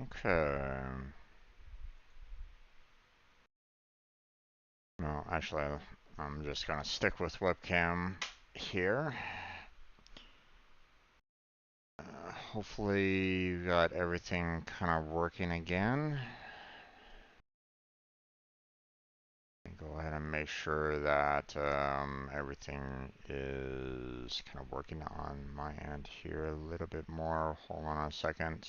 Okay. No, actually, I'm just gonna stick with webcam here. Hopefully you got everything kind of working again. Go ahead and make sure that everything is kind of working on my end here a little bit more. Hold on a second.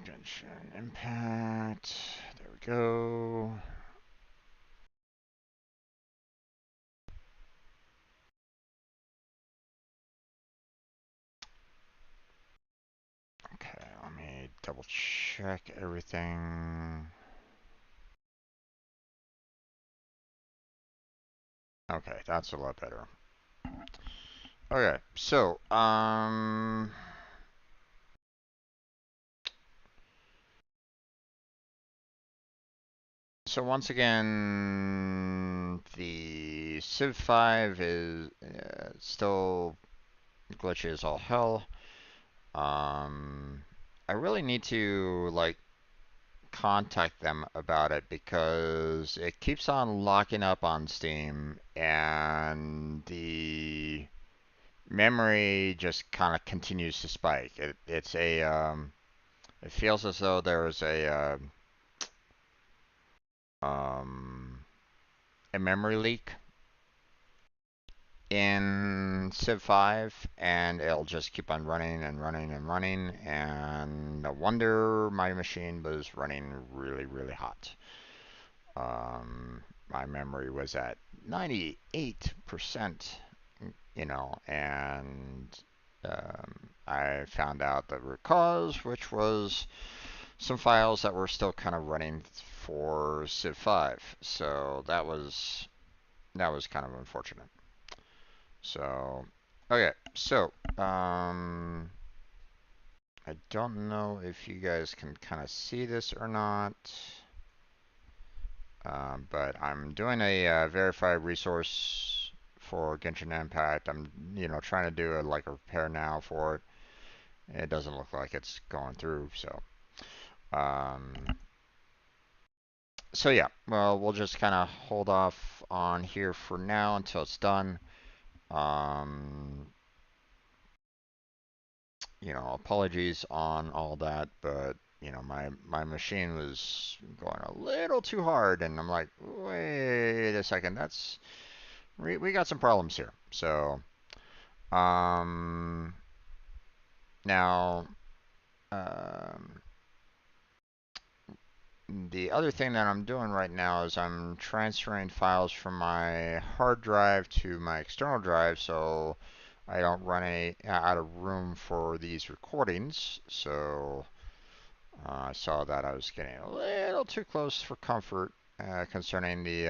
Genshin Impact. There we go. Okay, let me double check everything. Okay, that's a lot better. Okay, so once again, the Civ 5 is still glitchy as all hell. I really need to like contact them about it because it keeps on locking up on Steam and the memory just kind of continues to spike. It feels as though there's um, a memory leak in Civ 5, and it'll just keep on running and running and running. And no wonder my machine was running really, really hot. My memory was at 98%, and I found out the root cause, which was some files that were still kind of running for Civ 5. So that was kind of unfortunate. So okay, so I don't know if you guys can kind of see this or not. But I'm doing a verified resource for Genshin Impact. I'm, trying to do like a repair now for it. It doesn't look like it's going through, um, so yeah. Well, we'll just kind of hold off on here for now until it's done. Um, apologies on all that, but my machine was going a little too hard, and I'm like, wait a second, we got some problems here. So, um, now, um, the other thing that I'm doing right now is I'm transferring files from my hard drive to my external drive, so I don't run out of room for these recordings. So I saw that I was getting a little too close for comfort concerning the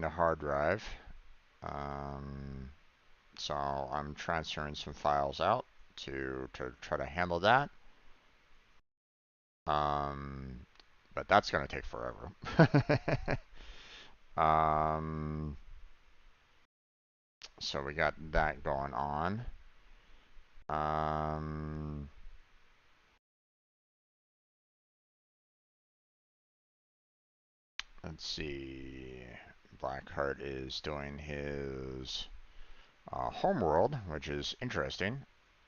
hard drive. Um, so I'm transferring some files out to try to handle that. Um, but that's going to take forever. um, so we got that going on. Um, let's see. Blackheart is doing his homeworld, which is interesting.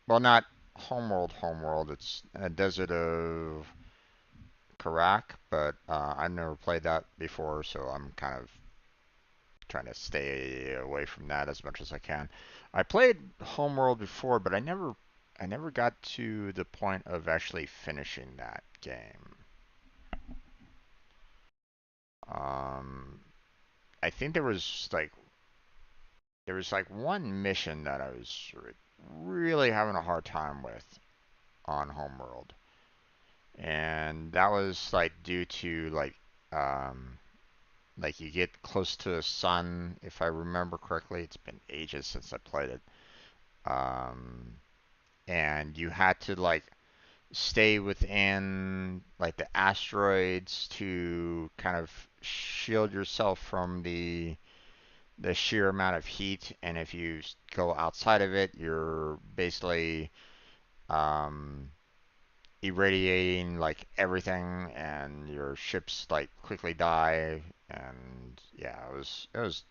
Well, not homeworld. It's a Desert of Karak, but I've never played that before, so I'm kind of trying to stay away from that as much as I can. I played Homeworld before, but I never got to the point of actually finishing that game. Um, I think there was like one mission that I was really having a hard time with on Homeworld, and that was like due to like you get close to the sun, if I remember correctly. It's been ages since I played it. Um, and you had to like stay within like the asteroids to kind of shield yourself from the sheer amount of heat, and if you go outside of it, you're basically um, irradiating like everything, and your ships like quickly die. And yeah,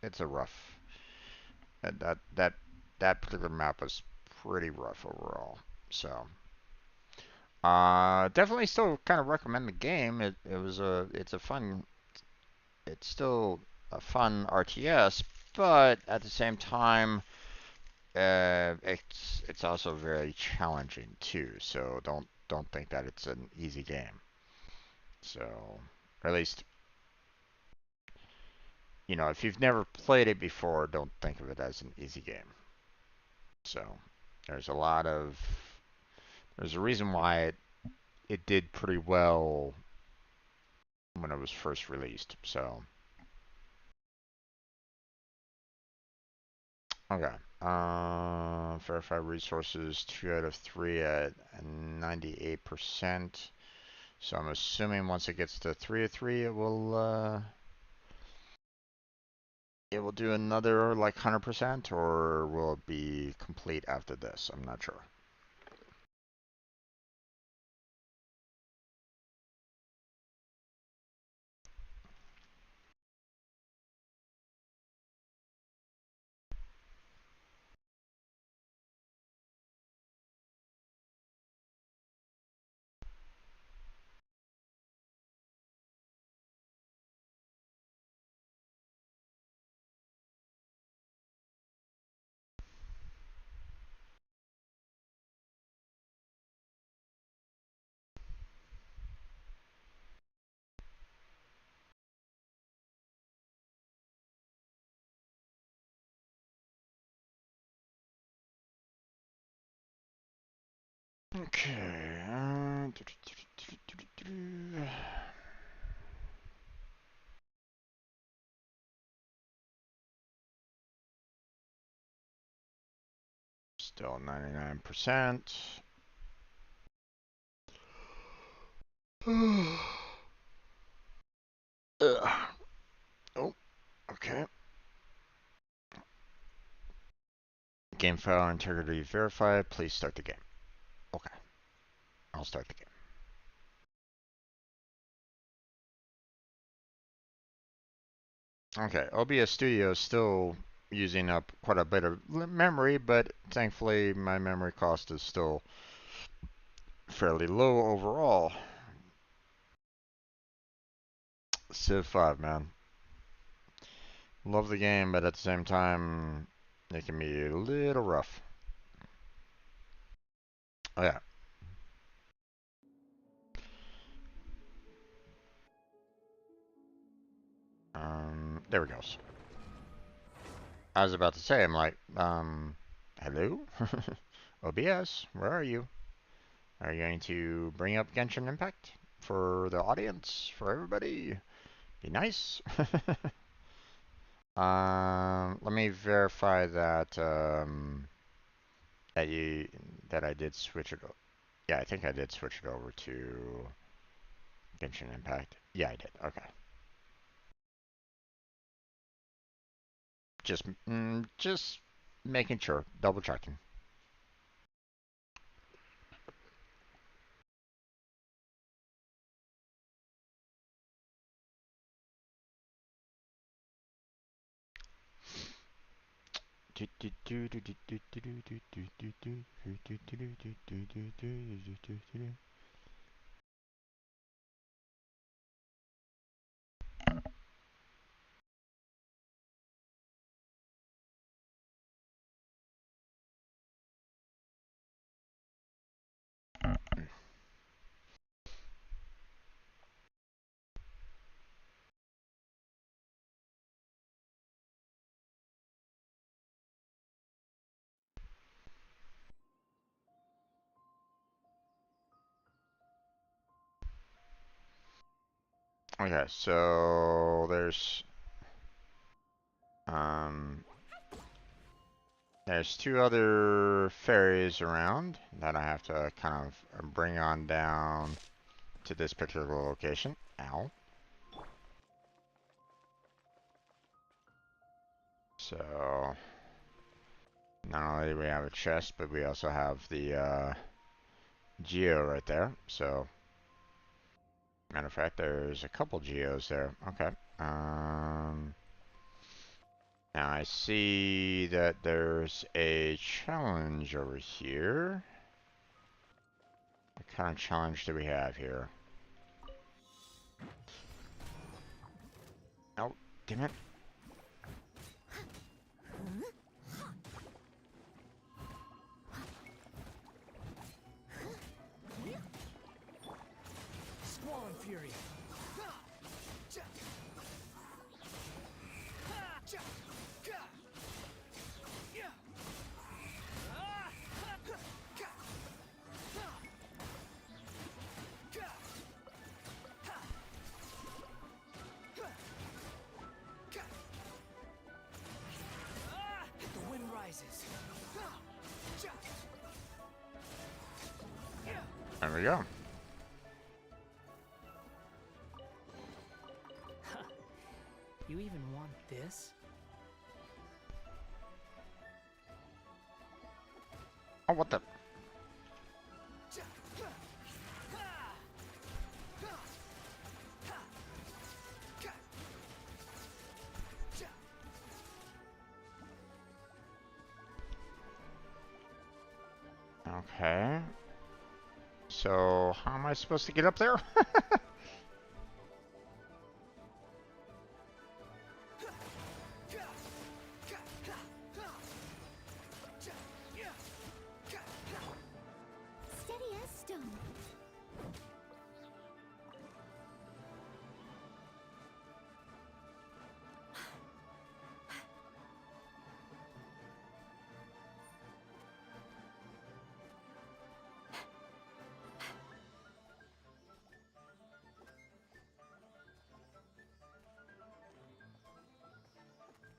it's a rough. That particular map was pretty rough overall. So, definitely still kind of recommend the game. It's still a fun RTS, but at the same time, it's also very challenging too. So don't think that it's an easy game. So, or at least if you've never played it before, don't think of it as an easy game. So, there's a lot of there's a reason why it did pretty well when it was first released. So, okay. Verify resources 2 out of 3 at 98%. So I'm assuming once it gets to 3 of 3, it will do another like 100%, or will it be complete after this? I'm not sure. Okay. Still 99%. Oh, okay. Game file integrity verified. Please start the game. Okay, I'll start the game. Okay, OBS Studio is still using up quite a bit of memory, but thankfully my memory cost is still fairly low overall. Civ 5, man. Love the game, but at the same time, it can be a little rough. Oh, yeah. There we go. I was about to say, I'm like, hello? OBS, where are you? Are you going to bring up Genshin Impact for the audience, for everybody? Be nice. Let me verify that you that I did switch it. Yeah, I think I did switch it over to Genshin Impact. Yeah, I did. Okay. Just making sure, double checking. Okay, so um there's 2 other ferries around that I have to kind of bring on down to this particular location. Ow. So not only do we have a chest, but we also have the geo right there. So matter of fact, there's a couple geos there. Okay. Now I see that there's a challenge over here. What kind of challenge do we have here? Oh, damn it. Squall Fury. The wind rises. There we go. You even want this? Oh, what the? Okay. So, how am I supposed to get up there? Steady as stone.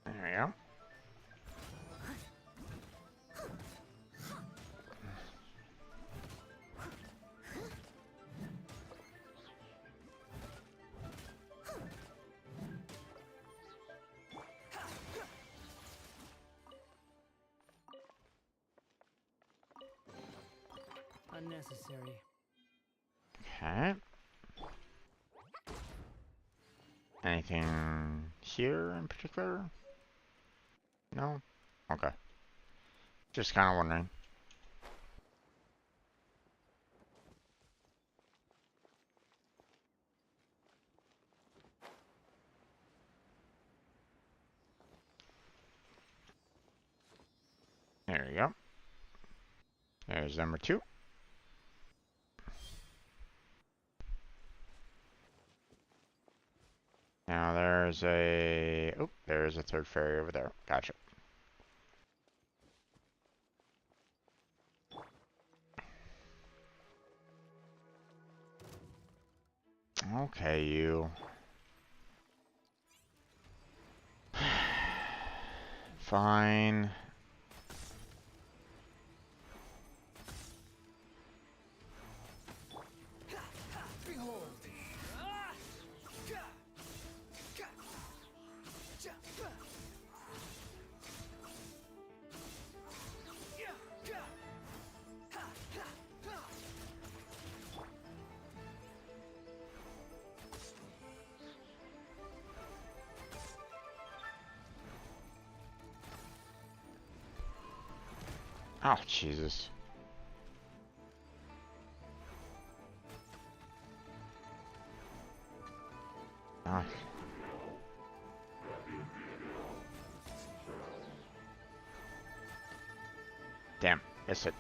There we go. Unnecessary. Okay. Anything here in particular? No? Okay. Just kind of wondering. There you go. There's number 2. Now there's a... Oh, there's a third fairy over there. Gotcha. Okay, you. Fine. Behold. Oh, Jesus. Ah. Damn, missed it.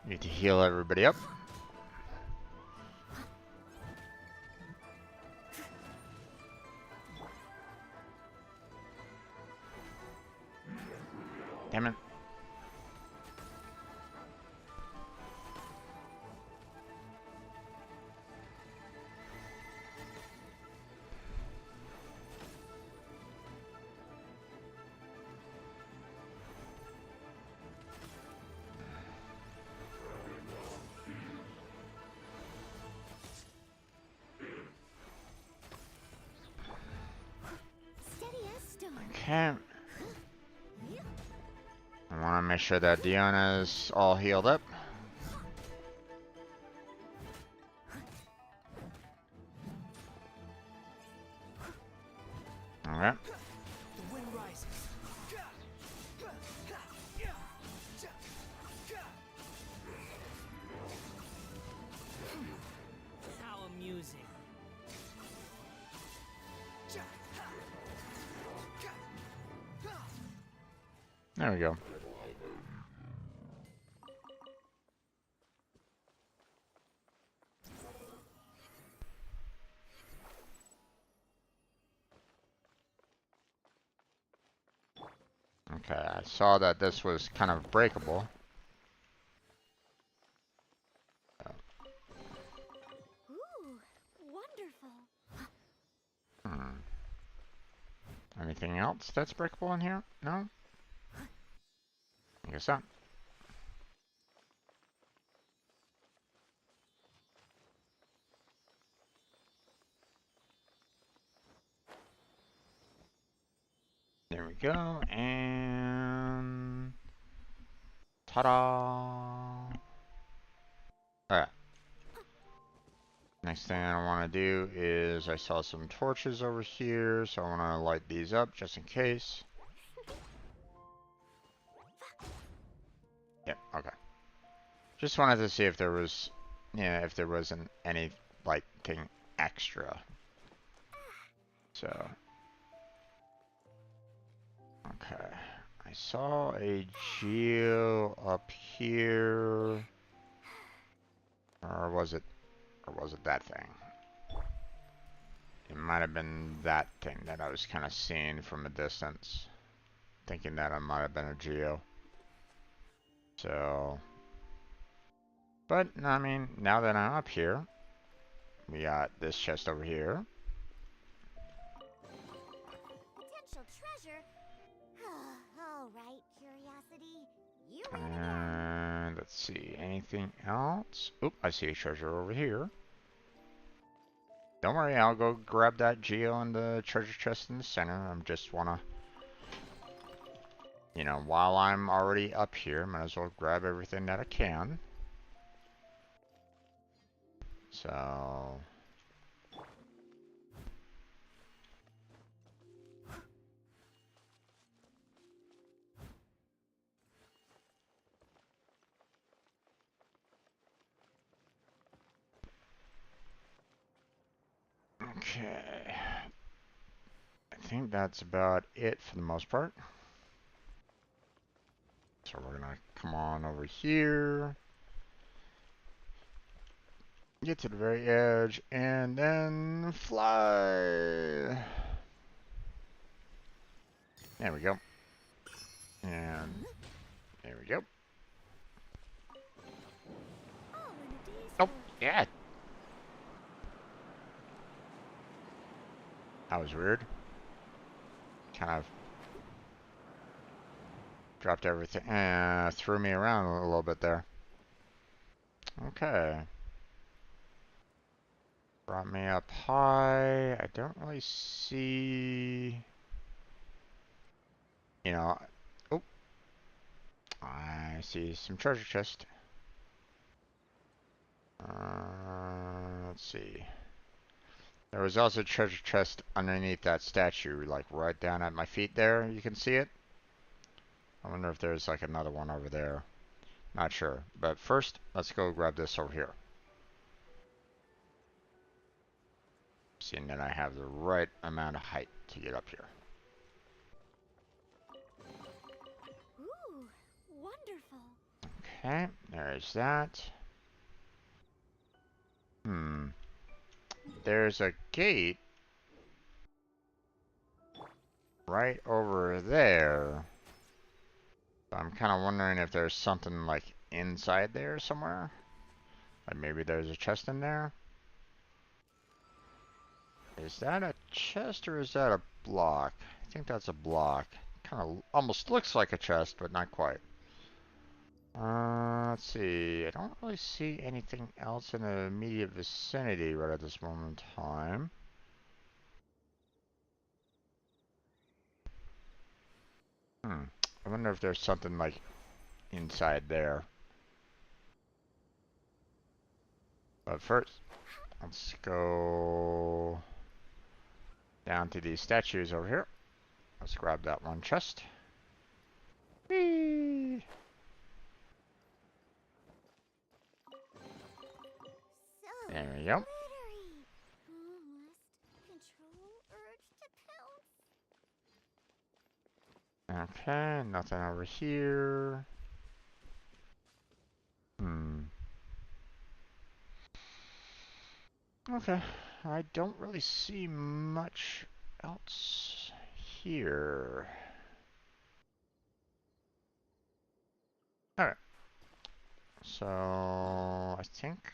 Need to heal everybody up. Damn it. Okay. I want to make sure that Diona's all healed up. Okay. The wind rises. How amusing. There we go. Okay, I saw that this was kind of breakable. Ooh, wonderful. Hmm. Anything else that's breakable in here? No? I guess not. There we go, and ta-da! Alright. Next thing I want to do is I saw some torches over here, so I want to light these up just in case. Yep, okay. Just wanted to see if there was, yeah, if there wasn't any, like, thing extra. So, okay. I saw a geo up here. Or was it that thing? It might have been that thing that I was kind of seeing from a distance. Thinking that it might have been a geo. So, but, I mean, now that I'm up here, we got this chest over here. Potential treasure. All right, curiosity. You win again. And let's see, anything else? Oop, I see a treasure over here. Don't worry, I'll go grab that geo and the treasure chest in the center. I just wanna, you know, while I'm already up here, might as well grab everything that I can. So, okay. I think that's about it for the most part. So we're gonna come on over here. Get to the very edge, and then fly. There we go. And there we go. All in a day's Oh, work. yeah. That was weird. Kind of dropped everything. Threw me around a little bit there. Okay. Brought me up high. I don't really see... You know... Oh. I see some treasure chest. Let's see. There was also a treasure chest underneath that statue, like right down at my feet there. You can see it. I wonder if there's like another one over there. Not sure. But first, let's go grab this over here. Seeing that I have the right amount of height to get up here. Ooh, wonderful. Okay, there's that. There's a gate right over there. I'm kind of wondering if there's something like inside there somewhere. Like maybe there's a chest in there. Is that a chest or is that a block? I think that's a block. Kind of almost looks like a chest, but not quite. Let's see. I don't really see anything else in the immediate vicinity right at this moment in time. I wonder if there's something like inside there. But first, let's go down to these statues over here. Let's grab that one chest. Whee! So There we go. glittery. Must control urge to pounce. Okay, nothing over here. Okay, I don't really see much else here. Alright, so I think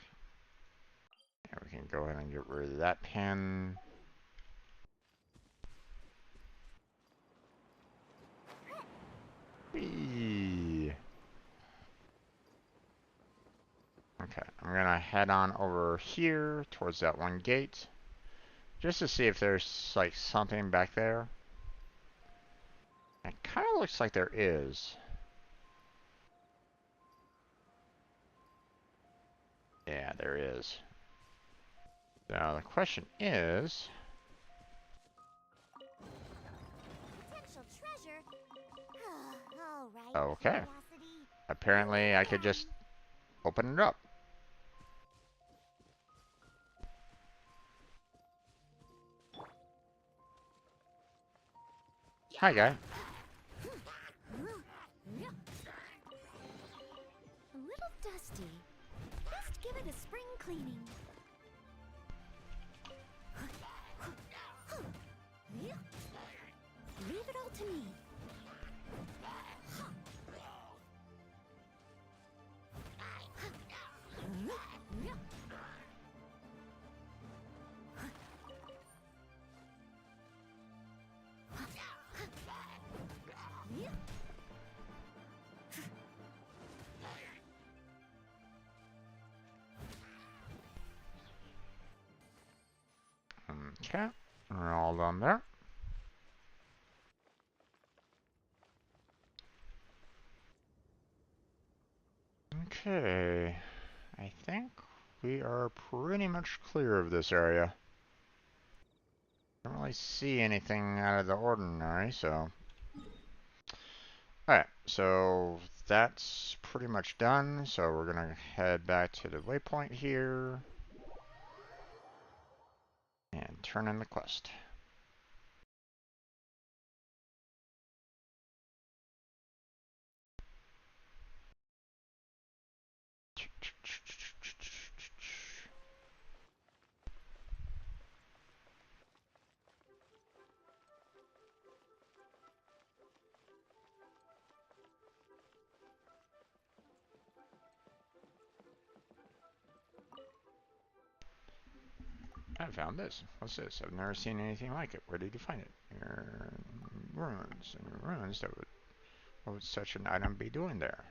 we can go ahead and get rid of that pen. Whee! Okay, I'm gonna head on over here towards that one gate, just to see if there's like something back there. It kind of looks like there is. Yeah, there is. Now the question is, Potential treasure. All right, okay, curiosity. apparently I could just open it up. Hi, guy. A little dusty. Best give it a spring cleaning. Leave it all to me. Okay, we're all done there. Okay, I think we are pretty much clear of this area. Don't really see anything out of the ordinary, so. Alright, so that's pretty much done. So we're gonna head back to the waypoint here and turn in the quest. I found this. What's this? I've never seen anything like it. Where did you find it? Your ruins. And ruins. What would such an item be doing there?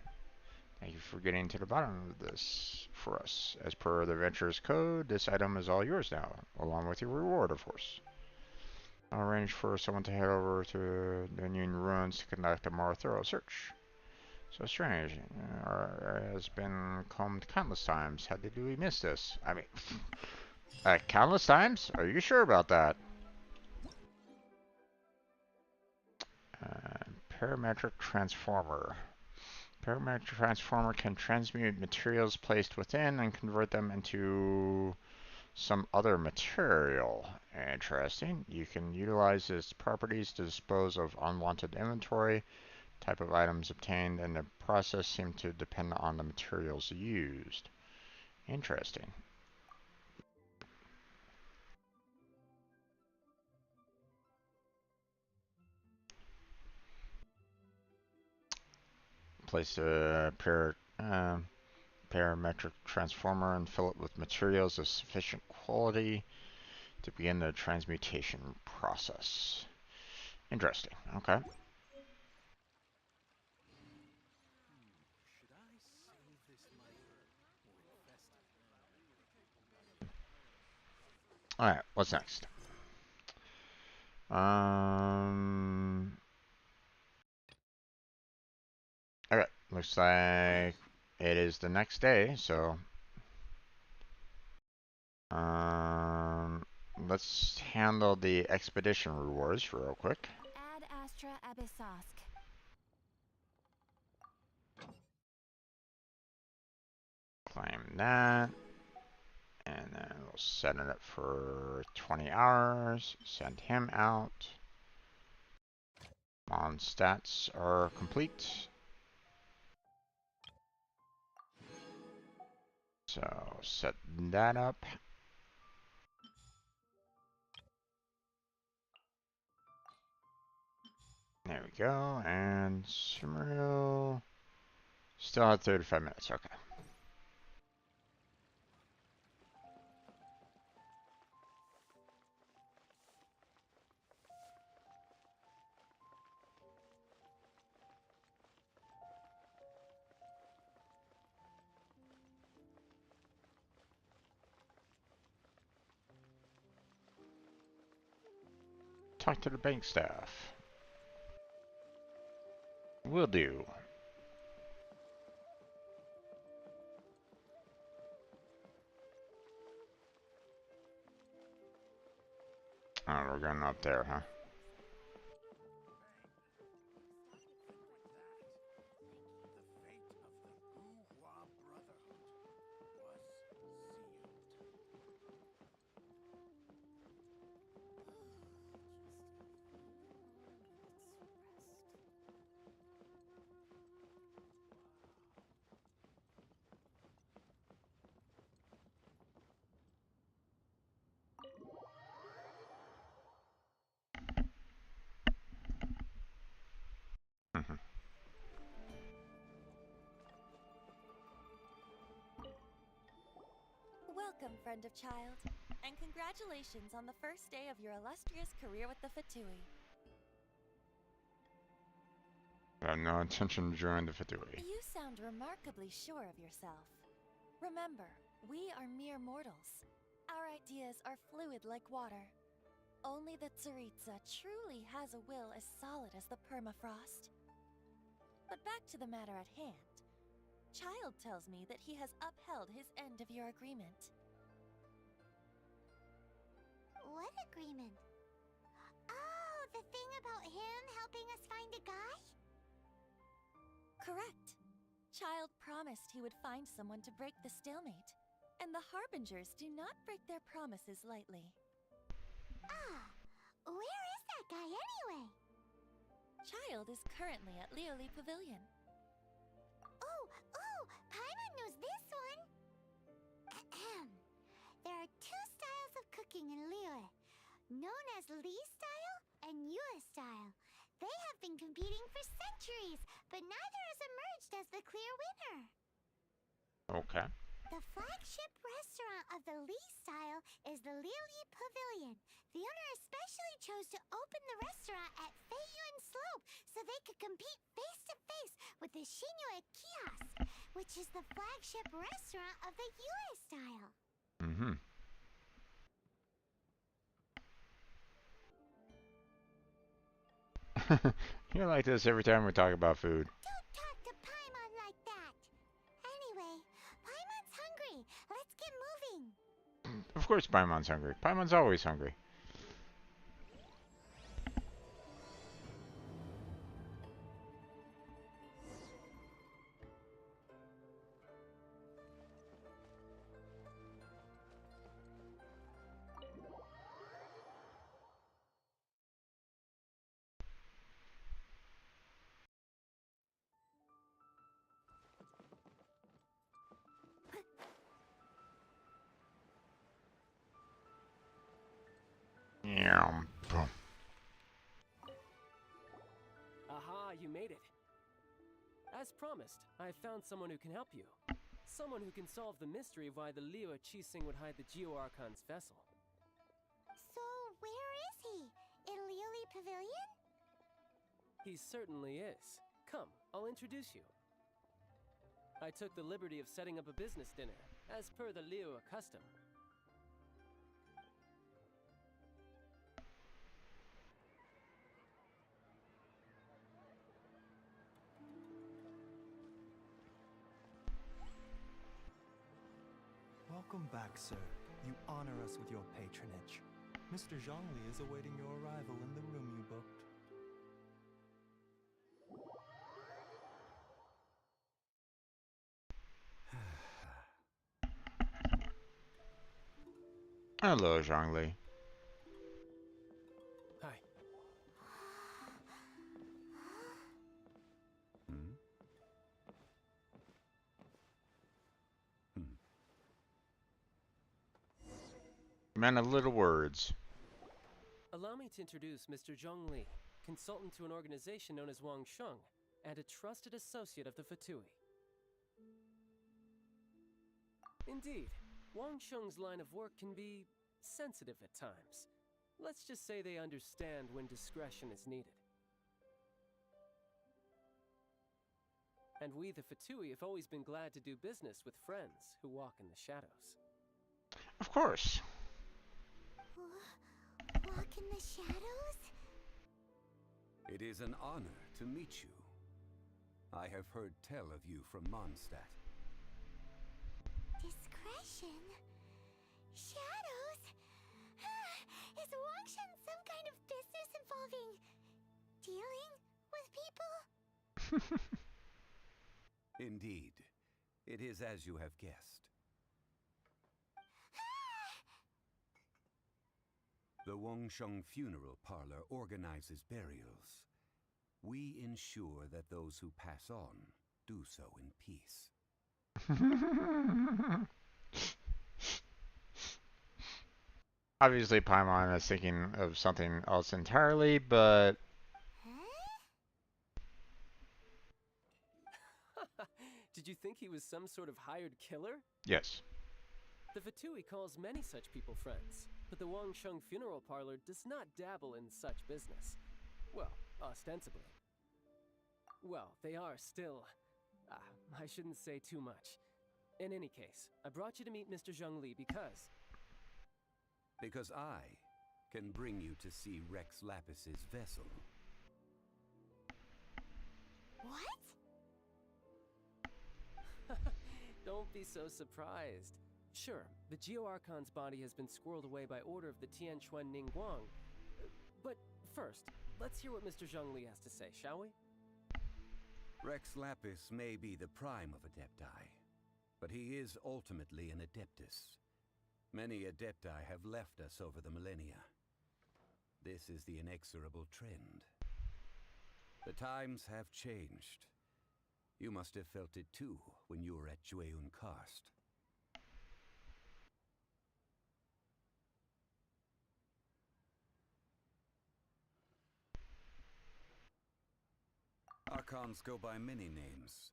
Thank you for getting to the bottom of this for us. As per the Adventurer's Code, this item is all yours now, along with your reward, of course. I'll arrange for someone to head over to the Union Ruins to conduct a more thorough search. So strange. Has been combed countless times. How did we miss this? I mean, countless times? Are you sure about that? Parametric Transformer. Parametric Transformer can transmute materials placed within and convert them into some other material. Interesting. You can utilize its properties to dispose of unwanted inventory, Type of items obtained and the process seem to depend on the materials used. Interesting. Place a parametric transformer and fill it with materials of sufficient quality to begin the transmutation process. Interesting. Okay. Alright, what's next? Okay, looks like it is the next day, so let's handle the expedition rewards real quick. Ad Astra Abyssosk. Claim that. And then we'll set it up for 20 hours. Send him out. Mon stats are complete. So set that up. There we go. And Sumeru still had 35 minutes. Okay. Talk to the bank staff. Will do. Oh, we're going up there, huh? Welcome, friend of child, and congratulations on the first day of your illustrious career with the Fatui. I have no intention to join the Fatui. You sound remarkably sure of yourself. Remember, we are mere mortals. Our ideas are fluid like water. Only the Tsaritsa truly has a will as solid as the permafrost. But back to the matter at hand. Child tells me that he has upheld his end of your agreement. What agreement? Oh, the thing about him helping us find a guy? Correct. Child promised he would find someone to break the stalemate. And the Harbingers do not break their promises lightly. Ah, where is that guy anyway? Child is currently at Lioli Pavilion. Oh, Paimon knows this one. Ahem. There are two styles of cooking in Lioli, known as Li style and Yue style. They have been competing for centuries, but neither has emerged as the clear winner. Okay. The flagship restaurant of the Li style is the Lioli Pavilion. The owner especially chose to open the restaurant at Feiyuan Slope so they could compete face-to-face with the Shinyue Kiosk, which is the flagship restaurant of the Yue style. Mm-hmm. You're like this every time we talk about food. Don't talk to Paimon like that. Anyway, Paimon's hungry. Let's get moving. Of course Paimon's hungry. Paimon's always hungry. Bam, boom. Aha, you made it. As promised, I found someone who can help you. Someone who can solve the mystery of why the Liu Qixing would hide the Geo Archon's vessel. So, where is he? In Liuli Pavilion? He certainly is. Come, I'll introduce you. I took the liberty of setting up a business dinner, as per the Liu custom. Welcome back, sir. You honor us with your patronage. Mr. Zhongli is awaiting your arrival in the room you booked. Hello, Zhongli. Hi. Man of little words. Allow me to introduce Mr. Zhong Li, consultant to an organization known as Wang Sheng, and a trusted associate of the Fatui. Indeed, Wang Sheng's line of work can be sensitive at times. Let's just say they understand when discretion is needed. And we, the Fatui, have always been glad to do business with friends who walk in the shadows. Of course. Walk in the shadows? It is an honor to meet you. I have heard tell of you from Mondstadt. Discretion? Shadows? Is Wangshan some kind of business involving dealing with people? Indeed, it is as you have guessed. The Wangsheng Funeral Parlor organizes burials. We ensure that those who pass on do so in peace. Obviously, Paimon is thinking of something else entirely, but Did you think he was some sort of hired killer? yes. The Fatui calls many such people friends, but the Wangsheng Funeral Parlor does not dabble in such business. Well, ostensibly. Well, they are still... I shouldn't say too much. In any case, I brought you to meet Mr. Zhong Li because... Because I can bring you to see Rex Lapis's vessel. What? Don't be so surprised. Sure, the Geo Archon's body has been squirreled away by order of the Tianquan Ningguang. But first, let's hear what Mr. Zhong Li has to say, shall we? Rex Lapis may be the prime of Adepti, but he is ultimately an Adeptus. Many Adepti have left us over the millennia. This is the inexorable trend. The times have changed. You must have felt it too when you were at Jueyun Karst. Archons go by many names.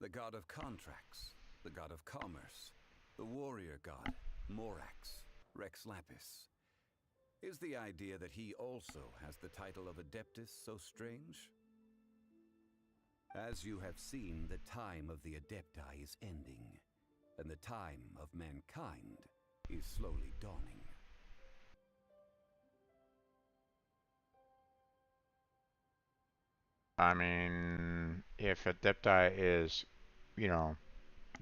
The god of contracts, the god of commerce, the warrior god, Morax, Rex Lapis. Is the idea that he also has the title of Adeptus so strange? As you have seen, the time of the Adepti is ending, and the time of mankind is slowly dawning. I mean, if Adepti is, you know,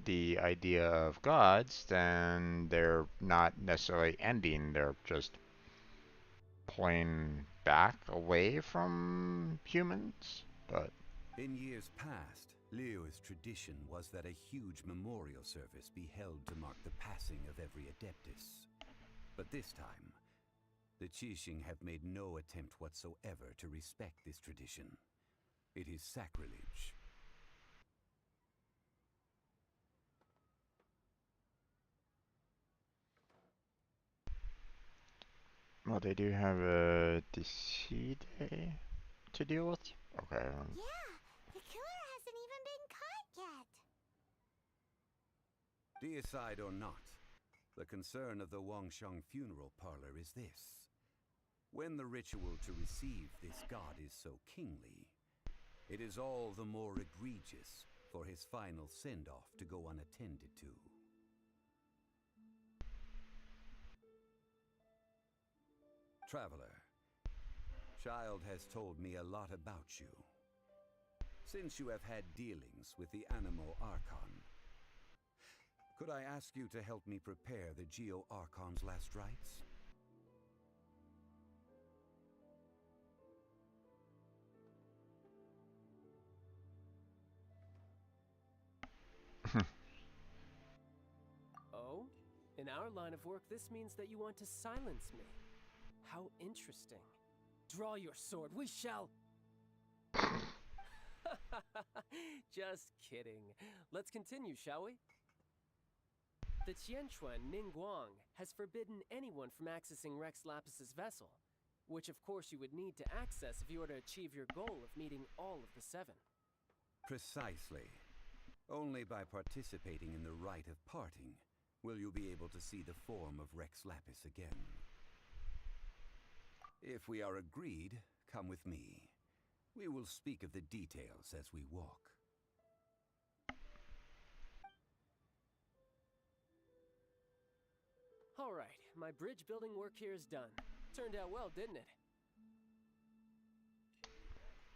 the idea of gods, then they're not necessarily ending, they're just pulling back away from humans. But In years past, Leo's tradition was that a huge memorial service be held to mark the passing of every Adeptus. But this time, the Qixing have made no attempt whatsoever to respect this tradition. It is sacrilege. Well, they do have a DC day to deal with. Okay. Yeah, the killer hasn't even been caught yet. Deicide or not, the concern of the Wangsheng funeral parlor is this. When the ritual to receive this god is so kingly, it is all the more egregious for his final send-off to go unattended to. Traveler, Child has told me a lot about you. Since you have had dealings with the Animo Archon, could I ask you to help me prepare the Geo Archon's last rites? Oh? In our line of work, this means that you want to silence me. How interesting. Draw your sword, we shall... Just kidding. Let's continue, shall we? The Qianquan Ningguang has forbidden anyone from accessing Rex Lapis's vessel, which of course you would need to access if you were to achieve your goal of meeting all of the seven. Precisely. Only by participating in the rite of parting will you be able to see the form of Rex Lapis again. If we are agreed, come with me. We will speak of the details as we walk. All right, my bridge building work here is done. Turned out well, didn't it?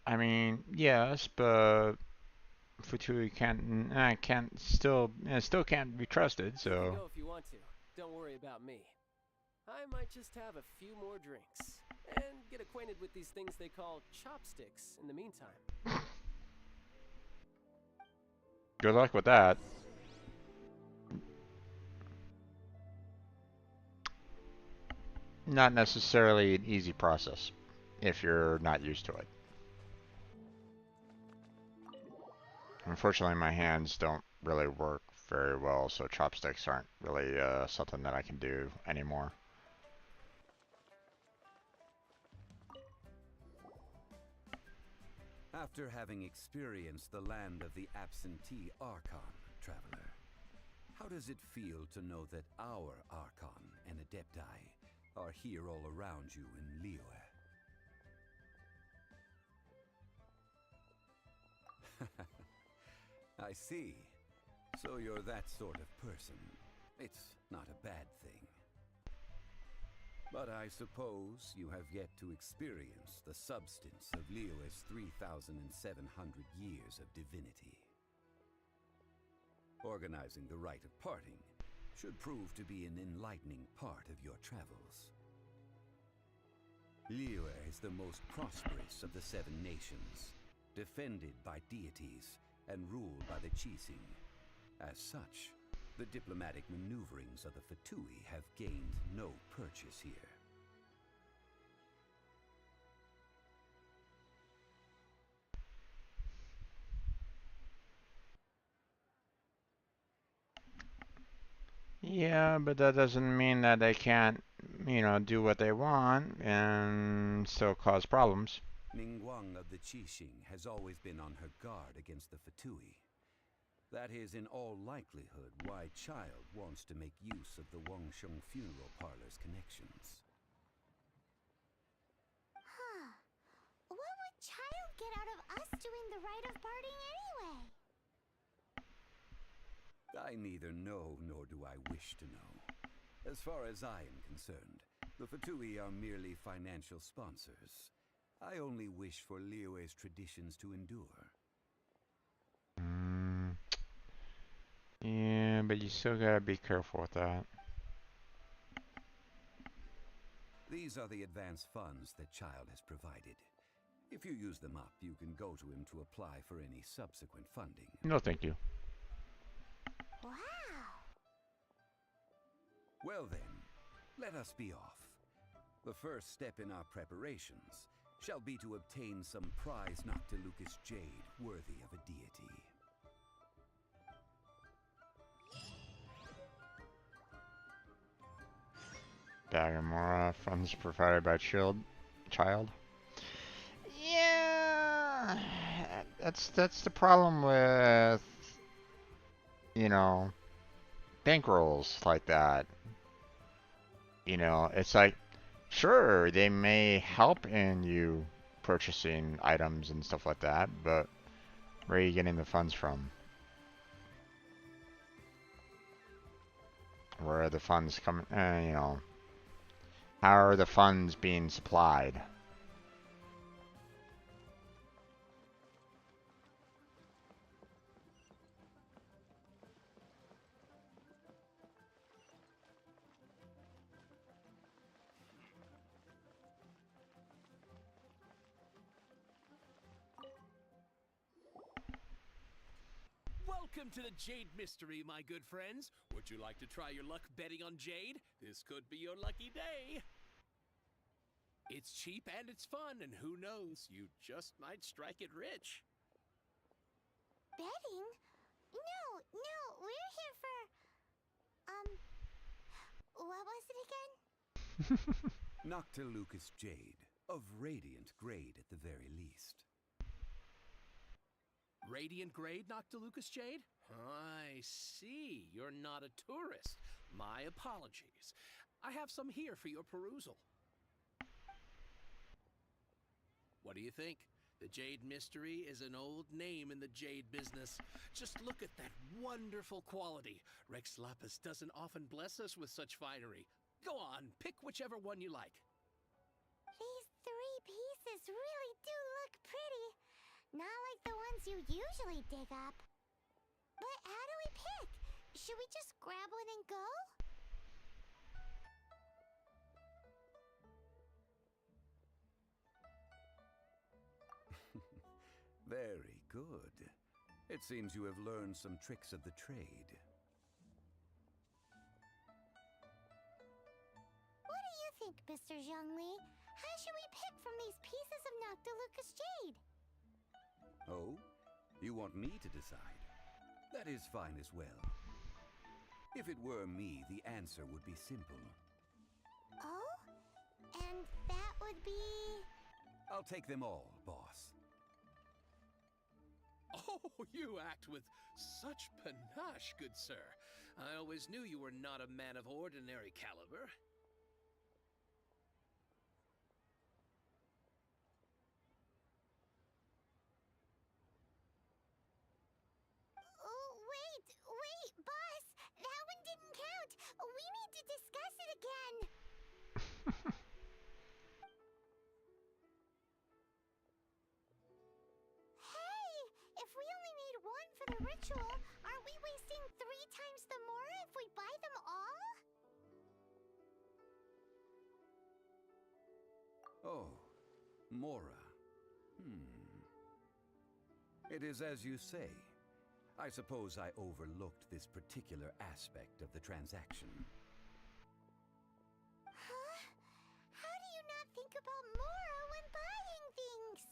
I mean, yes, but Futui still can't be trusted. You can So go if you want to. Don't worry about me. I might just have a few more drinks and get acquainted with these things they call chopsticks in the meantime. good luck with that. Not necessarily an easy process if you're not used to it. Unfortunately, my hands don't really work very well, so chopsticks aren't really something that I can do anymore. After having experienced the land of the absentee Archon, Traveler, how does it feel to know that our Archon and Adepti are here all around you in Liyue? I see. So you're that sort of person. It's not a bad thing. But I suppose you have yet to experience the substance of Liyue's 3,700 years of divinity. Organizing the rite of parting should prove to be an enlightening part of your travels. Liyue is the most prosperous of the 7 nations, defended by deities and ruled by the Qixing. As such, the diplomatic maneuverings of the Fatui have gained no purchase here. Yeah, but that doesn't mean that they can't, do what they want and still cause problems. Ningguang of the Qixing has always been on her guard against the Fatui. That is in all likelihood why Child wants to make use of the Wangsheng funeral parlor's connections. Huh. What would Child get out of us doing the rite of parting anyway? I neither know nor do I wish to know. As far as I am concerned, the Fatui are merely financial sponsors. I only wish for Liyue's traditions to endure. Yeah, but you still gotta be careful with that. These are the advance funds that Child has provided. If you use them up, you can go to him to apply for any subsequent funding. No, thank you. Wow. Well then, let us be off. The first step in our preparations shall be to obtain some prize Noctilucous jade worthy of a deity. Dagamora funds provided by Child. Yeah, that's the problem with you know bankrolls like that. It's like sure they may help in you purchasing items and stuff like that, but where are you getting the funds from? Where are the funds coming? How are the funds being supplied? Welcome to the Jade Mystery, my good friends. Would you like to try your luck betting on Jade? This could be your lucky day. It's cheap and it's fun, and who knows, you just might strike it rich. Betting? No, we're here for... what was it again? Noctilucous Jade, of radiant grade at the very least. Radiant grade, Noctilucous Jade? I see. You're not a tourist. My apologies. I have some here for your perusal. What do you think? The Jade Mystery is an old name in the jade business. Just look at that wonderful quality. Rex Lapis doesn't often bless us with such finery. Go on, pick whichever one you like. These 3 pieces really do look pretty. Not like the ones you usually dig up. But how do we pick? Should we just grab one and go? Very good. It seems you have learned some tricks of the trade. What do you think, Mr. Zhongli? How should we pick from these pieces of Noctilucous Jade? Oh? You want me to decide? That is fine as well. If it were me, the answer would be simple. Oh? And that would be... I'll take them all, boss. Oh, you act with such panache, good sir. I always knew you were not a man of ordinary caliber. Oh, wait, boss! That one didn't count! We need to discuss it again! Hey! If we only need one for the ritual, aren't we wasting 3 times the more if we buy them all? Oh, Mora. It is as you say. I suppose I overlooked this particular aspect of the transaction. Huh? How do you not think about Mora when buying things?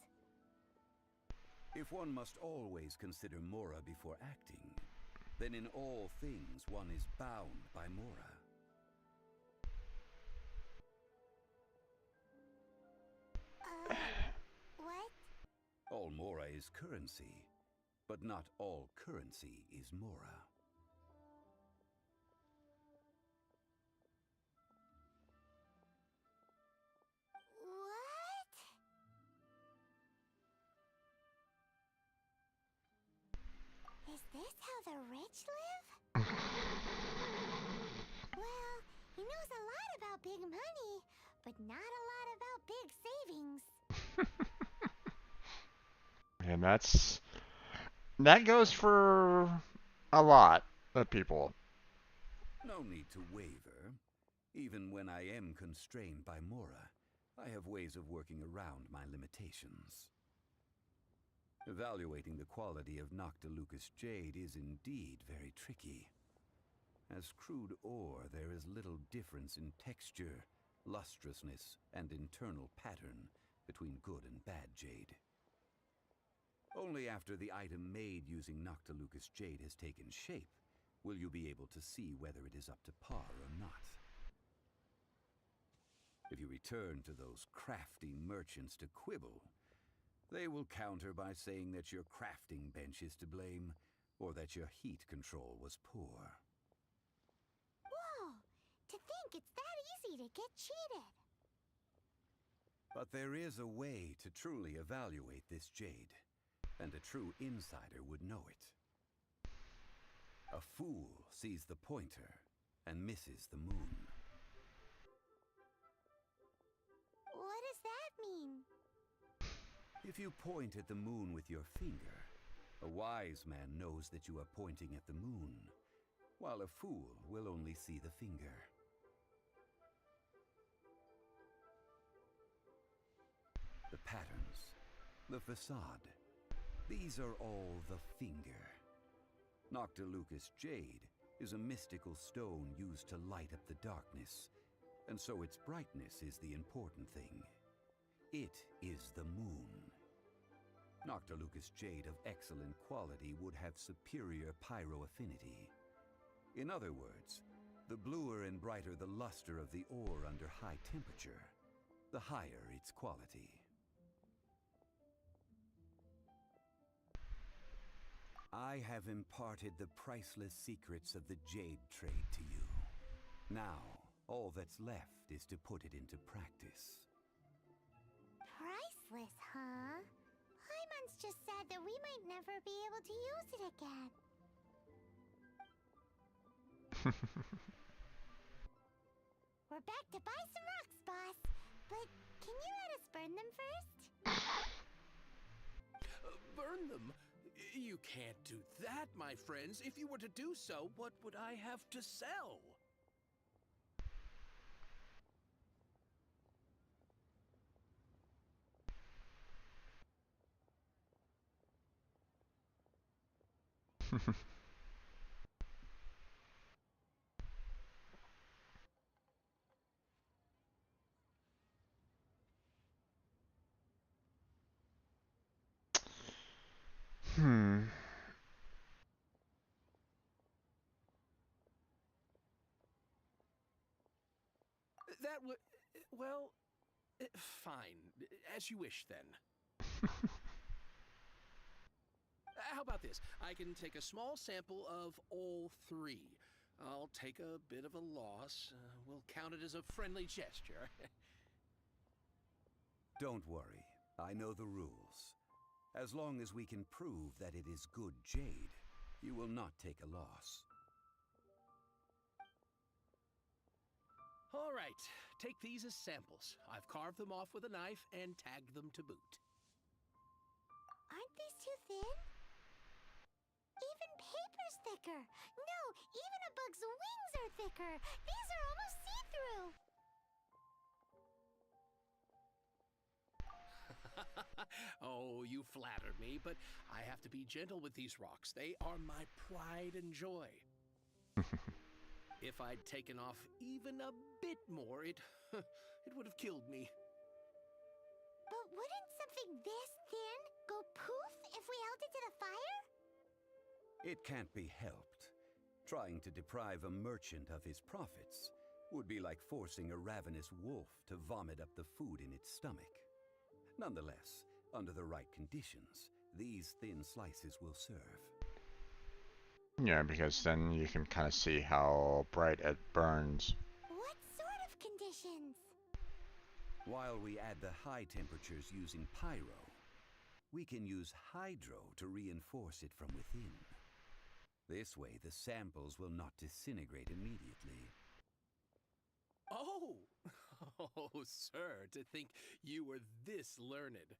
If one must always consider Mora before acting, then in all things one is bound by Mora. What? All Mora is currency, but not all currency is Mora. What? Is this how the rich live? Well, he knows a lot about big money, but not a lot about big savings. And that goes for a lot of people. No need to waver. Even when I am constrained by Mora, I have ways of working around my limitations. Evaluating the quality of Noctilucous Jade is indeed very tricky. As crude ore, there is little difference in texture, lustrousness, and internal pattern between good and bad jade. Only after the item made using Noctilucous Jade has taken shape will you be able to see whether it is up to par or not. If you return to those crafty merchants to quibble, they will counter by saying that your crafting bench is to blame, or that your heat control was poor. Whoa! To think it's that easy to get cheated! But there is a way to truly evaluate this jade, and a true insider would know it. A fool sees the pointer and misses the moon. What does that mean? If you point at the moon with your finger, a wise man knows that you are pointing at the moon, while a fool will only see the finger. The patterns, the facade, these are all the finger. Noctilucous jade is a mystical stone used to light up the darkness, and so its brightness is the important thing. It is the moon. Noctilucous jade of excellent quality would have superior pyro-affinity. In other words, the bluer and brighter the luster of the ore under high temperature, the higher its quality. I have imparted the priceless secrets of the jade trade to you. Now, all that's left is to put it into practice. Priceless, huh? Hyman's just said that we might never be able to use it again. We're back to buy some rocks, boss. But can you let us burn them first? Burn them? You can't do that, my friends. If you were to do so, what would I have to sell? That would... well... fine. As you wish, then. How about this? I can take a small sample of all three. I'll take a bit of a loss. We'll count it as a friendly gesture. Don't worry, I know the rules. As long as we can prove that it is good jade, you will not take a loss. All right, take these as samples. I've carved them off with a knife and tagged them to boot. Aren't these too thin? Even paper's thicker. No, even a bug's wings are thicker. These are almost see-through. Oh, you flatter me, but I have to be gentle with these rocks. They are my pride and joy. If I'd taken off even a bit more, it would have killed me. But wouldn't something this thin go poof if we held it to the fire? It can't be helped. Trying to deprive a merchant of his profits would be like forcing a ravenous wolf to vomit up the food in its stomach. Nonetheless, under the right conditions, these thin slices will serve. Yeah, because then you can kind of see how bright it burns. What sort of conditions? While we add the high temperatures using pyro, we can use hydro to reinforce it from within. This way, the samples will not disintegrate immediately. Oh! Oh, sir, to think you were this learned.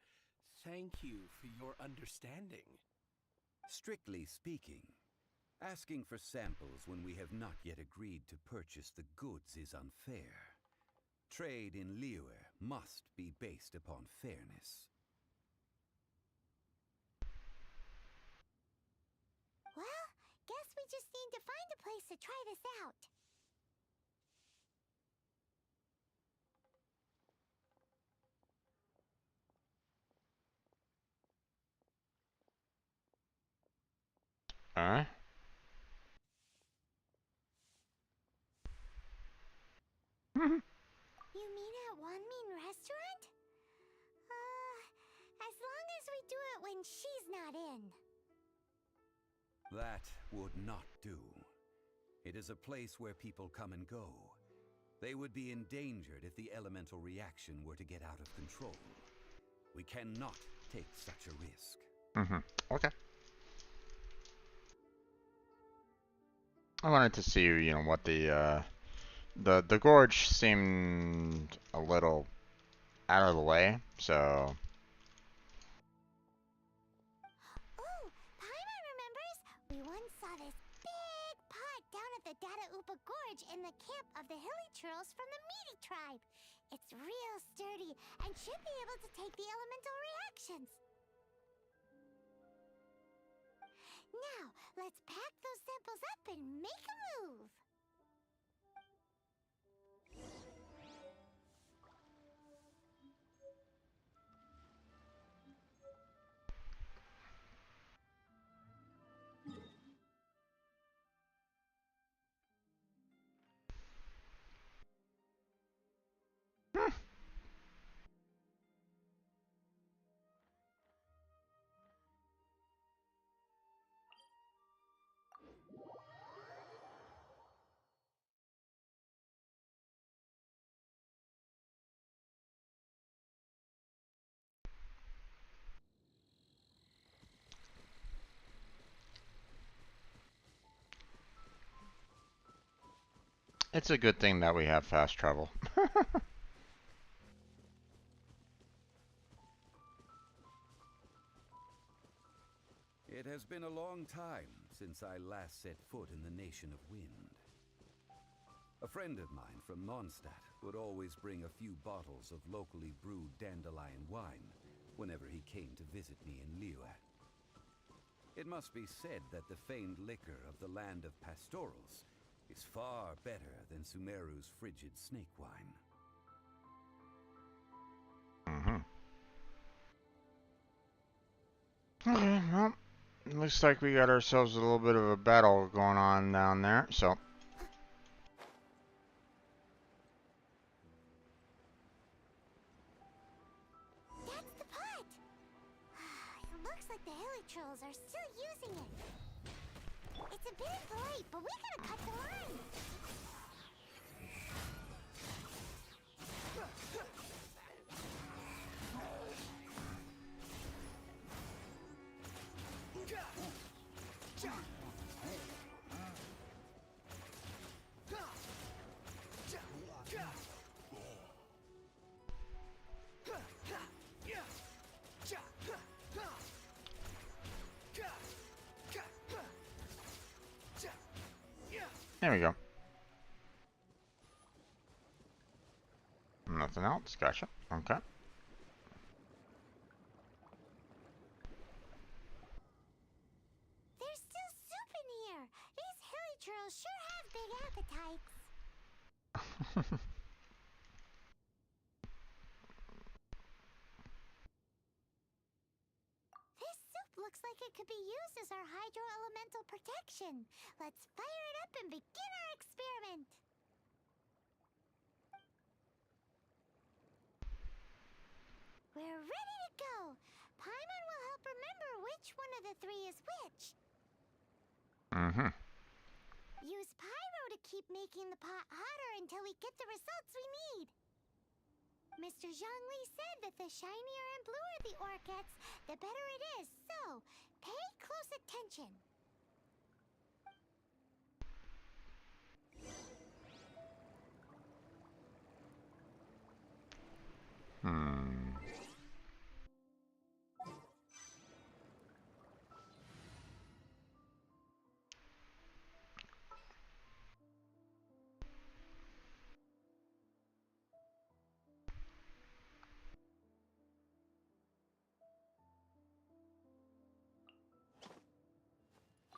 Thank you for your understanding. Strictly speaking, asking for samples when we have not yet agreed to purchase the goods is unfair. Trade in Liyue must be based upon fairness. Well, guess we just need to find a place to try this out. Huh? You mean at and she's not in. That would not do. It is a place where people come and go. They would be endangered if the elemental reaction were to get out of control. We cannot take such a risk. Okay. I wanted to see, you know, what the gorge seemed a little out of the way, so. Oh, Paimon remembers! We once saw this big pot down at the Data Upa Gorge in the camp of the hilly churls from the Meaty tribe. It's real sturdy and should be able to take the elemental reactions. Now, let's pack those samples up and make a move! It's a good thing that we have fast travel. It has been a long time since I last set foot in the Nation of Wind. A friend of mine from Mondstadt would always bring a few bottles of locally brewed dandelion wine whenever he came to visit me in Liyue. It must be said that the famed liquor of the land of pastorals is far better than Sumeru's frigid snake wine. Okay, well, looks like we got ourselves a little bit of a battle going on down there, so. That's the pot! It looks like the hilly trolls are still using it. It's a bit late, but we gotta cut the line! There we go. Nothing else, gotcha. Okay. There's still soup in here! These hilly trolls sure have big appetites! This soup looks like it could be used as our hydro-elemental protection. Let's fire it up and begin our experiment! We're ready to go! Paimon will help remember which one of the three is which. Use pyro to keep making the pot hotter until we get the results we need. Mr. Zhongli said that the shinier and bluer the ore gets, the better it is, so pay close attention.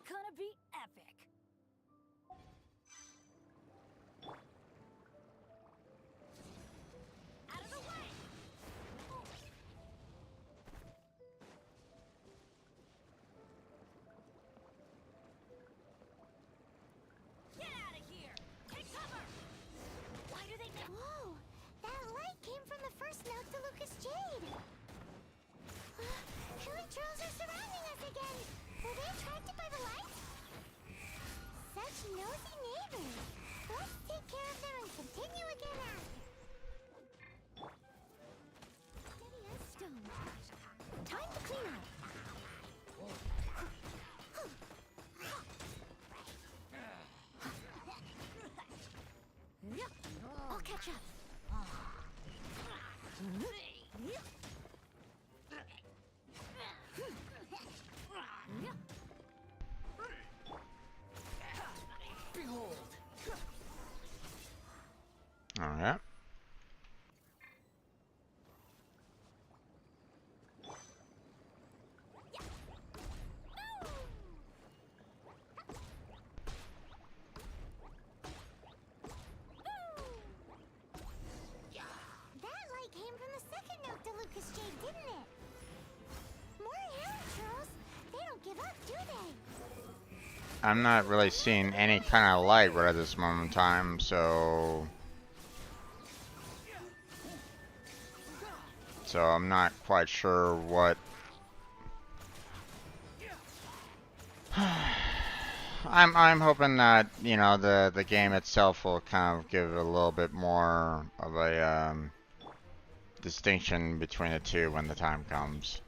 Gonna be epic. Out of the way! Get out of here! Take cover! Why do they know? Whoa! That light came from the first note to Lucas Jade! Killer trolls are surrounding us again. Were they attracted by the light? Such nosy neighbors. Let's take care of them and continue again after. Steady as stone. Time to clean up. I'll catch up. Behold. All right. That light came from the second note to Lucas Jade, didn't it? More arrow trolls. They don't give up, do they? I'm not really seeing any kind of light right at this moment in time, so I'm not quite sure what. I'm hoping that, you know, the game itself will kind of give a little bit more of a distinction between the two when the time comes.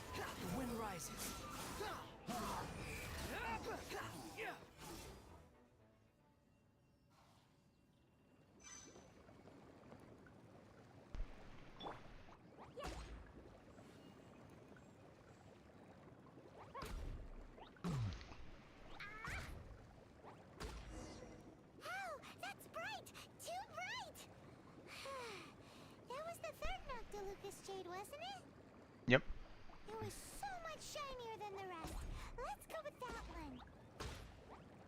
The wind rises. Oh, that's bright! Too bright! That was the third note to Lucas Jade, wasn't it? Yep. It was so much shinier than the rest. Let's go with that one.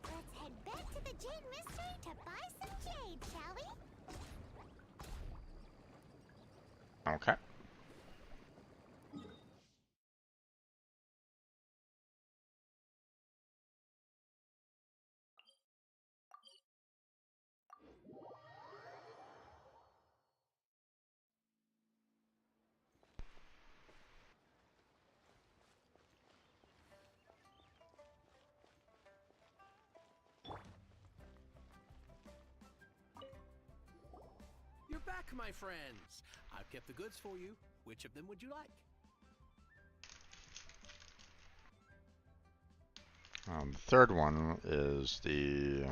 Let's head back to the Jade Mystery to buy some jade, shall we? Okay. You're back, my friends. I've kept the goods for you. Which of them would you like? The third one is the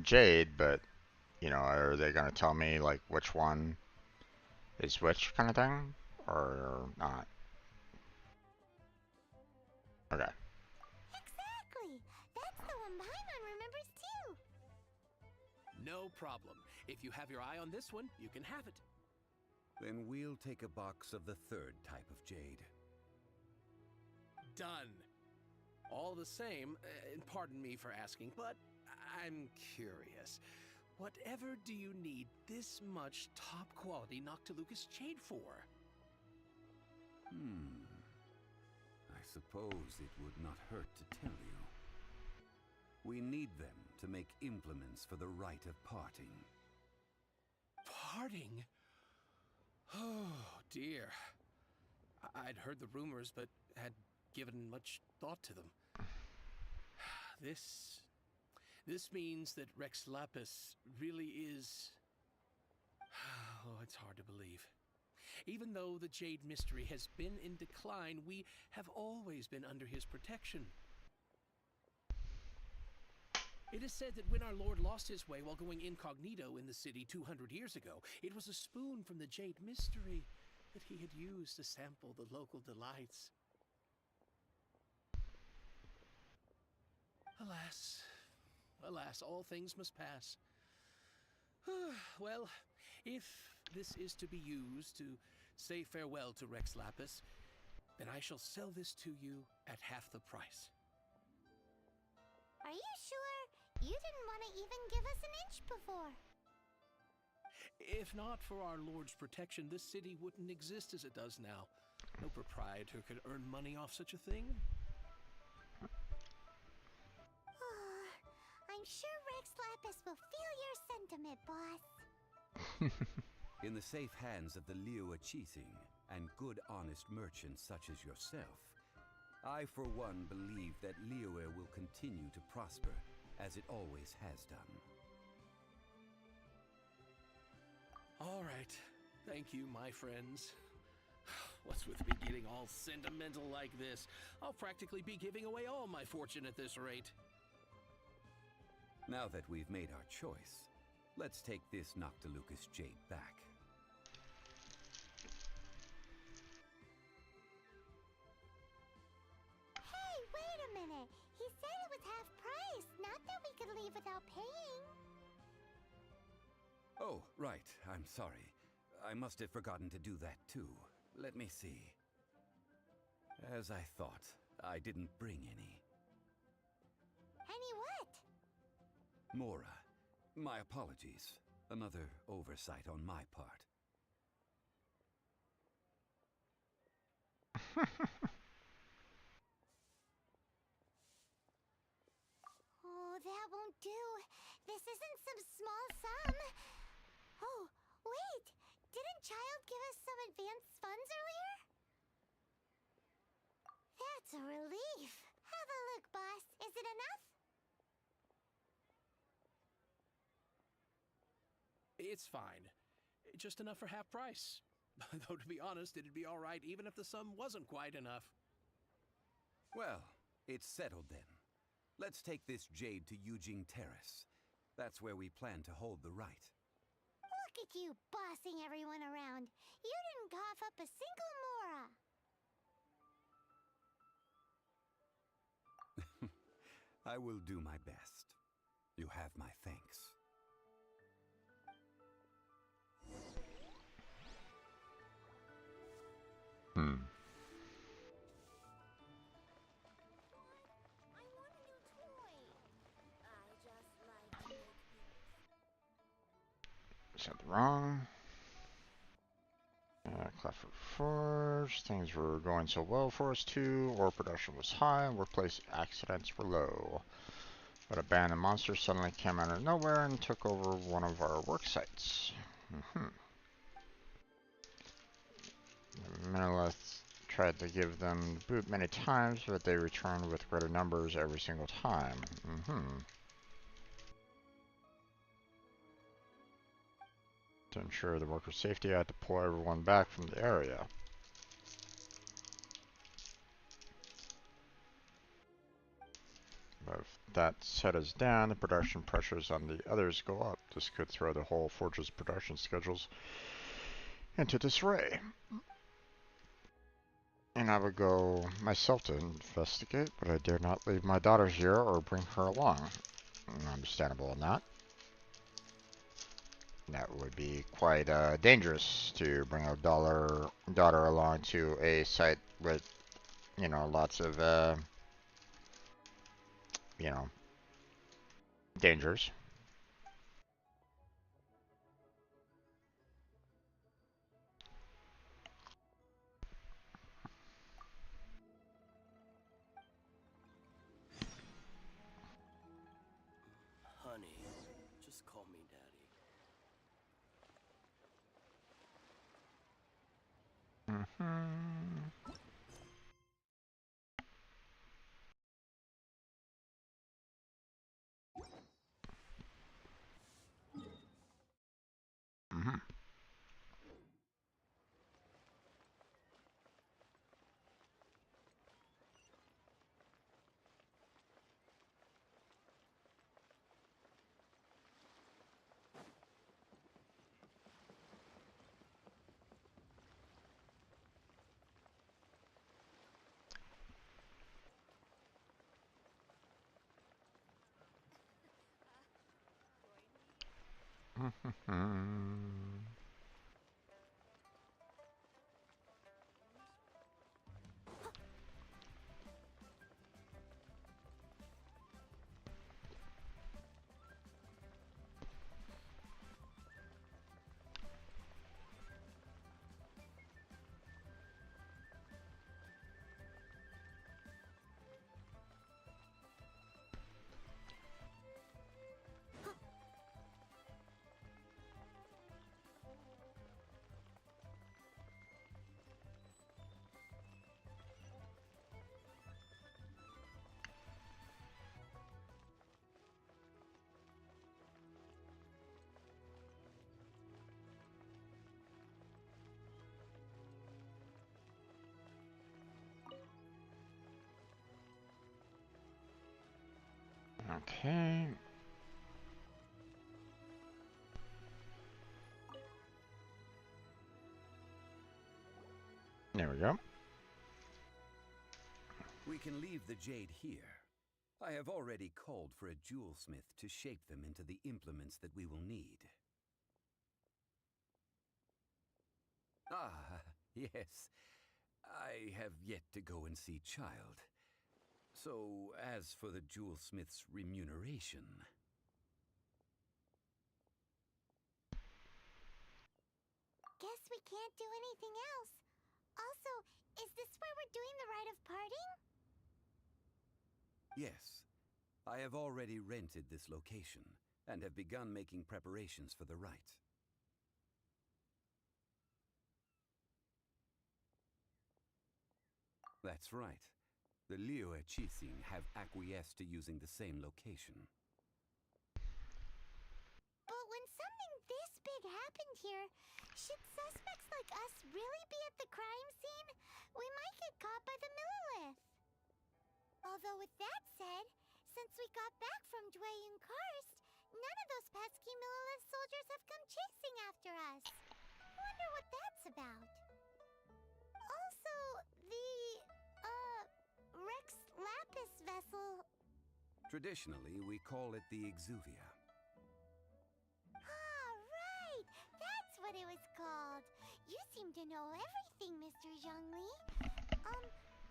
Jade, but, you know, are they going to tell me, like, which one is which kind of thing? Or not? Okay. Exactly! That's the one Paimon remembers too! No problem. If you have your eye on this one, you can have it. Then we'll take a box of the third type of jade. Done. All the same, and pardon me for asking, but I'm curious. Whatever do you need this much top quality Noctilucous jade for? I suppose it would not hurt to tell you. We need them to make implements for the rite of parting. Parting? Oh, dear. I'd heard the rumors, but had given much thought to them. This means that Rex Lapis really is... Oh, it's hard to believe. Even though the Jade Mystery has been in decline, we have always been under his protection. It is said that when our Lord lost his way while going incognito in the city 200 years ago, it was a spoon from the Jade Mystery that he had used to sample the local delights. Alas, alas, all things must pass. Well, if this is to be used to say farewell to Rex Lapis, then I shall sell this to you at half the price. Are you sure? You didn't want to even give us an inch before. If not for our Lord's protection, this city wouldn't exist as it does now. No proprietor could earn money off such a thing. I'm sure Rex Lapis will feel your sentiment, boss. In the safe hands of the Liu Chising and good honest merchants such as yourself, I for one believe that Liyue will continue to prosper as it always has done. All right. Thank you, my friends. What's with me getting all sentimental like this? I'll practically be giving away all my fortune at this rate. Now that we've made our choice, let's take this Noctilucous jade back. Hey, wait a minute. He said it was half price, not that we could leave without paying. Oh, right. I'm sorry. I must have forgotten to do that too. Let me see. As I thought, I didn't bring any. Any what? Mora, my apologies. Another oversight on my part. Oh, that won't do. This isn't some small sum. Oh, wait! Didn't Child give us some advanced funds earlier? That's a relief. Have a look, boss. Is it enough? It's fine. Just enough for half price. Though, to be honest, it'd be all right even if the sum wasn't quite enough. Well, it's settled then. Let's take this jade to Yujing Terrace. That's where we plan to hold the rite. Look at you bossing everyone around. You didn't cough up a single Mora. I will do my best. You have my thanks. I want a new toy. I just like to make things. Something wrong. Cleffer Forge. Things were going so well for us too. Ore production was high. Workplace accidents were low. But a band of monsters suddenly came out of nowhere and took over one of our work sites. The Menelith tried to give them the boot many times, but they returned with greater numbers every single time. To ensure the workers' safety, I had to pull everyone back from the area. But if that set us down, the production pressures on the others go up. This could throw the whole forge's production schedules into disarray. And I would go myself to investigate, but I dare not leave my daughter here or bring her along. Understandable or not. That would be quite dangerous to bring a daughter along to a site with, you know, lots of, you know, dangers. Honey, just call me daddy. Okay. There we go. We can leave the jade here. I have already called for a jewelsmith to shape them into the implements that we will need. Ah, yes. I have yet to go and see Child. So, as for the jewelsmith's remuneration... Guess we can't do anything else. Also, is this where we're doing the rite of parting? Yes. I have already rented this location, and have begun making preparations for the rite. That's right. The Liyue Qixing have acquiesced to using the same location. But when something this big happened here, should suspects like us really be at the crime scene? We might get caught by the Millilith. Although with that said, since we got back from Dwayne Karst, none of those pesky Millilith soldiers have come chasing after us. Wonder what that's about. Also, the, Rex Lapis vessel. Traditionally, we call it the Exuvia. Ah, right! That's what it was called. You seem to know everything, Mr. Zhongli.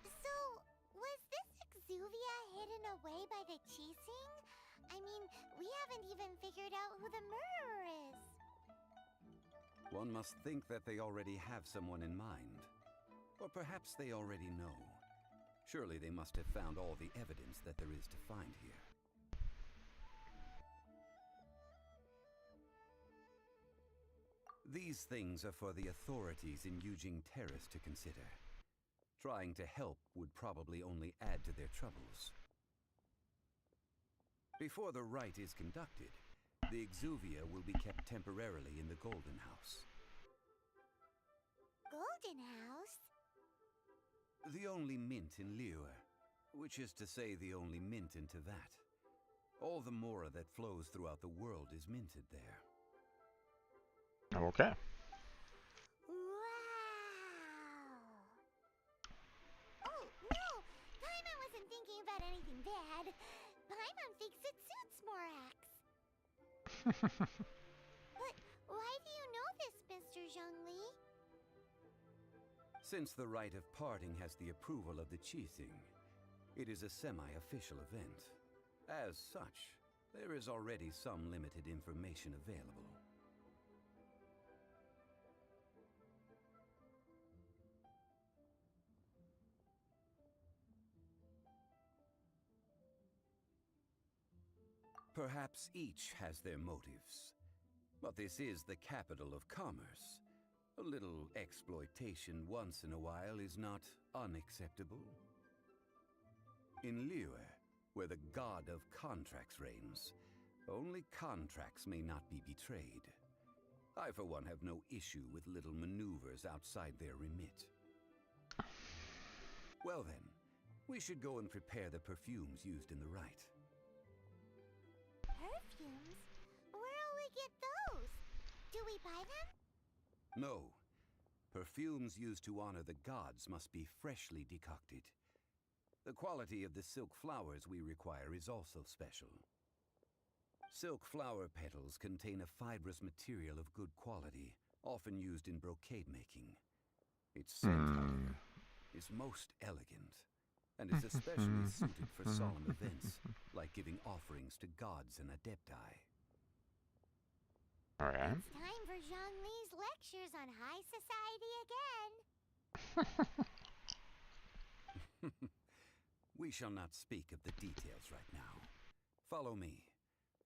So, was this Exuvia hidden away by the Qixing? I mean, we haven't even figured out who the murderer is. One must think that they already have someone in mind. Or perhaps they already know. Surely they must have found all the evidence that there is to find here. These things are for the authorities in Yujing Terrace to consider. Trying to help would probably only add to their troubles. Before the rite is conducted, the Exuvia will be kept temporarily in the Golden House. Golden House? The only mint in Liyue, which is to say the only mint in Teyvat. All the mora that flows throughout the world is minted there. Okay. Wow! Oh, no! Paimon wasn't thinking about anything bad. Paimon thinks it suits Morax. But why do you know this, Mr. Zhongli? Since the rite of parting has the approval of the Qixing, it is a semi-official event. As such, there is already some limited information available. Perhaps each has their motives. But this is the capital of commerce. A little exploitation once in a while is not unacceptable. In Liyue, where the god of contracts reigns, only contracts may not be betrayed. I, for one, have no issue with little maneuvers outside their remit. Well then, we should go and prepare the perfumes used in the rite. Perfumes? Where'll we get those? Do we buy them? No. Perfumes used to honor the gods must be freshly decocted. The quality of the silk flowers we require is also special. Silk flower petals contain a fibrous material of good quality, often used in brocade making. Its scent, however, is most elegant, and is especially suited for solemn events, like giving offerings to gods and adepti. Alright. It's time for Zhongli's lectures on high society again. We shall not speak of the details right now. Follow me.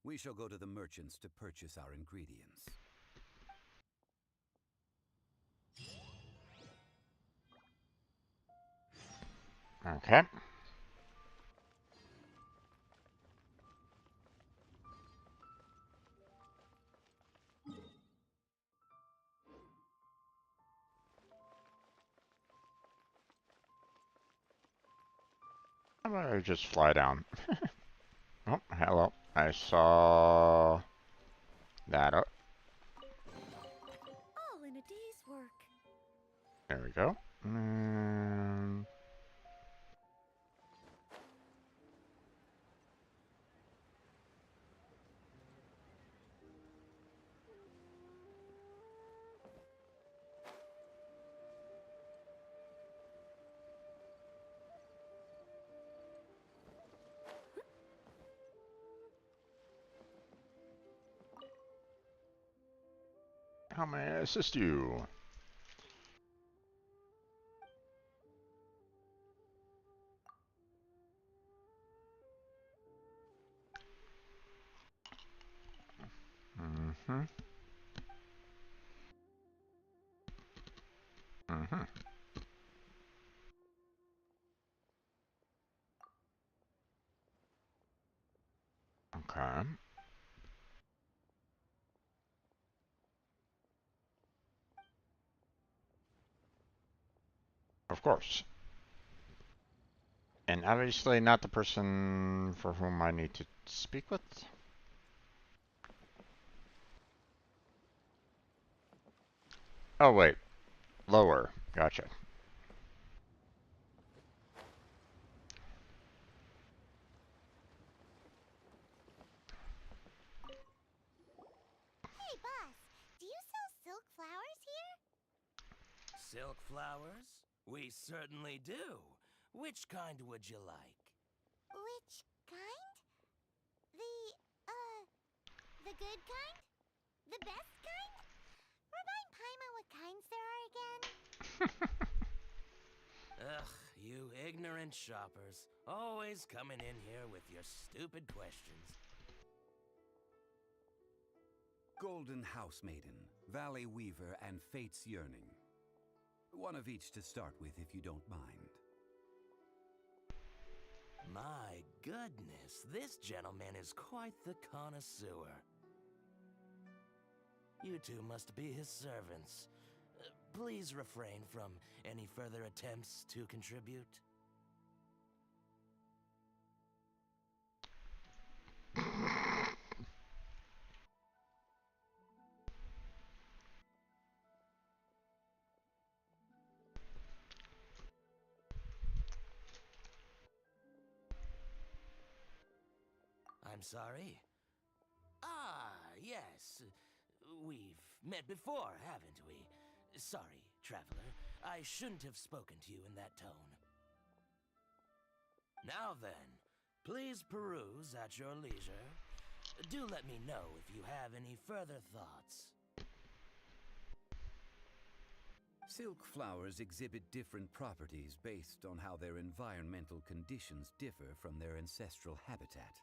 We shall go to the merchants to purchase our ingredients. Okay. How about I just fly down? Oh, hello. I saw that. All in a day's work. There we go. Mm, how may I assist you? Mm-hmm. Mm-hmm. Okay. Of course. And obviously not the person for whom I need to speak with. Oh, wait. Lower. Gotcha. Hey, boss, do you sell silk flowers here? Silk flowers? We certainly do. Which kind would you like? Which kind? The good kind? The best kind? Remind Paimon what kinds there are again. Ugh, you ignorant shoppers. Always coming in here with your stupid questions. Golden House Maiden, Valley Weaver, and Fate's Yearning. One of each to start with, if you don't mind. My goodness, this gentleman is quite the connoisseur. You two must be his servants. Please refrain from any further attempts to contribute. I'm sorry? Ah, yes. We've met before, haven't we? Sorry, traveler. I shouldn't have spoken to you in that tone. Now then, please peruse at your leisure. Do let me know if you have any further thoughts. Silk flowers exhibit different properties based on how their environmental conditions differ from their ancestral habitat.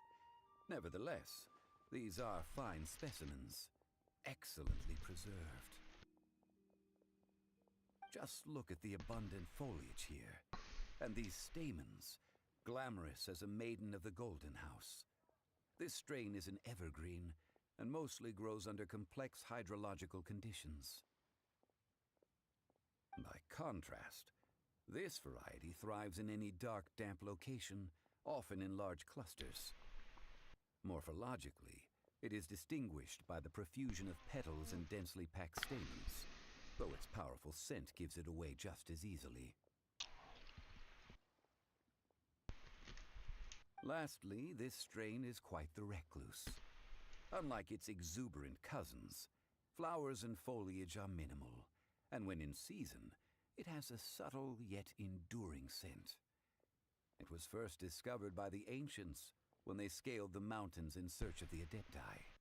Nevertheless, these are fine specimens, excellently preserved. Just look at the abundant foliage here, and these stamens, glamorous as a maiden of the Golden House. This strain is an evergreen, and mostly grows under complex hydrological conditions. By contrast, this variety thrives in any dark, damp location, often in large clusters. Morphologically, it is distinguished by the profusion of petals and densely packed stamens, though its powerful scent gives it away just as easily. Lastly, this strain is quite the recluse. Unlike its exuberant cousins, flowers and foliage are minimal, and when in season, it has a subtle yet enduring scent. It was first discovered by the ancients when they scaled the mountains in search of the Adepti.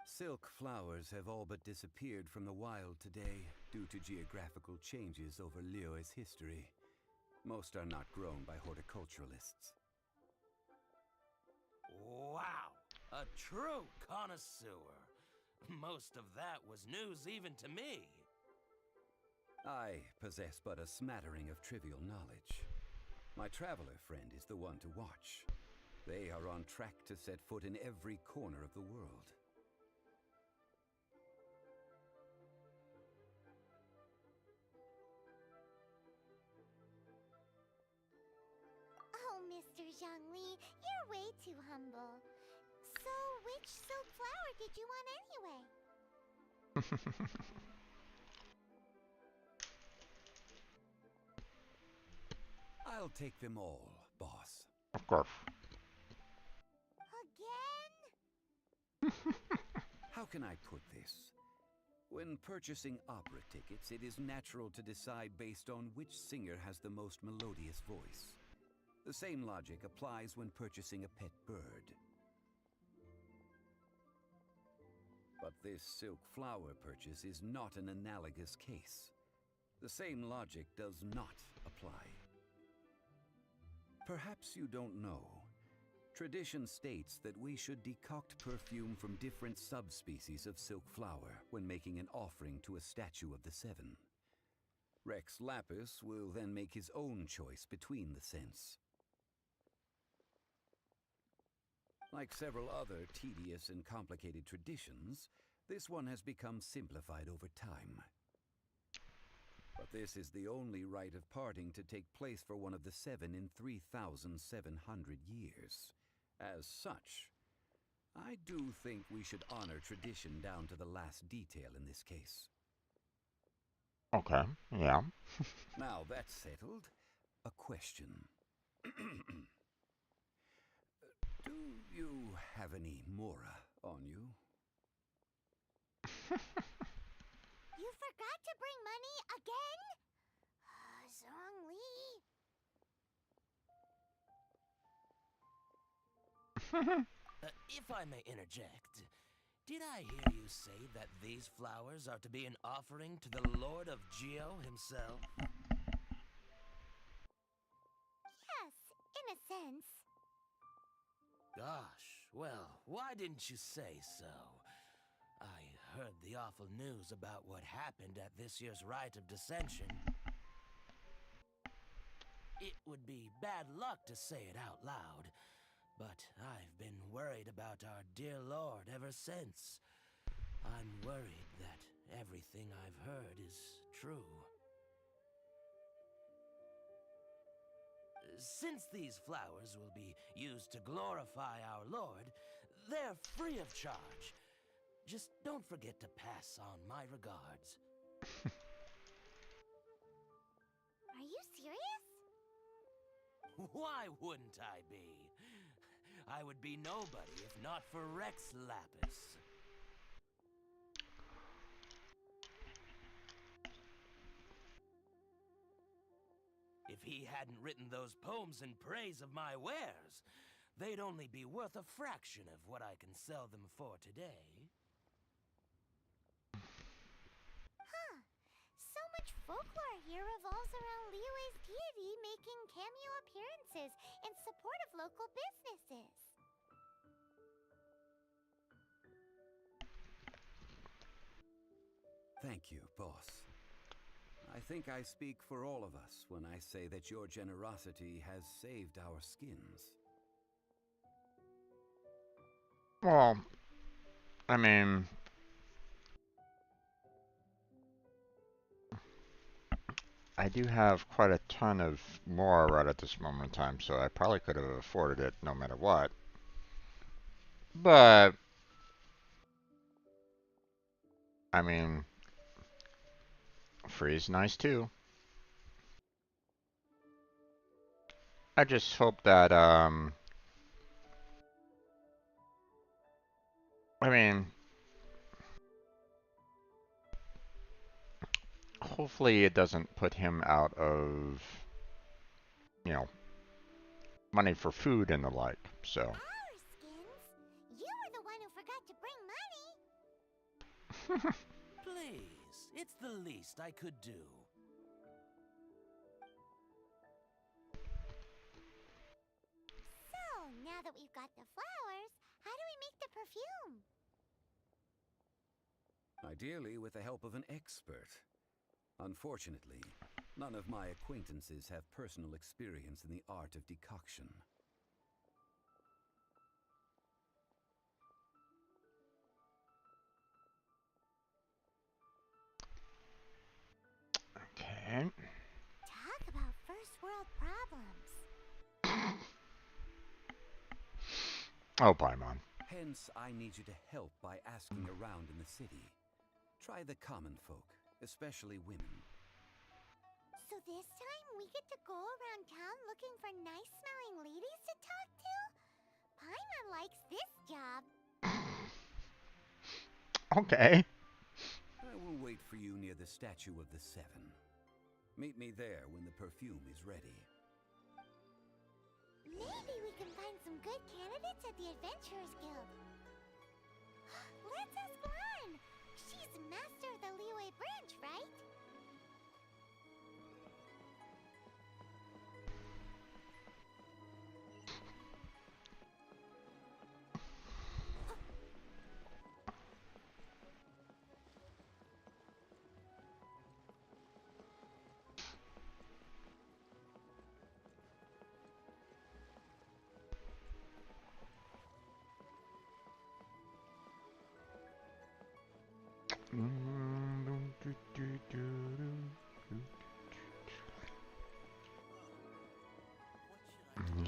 Silk flowers have all but disappeared from the wild today due to geographical changes over Liyue's history. Most are not grown by horticulturalists. Wow! A true connoisseur! Most of that was news even to me. I possess but a smattering of trivial knowledge. My traveler friend is the one to watch. They are on track to set foot in every corner of the world. Oh, Mr. Zhongli, you're way too humble. So, which silk flower did you want anyway? I'll take them all, boss. Of course. Again? How can I put this? When purchasing opera tickets, it is natural to decide based on which singer has the most melodious voice. The same logic applies when purchasing a pet bird. But this silk flower purchase is not an analogous case. The same logic does not apply. Perhaps you don't know. Tradition states that we should decoct perfume from different subspecies of silk flower when making an offering to a statue of the seven. Rex Lapis will then make his own choice between the scents. Like several other tedious and complicated traditions, this one has become simplified over time. But this is the only rite of parting to take place for one of the seven in 3,700 years. As such, I do think we should honor tradition down to the last detail in this case. Okay, yeah. Now that's settled, a question. Do you have any Mora on you? You forgot to bring money again? Zhongli. If I may interject, did I hear you say that these flowers are to be an offering to the Lord of Geo himself? Yes, in a sense. Gosh, well, why didn't you say so? I heard the awful news about what happened at this year's Rite of Dissension. It would be bad luck to say it out loud, but I've been worried about our dear Lord ever since. I'm worried that everything I've heard is true. Since these flowers will be used to glorify our Lord, they're free of charge. Just don't forget to pass on my regards. Are you serious? Why wouldn't I be? I would be nobody if not for Rex Lapis. If he hadn't written those poems in praise of my wares, they'd only be worth a fraction of what I can sell them for today. Huh. So much folklore here revolves around Liyue's deity making cameo appearances in support of local businesses. Thank you, boss. I think I speak for all of us when I say that your generosity has saved our skins. Well, I mean, I do have quite a ton of more right at this moment in time, so I probably could have afforded it no matter what. But, I mean, free is nice too. I just hope that, I mean, hopefully it doesn't put him out of, you know, money for food and the like, so. Our skins? You were the one who forgot to bring money. Please, it's the least I could do. So, now that we've got the flowers, how do we make the perfume? Ideally with the help of an expert. Unfortunately, none of my acquaintances have personal experience in the art of decoction. Okay. Talk about first world problems. Oh, Paimon. Hence, I need you to help by asking around in the city. Try the common folk, especially women. So this time we get to go around town looking for nice-smelling ladies to talk to? Paimon likes this job. Okay. I will wait for you near the Statue of the Seven. Meet me there when the perfume is ready. Maybe we can find some good candidates at the Adventurers Guild. Let's ask Lan. She's master of the Liyue branch, right?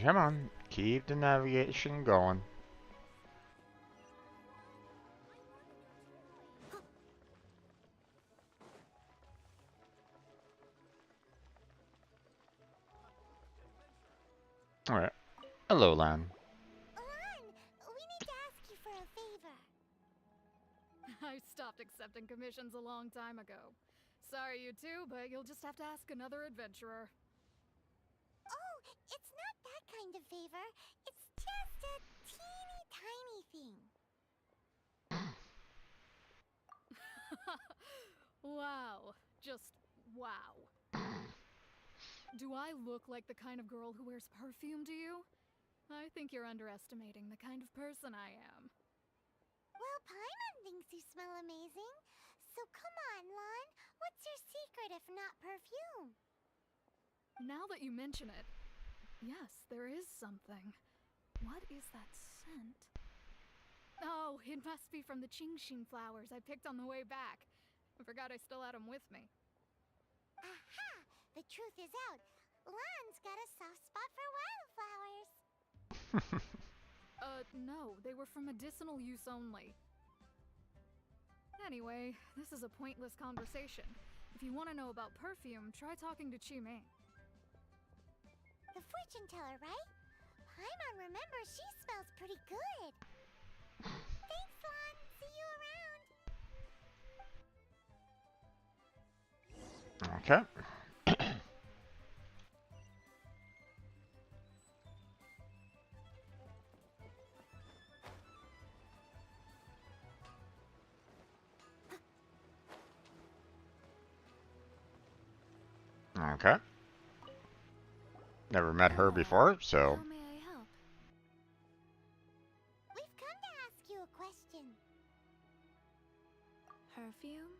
Come on, keep the navigation going. Alright. Hello, Lan. Lan, we need to ask you for a favor. I stopped accepting commissions a long time ago. Sorry, you two, but you'll just have to ask another adventurer. Oh, it's not that kind of favor. It's just a teeny tiny thing. Wow. Just wow. Do I look like the kind of girl who wears perfume to you? I think you're underestimating the kind of person I am. Well, Paimon thinks you smell amazing. So come on, Lan. What's your secret if not perfume? Now that you mention it, yes, there is something. What is that scent? Oh, it must be from the Qingshin flowers I picked on the way back. I forgot I still had them with me. Aha! The truth is out. Lan's got a soft spot for wildflowers. No, they were for medicinal use only. Anyway, this is a pointless conversation. If you want to know about perfume, try talking to Qimei. The fortune teller, right? Paimon remembers she smells pretty good. Thanks, Lan. See you around. Okay. Okay. Never met her before, so... How may I help? We've come to ask you a question. Perfume?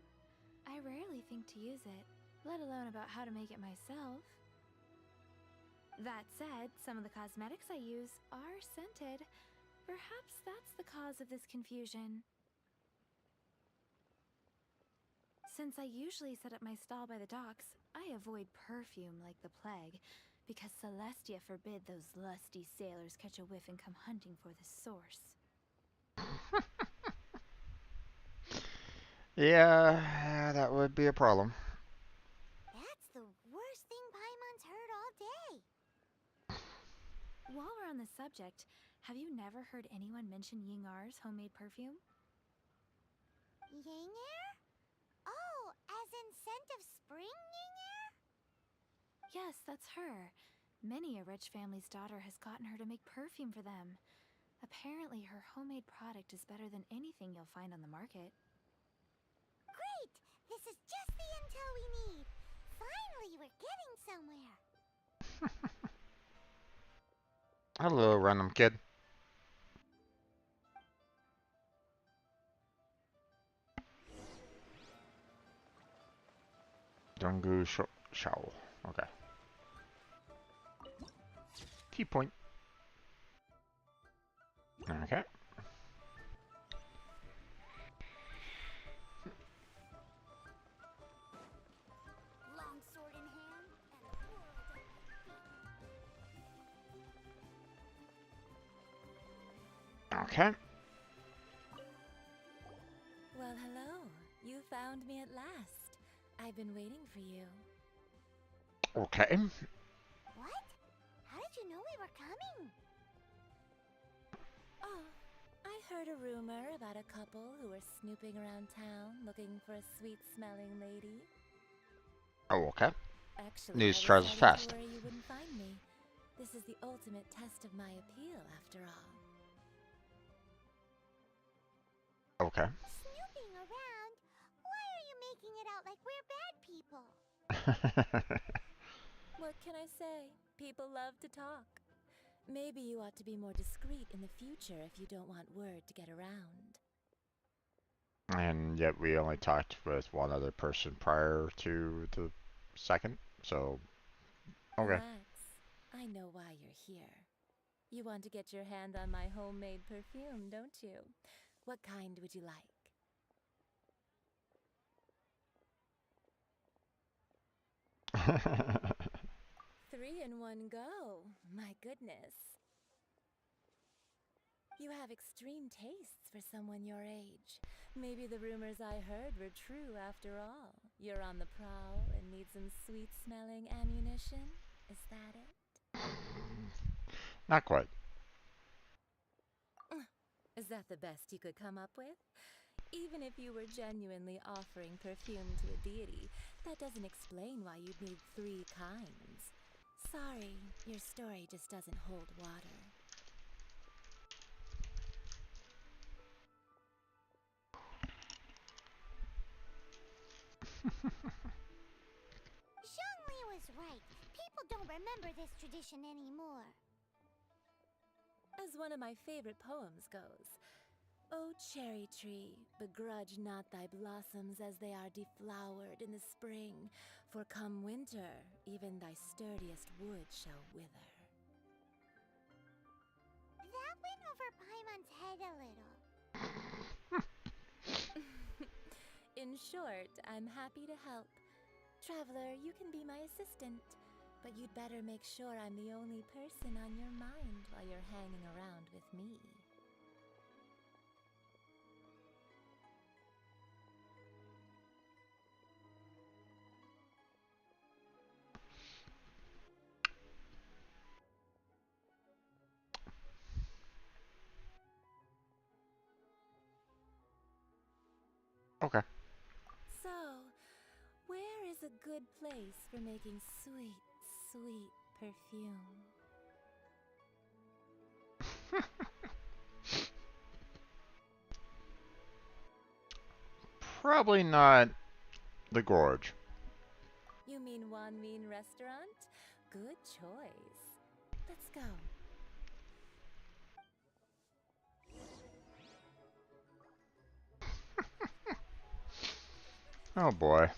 I rarely think to use it, let alone about how to make it myself. That said, some of the cosmetics I use are scented. Perhaps that's the cause of this confusion. Since I usually set up my stall by the docks, I avoid perfume like the plague, because Celestia forbid those lusty sailors catch a whiff and come hunting for the source. Yeah, that would be a problem. That's the worst thing Paimon's heard all day. While we're on the subject, have you never heard anyone mention Yingar's homemade perfume? Yingar? Oh, as in scent of spring Yingar? Yes, that's her. Many a rich family's daughter has gotten her to make perfume for them. Apparently, her homemade product is better than anything you'll find on the market. Great! This is just the intel we need. Finally, we're getting somewhere. Hello, random kid. Dungu Shao. Okay. Key point. Okay. Longsword in hand and a world at my feet. Okay. Well, hello. You found me at last. I've been waiting for you. Okay. What? How did you know we were coming? Oh, I heard a rumor about a couple who were snooping around town looking for a sweet-smelling lady. Oh, okay. Actually, News I was travels starting fast. to worry you wouldn't find me. This is the ultimate test of my appeal, after all. Okay. Snooping around? Why are you making it out like we're bad people? What can I say? People love to talk. Maybe you ought to be more discreet in the future if you don't want word to get around. And yet we only talked with one other person prior to the second, so okay. Relax. I know why you're here. You want to get your hand on my homemade perfume, don't you? What kind would you like? 3 in 1 go. My goodness. You have extreme tastes for someone your age. Maybe the rumors I heard were true after all. You're on the prowl and need some sweet-smelling ammunition? Is that it? Not quite. Is that the best you could come up with? Even if you were genuinely offering perfume to a deity, that doesn't explain why you'd need 3 kinds. Sorry, your story just doesn't hold water. Zhongli was right. People don't remember this tradition anymore. As one of my favorite poems goes, "O cherry tree, begrudge not thy blossoms as they are deflowered in the spring, for come winter, even thy sturdiest wood shall wither." That went over Paimon's head a little. In short, I'm happy to help. Traveler, you can be my assistant, but you'd better make sure I'm the only person on your mind while you're hanging around with me. Okay. So, where is a good place for making sweet, sweet perfume? Probably not the gorge. You mean Wan Min Restaurant? Good choice. Let's go. Oh boy.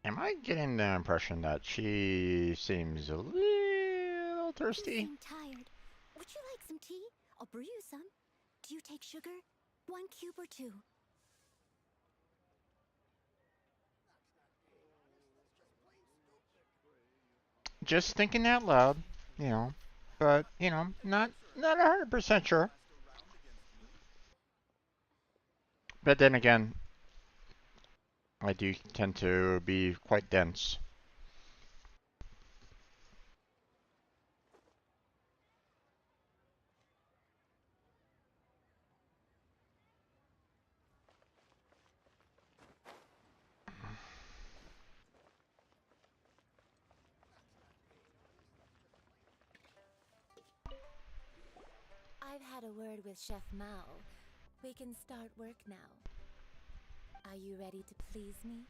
Am I getting the impression that she seems a little thirsty? You seem tired. Would you like some tea? I'll brew you some. Do you take sugar? 1 cube or 2? Just thinking out loud, you know, but not 100% sure. But then again, I do tend to be quite dense. I've had a word with Chef Mao. We can start work now. Are you ready to please me?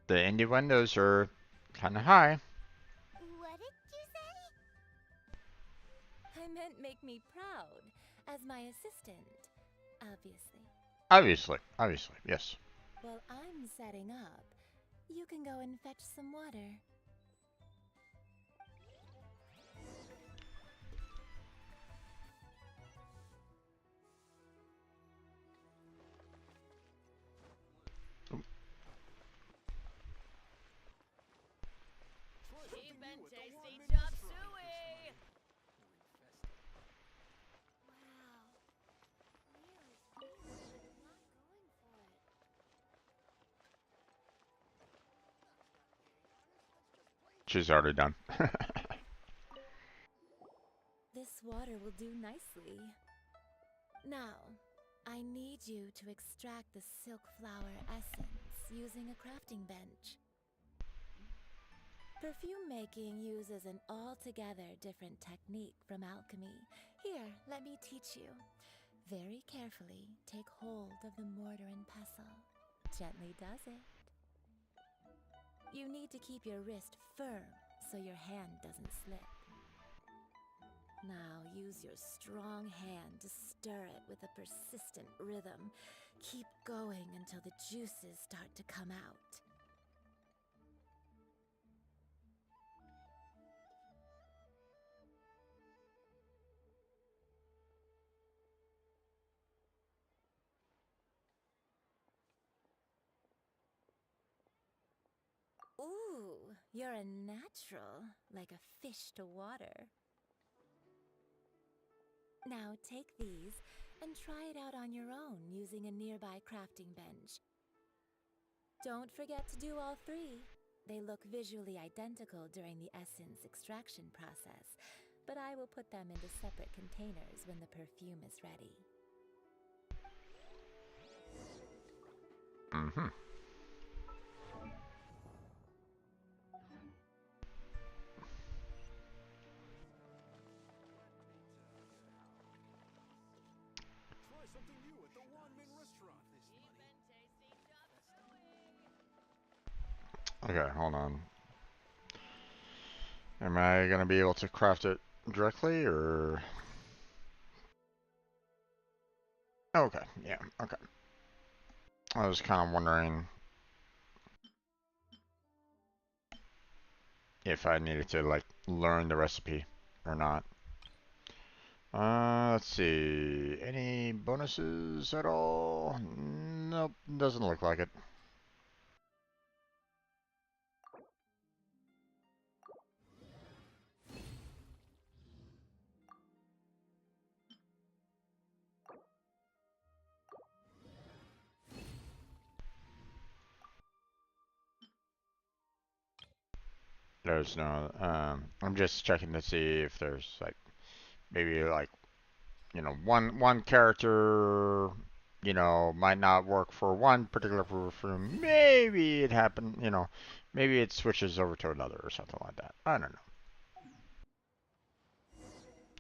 The innuendos are kind of high. What did you say? I meant make me proud. As my assistant, obviously. Obviously, yes. While I'm setting up, you can go and fetch some water. She's already done. This water will do nicely. Now, I need you to extract the silk flower essence using a crafting bench. Perfume making uses an altogether different technique from alchemy. Here, let me teach you. Very carefully, take hold of the mortar and pestle. Gently does it. You need to keep your wrist firm so your hand doesn't slip. Now use your strong hand to stir it with a persistent rhythm. Keep going until the juices start to come out. Ooh, you're a natural, like a fish to water. Now take these and try it out on your own using a nearby crafting bench. Don't forget to do all three. They look visually identical during the essence extraction process, but I will put them into separate containers when the perfume is ready. Mm-hmm. Try something new at the Wanming restaurant. Okay, hold on. Am I gonna be able to craft it directly, or? Okay, yeah, okay. I was kind of wondering if I needed to, like, learn the recipe or not. Let's see. Any bonuses at all? Nope, doesn't look like it. There's no, I'm just checking to see if there's, like, maybe, like, you know, one character, you know, might not work for one particular perfume. Maybe it happened, you know, maybe it switches over to another or something like that. I don't know.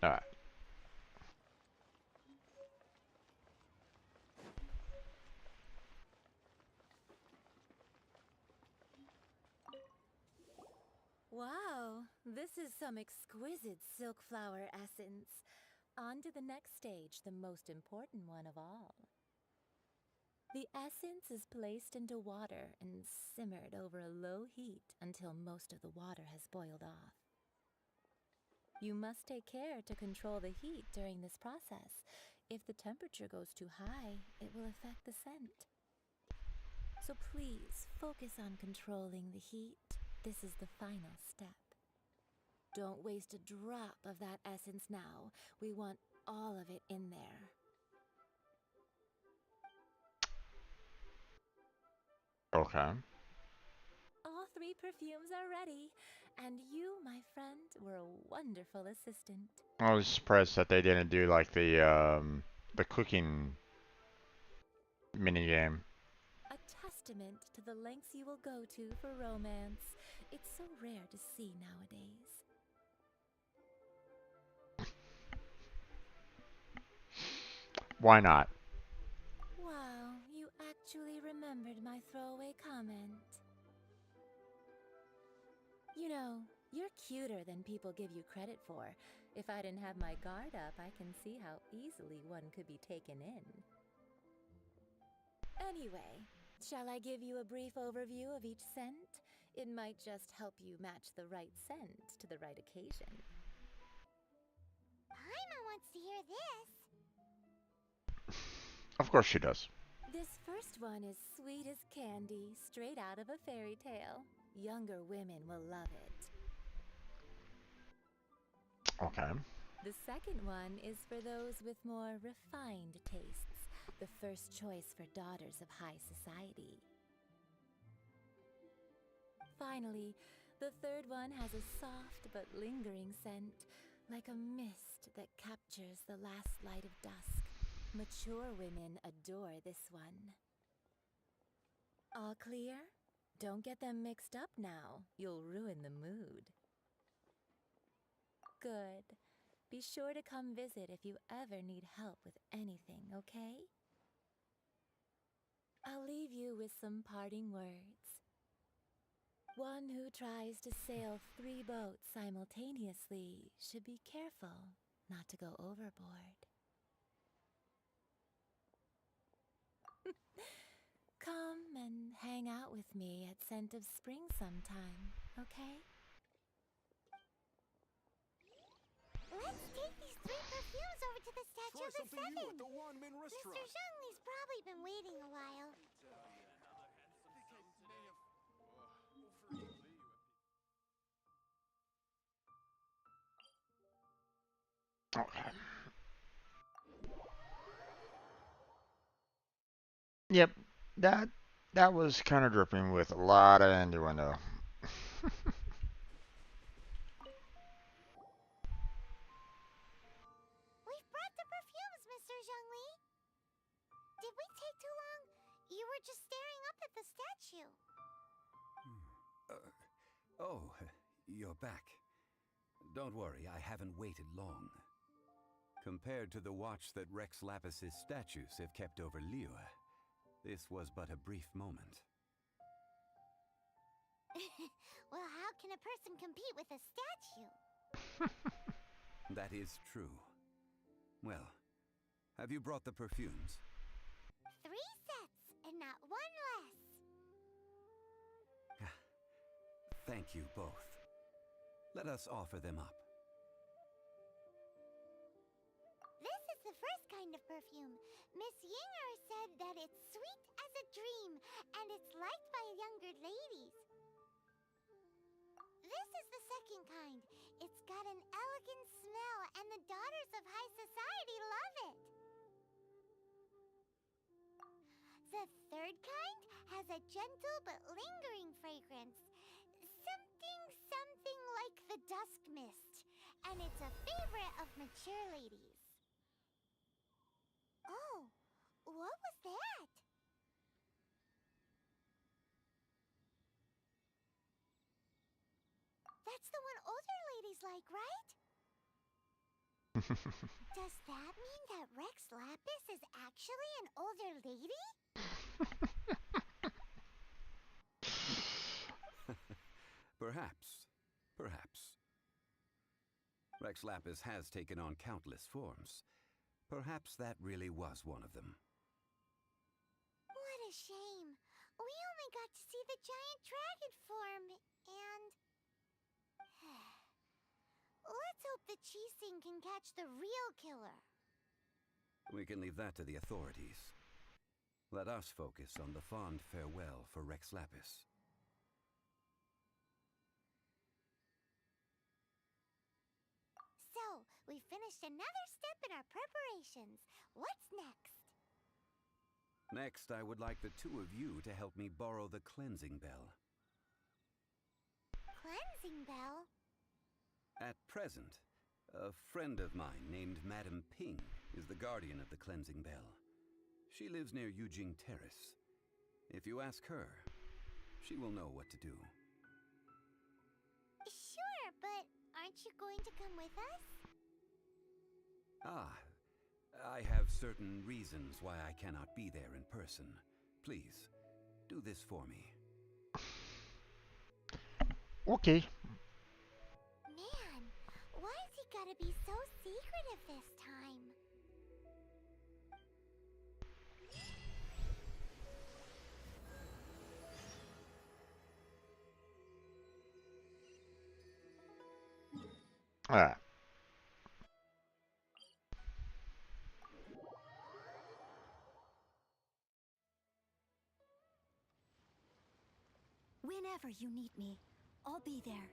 Alright. Wow, this is some exquisite silk flower essence. On to the next stage, the most important one of all. The essence is placed into water and simmered over a low heat until most of the water has boiled off. You must take care to control the heat during this process. If the temperature goes too high, it will affect the scent. So please focus on controlling the heat. This is the final step. Don't waste a drop of that essence now. We want all of it in there. Okay. All three perfumes are ready, and you, my friend, were a wonderful assistant. I was surprised that they didn't do, like, the cooking minigame. A testament to the lengths you will go to for romance. It's so rare to see nowadays. Why not? Wow, you actually remembered my throwaway comment. You know, you're cuter than people give you credit for. If I didn't have my guard up, I can see how easily one could be taken in. Anyway, shall I give you a brief overview of each scent? It might just help you match the right scent to the right occasion. Paimon wants to hear this. Of course she does. This first one is sweet as candy, straight out of a fairy tale. Younger women will love it. Okay. The second one is for those with more refined tastes, the first choice for daughters of high society. Finally, The third one has a soft but lingering scent, like a mist that captures the last light of dusk. Mature women adore this one. All clear? Don't get them mixed up now. You'll ruin the mood. Good. Be sure to come visit if you ever need help with anything, okay? I'll leave you with some parting words. One who tries to sail 3 boats simultaneously should be careful not to go overboard. Come and hang out with me at Scent of Spring sometime, okay? Let's take these 3 perfumes over to the Statue of the Seven. the Wanmin Mr. Zhongli's probably been waiting a while. Okay. Yep, that was kind of dripping with a lot of innuendo. We've brought the perfumes, Mr. Zhongli. Did we take too long? You were just staring up at the statue. Oh, you're back. Don't worry, I haven't waited long. Compared to the watch that Rex Lapis's statues have kept over Liyue, this was but a brief moment. Well, how can a person compete with a statue? That is true. Well, have you brought the perfumes? 3 sets, and not 1 less. Thank you both. Let us offer them up. This is the first kind of perfume. Miss Yinger said that it's sweet as a dream, and it's liked by younger ladies. This is the second kind. It's got an elegant smell, and the daughters of high society love it. The third kind has a gentle but lingering fragrance. Something like the dusk mist, and it's a favorite of mature ladies. Oh, what was that? That's the one older ladies like, right? Does that mean that Rex Lapis is actually an older lady? Perhaps. Perhaps. Rex Lapis has taken on countless forms. Perhaps that really was one of them. What a shame. We only got to see the giant dragon form, and... Let's hope the Qixing can catch the real killer. We can leave that to the authorities. Let us focus on the fond farewell for Rex Lapis. So, we finished another step in our preparations. What's next? Next, I would like the 2 of you to help me borrow the cleansing bell. Cleansing bell? At present, a friend of mine named Madame Ping is the guardian of the cleansing bell. She lives near Yujing Terrace. If you ask her, she will know what to do. Sure, but aren't you going to come with us? Ah, I have certain reasons why I cannot be there in person. Please, do this for me. Okay. Man, why's he gotta be so secretive this time? Alright. Whenever you need me, I'll be there.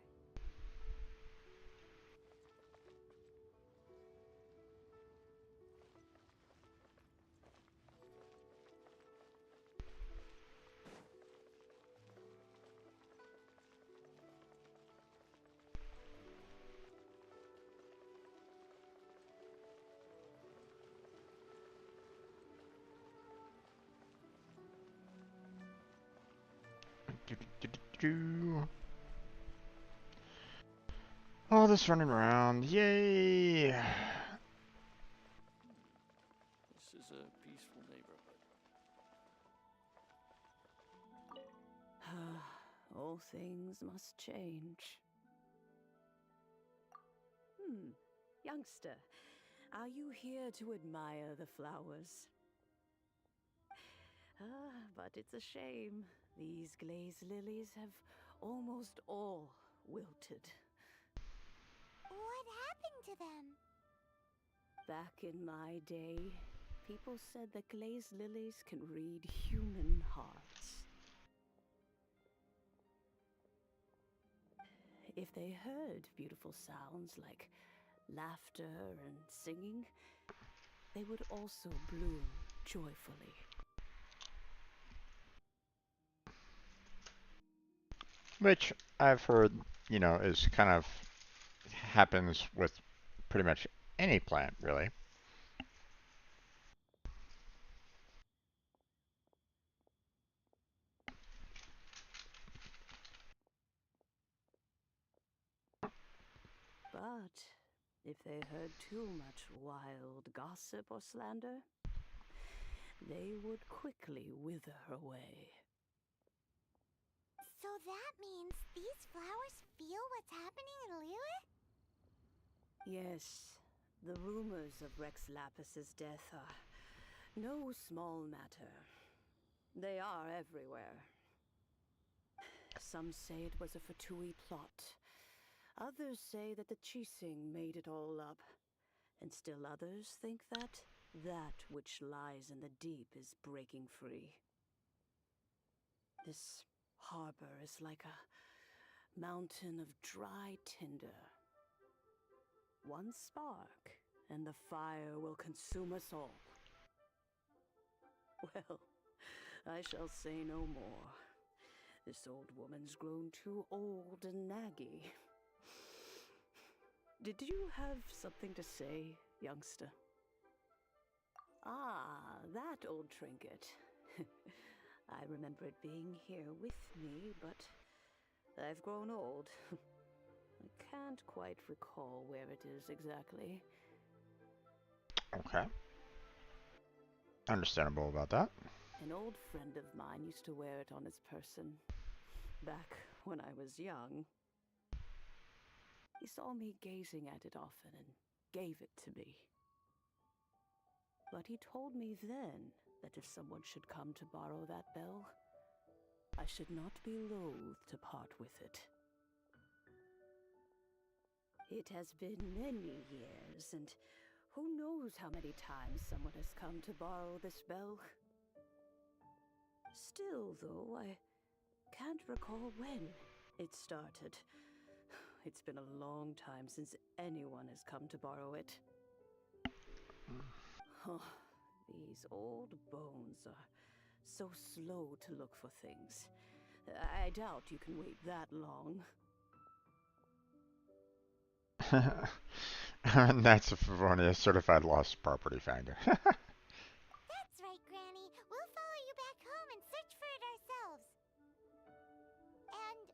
Do. All this running around. Yay! This is a peaceful neighborhood. All things must change. Youngster, are you here to admire the flowers? But it's a shame. These glazed lilies have almost all wilted. What happened to them? Back in my day, people said that glazed lilies can read human hearts. If they heard beautiful sounds like laughter and singing, they would also bloom joyfully. Which I've heard, you know, is kind of happens with pretty much any plant, really. But if they heard too much wild gossip or slander, they would quickly wither away. So that means these flowers feel what's happening in Liyue? Yes, the rumors of Rex Lapis's death are no small matter. They are everywhere. Some say it was a Fatui plot. Others say that the Chising made it all up. And still others think that which lies in the deep is breaking free. This harbor is like a mountain of dry tinder. One spark, and the fire will consume us all. Well, I shall say no more. This old woman's grown too old and naggy. Did you have something to say, youngster? Ah, that old trinket. I remember it being here with me, but I've grown old. I can't quite recall where it is exactly. Okay. Understandable about that. An old friend of mine used to wear it on his person, back when I was young. He saw me gazing at it often and gave it to me. But he told me then that if someone should come to borrow that bell, I should not be loath to part with it. It has been many years, and who knows how many times someone has come to borrow this bell. Still, though, I can't recall when it started. It's been a long time since anyone has come to borrow it. Oh, these old bones are so slow to look for things. I doubt you can wait that long. And that's a Favonia certified lost property finder. That's right, Granny. We'll follow you back home and search for it ourselves. And,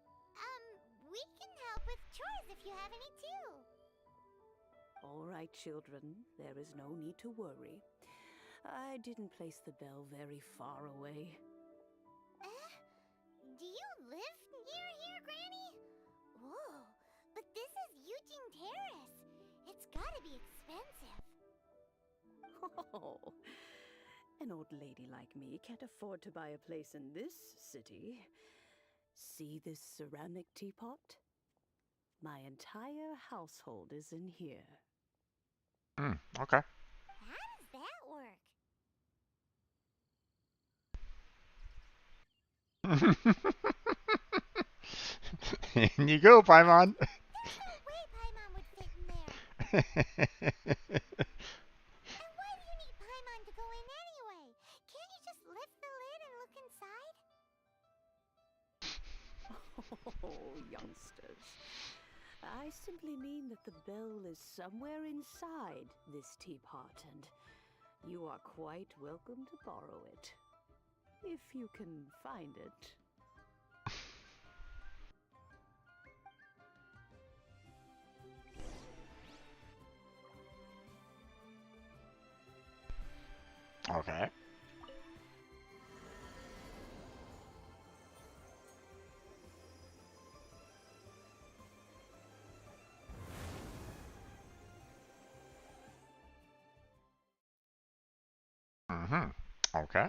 we can help with chores if you have any too. All right, children, there is no need to worry. I didn't place the bell very far away. Do you live near here, Granny? Whoa, but this is Eugene Terrace. It's gotta be expensive. Oh, an old lady like me can't afford to buy a place in this city. See this ceramic teapot? My entire household is in here. Okay. How does that work? In you go, Paimon. There's no way Paimon would fit in there. And why do you need Paimon to go in anyway? Can't you just lift the lid and look inside? Oh, youngsters. I simply mean that the bell is somewhere inside this teapot, and you are quite welcome to borrow it. If you can find it. Okay. Mm-hmm. Okay.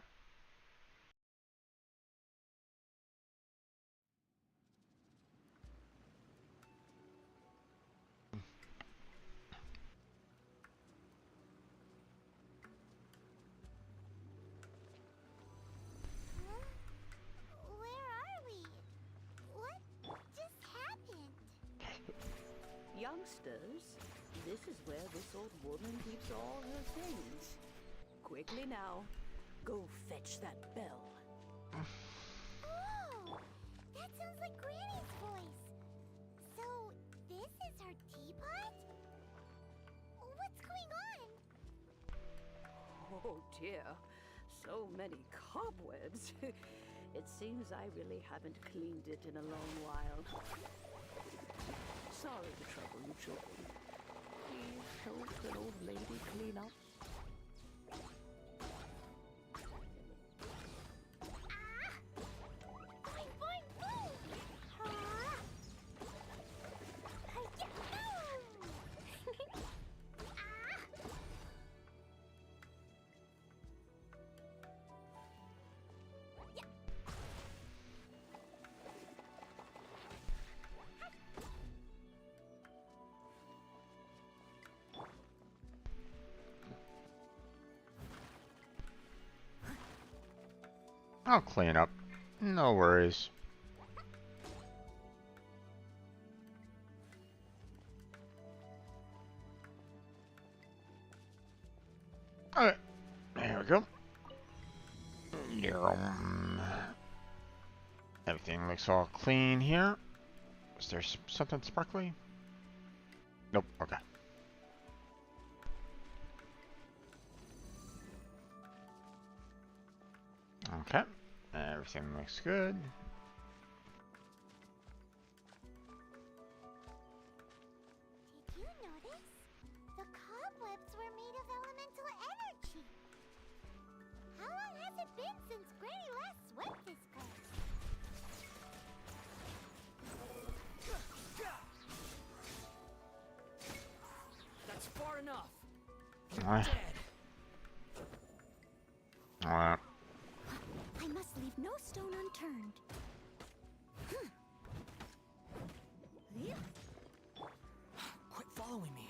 Huh? Where are we? What just happened? Youngsters, this is where this old woman keeps all her things. Quickly now, go fetch that bell. Oh, that sounds like Granny's voice. So, this is her teapot? What's going on? Oh dear, so many cobwebs. It seems I really haven't cleaned it in a long while. Sorry to trouble you children. Please help an old lady clean up. Boing, boing, boom! Ah! Hi-ya, boom! Ah! Yeah. I'll clean up. No worries. Alright. There we go. Everything looks all clean here. Is there something sparkly? Nope. Okay. Okay. Everything looks good. Did you notice? The cobwebs were made of elemental energy. How long has it been since Granny last swept this place? That's far enough. Alright. Alright. I must leave no stone unturned. Quit following me.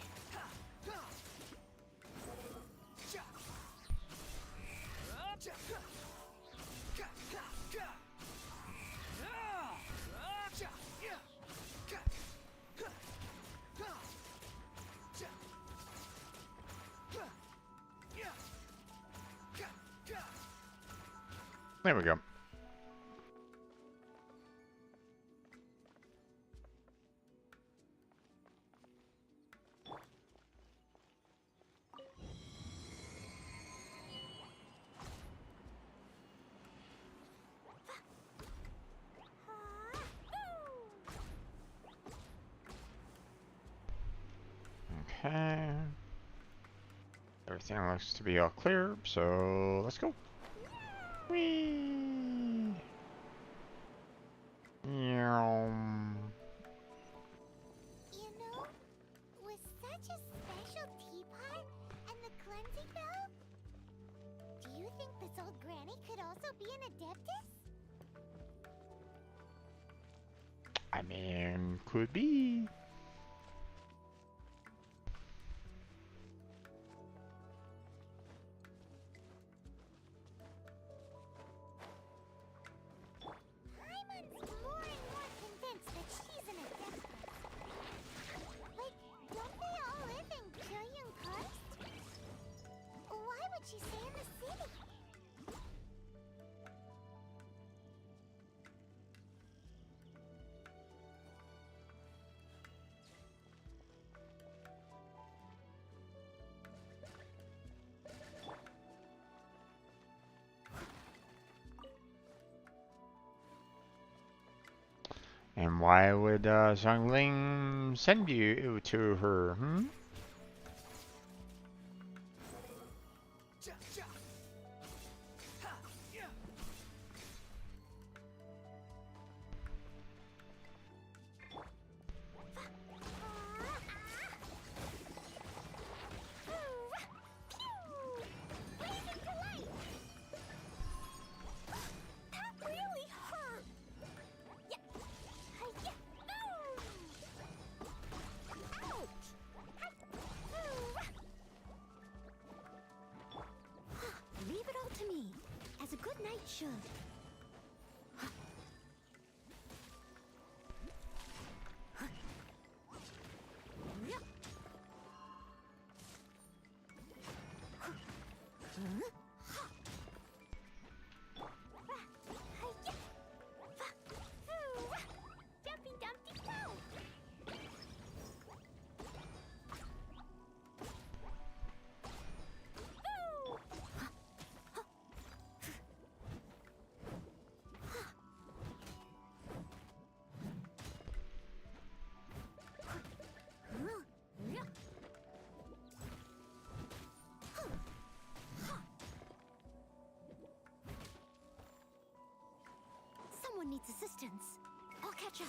There we go. Okay. Everything looks to be all clear, so let's go. Whee! Yum. You know, with such a special teapot and the cleansing bell, do you think this old granny could also be an adeptus? I mean, could be. I'm more and more convinced that she's an adeptus. Like, don't they all live in Kyuyun Karst? Why would she stay in the city? And why would Zhongling send you to her, hmm? should. Jumpy Dumpty go! Someone needs assistance. I'll catch up.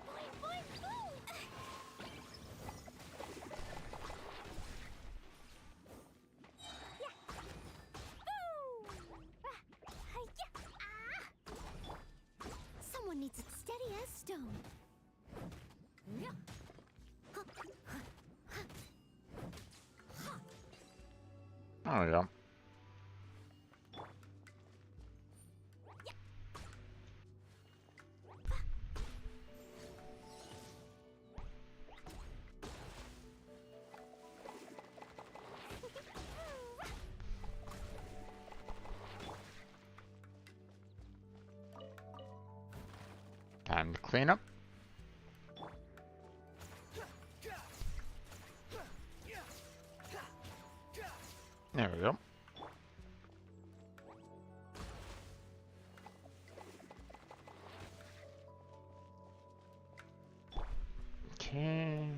Boing, boing, boom! Yeah. Boom! Hi-ya! Someone needs it steady as stone. Yeah. There we go. Time to clean up. There we go. Okay.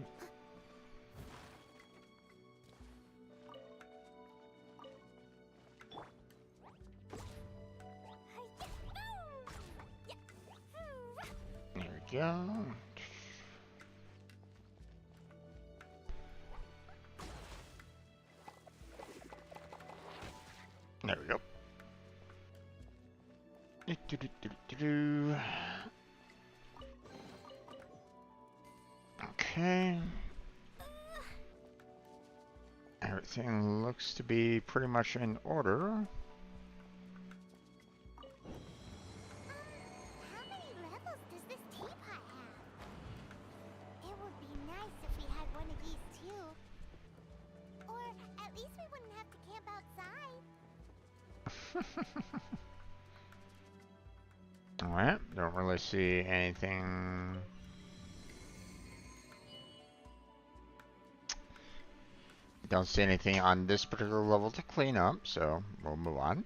There we go. There we go. Do-do-do-do-do-do. Okay. Everything looks to be pretty much in order. How many levels does this teapot have? It would be nice if we had one of these too. Or at least we wouldn't have to camp outside. Alright, don't really see anything. Don't see anything on this particular level to clean up, so we'll move on.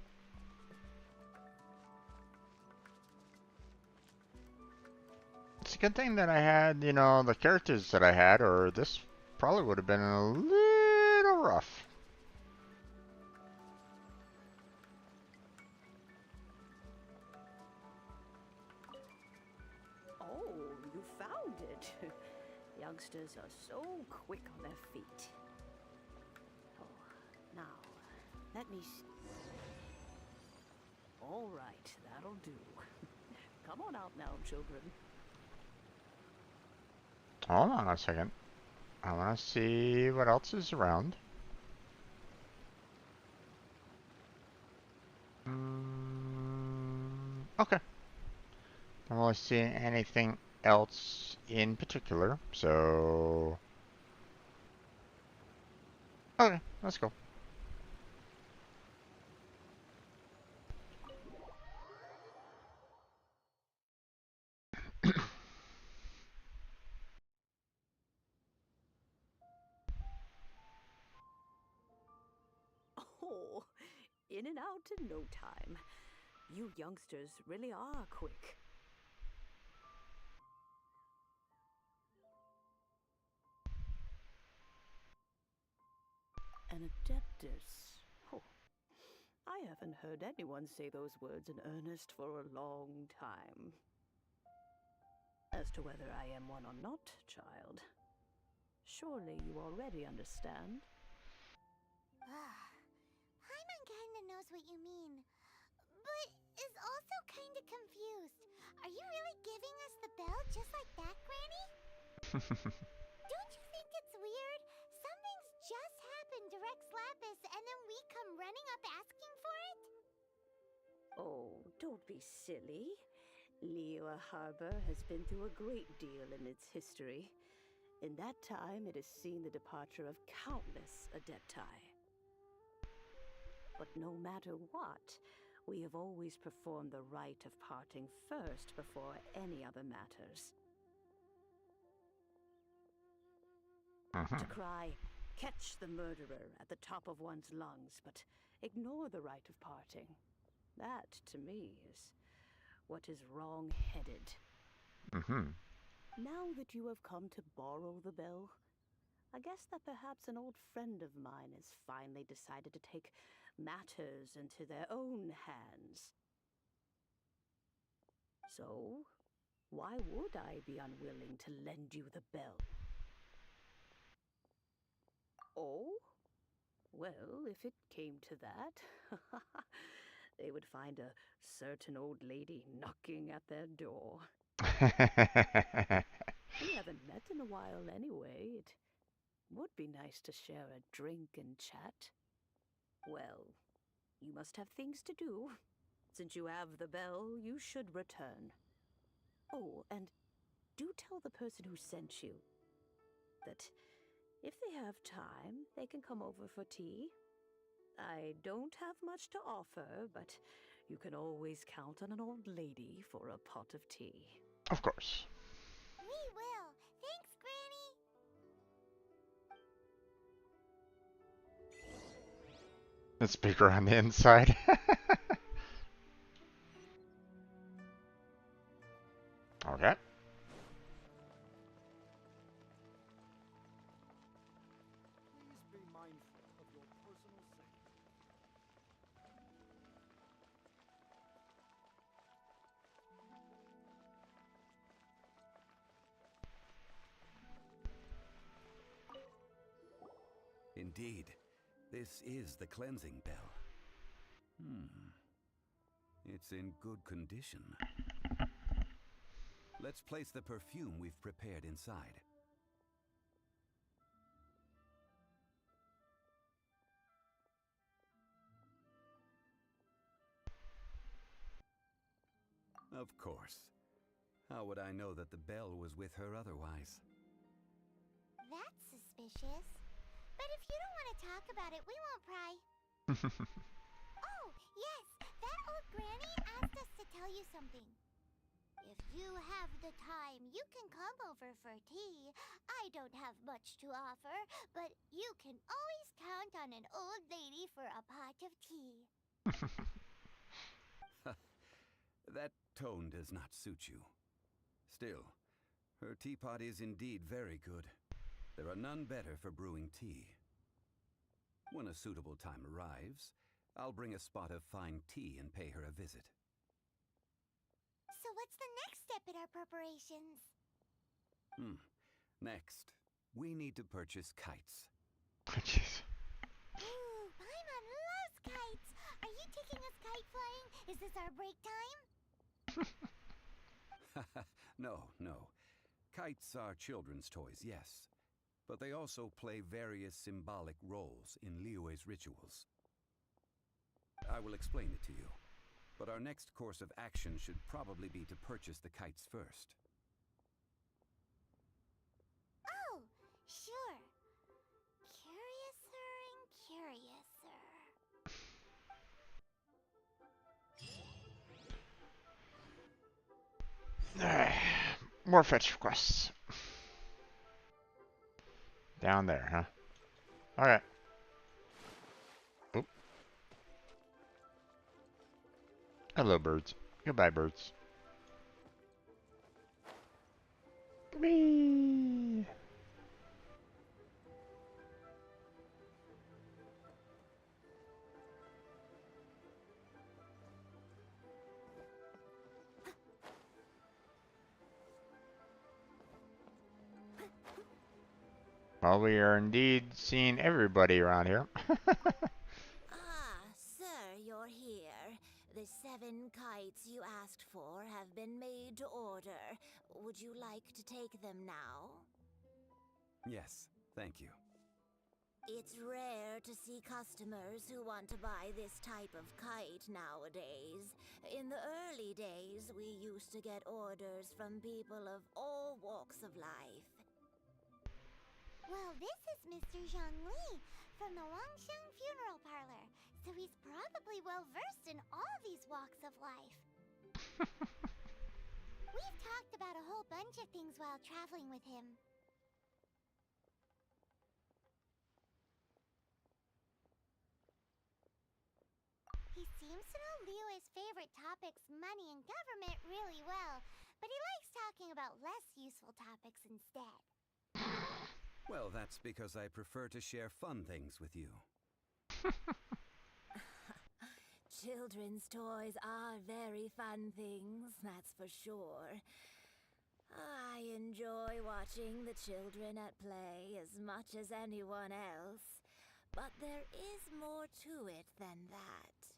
It's a good thing that I had, you know, the characters that I had, or this probably would have been a little rough. Oh, you found it. Youngsters are so quick on their feet. Oh, now, let me All right, that'll do. Come on out now, children. Hold on a second. I want to see what else is around. Okay. I'm not really seeing anything else in particular, so... Okay, let's go. Oh, in and out in no time. You youngsters really are quick. An adeptus. Oh, I haven't heard anyone say those words in earnest for a long time. As to whether I am one or not, child, surely you already understand. Paimon kinda knows what you mean, but is also kinda confused. Are you really giving us the bell just like that, Granny? Don't you think it's weird? Something's just Rex Lapis and then we come running up asking for it? Oh, don't be silly. Liyue Harbor has been through a great deal in its history. In that time, it has seen the departure of countless Adepti. But no matter what, we have always performed the rite of parting first before any other matters. To cry, "Catch the murderer" at the top of one's lungs, but ignore the rite of parting. That, to me, is what is wrong-headed. Now that you have come to borrow the bell, I guess that perhaps an old friend of mine has finally decided to take matters into their own hands. So, why would I be unwilling to lend you the bell? Oh? Well, if it came to that, they would find a certain old lady knocking at their door. We haven't met in a while anyway. It would be nice to share a drink and chat. Well, you must have things to do. Since you have the bell, you should return. Oh, and do tell the person who sent you that if they have time, they can come over for tea. I don't have much to offer, but you can always count on an old lady for a pot of tea. Of course. We will. Thanks, Granny. The speaker on the inside. Okay. Please be mindful of your personal safety. Indeed, this is the cleansing bell. It's in good condition. Let's place the perfume we've prepared inside. Of course. How would I know that the bell was with her otherwise? That's suspicious. But if you don't want to talk about it, we won't pry. Oh, yes, that old granny asked us to tell you something. If you have the time, you can come over for tea. I don't have much to offer, but you can always count on an old lady for a pot of tea. That tone does not suit you. Still, her teapot is indeed very good. There are none better for brewing tea. When a suitable time arrives, I'll bring a spot of fine tea and pay her a visit. So what's the next step in our preparations? Next, we need to purchase kites. Jeez. Ooh, Paimon loves kites! Are you taking us kite flying? Is this our break time? No. Kites are children's toys, yes. But they also play various symbolic roles in Liyue's rituals. I will explain it to you. But our next course of action should probably be to purchase the kites first. Oh, sure. Curiouser and curiouser. More fetch requests. Down there, huh? Okay. Oop. Hello, birds. Goodbye, birds. Whee! Well, we are indeed seeing everybody around here. Ah, sir, you're here. The 7 kites you asked for have been made to order. Would you like to take them now? Yes, thank you. It's rare to see customers who want to buy this type of kite nowadays. In the early days, we used to get orders from people of all walks of life. Well, this is Mr. Zhongli from the Wangsheng Funeral Parlor, so he's probably well versed in all these walks of life. We've talked about a whole bunch of things while traveling with him. He seems to know Liyue's favorite topics, money and government, really well, but he likes talking about less useful topics instead. Well, that's because I prefer to share fun things with you. Children's toys are very fun things, that's for sure. I enjoy watching the children at play as much as anyone else, but there is more to it than that.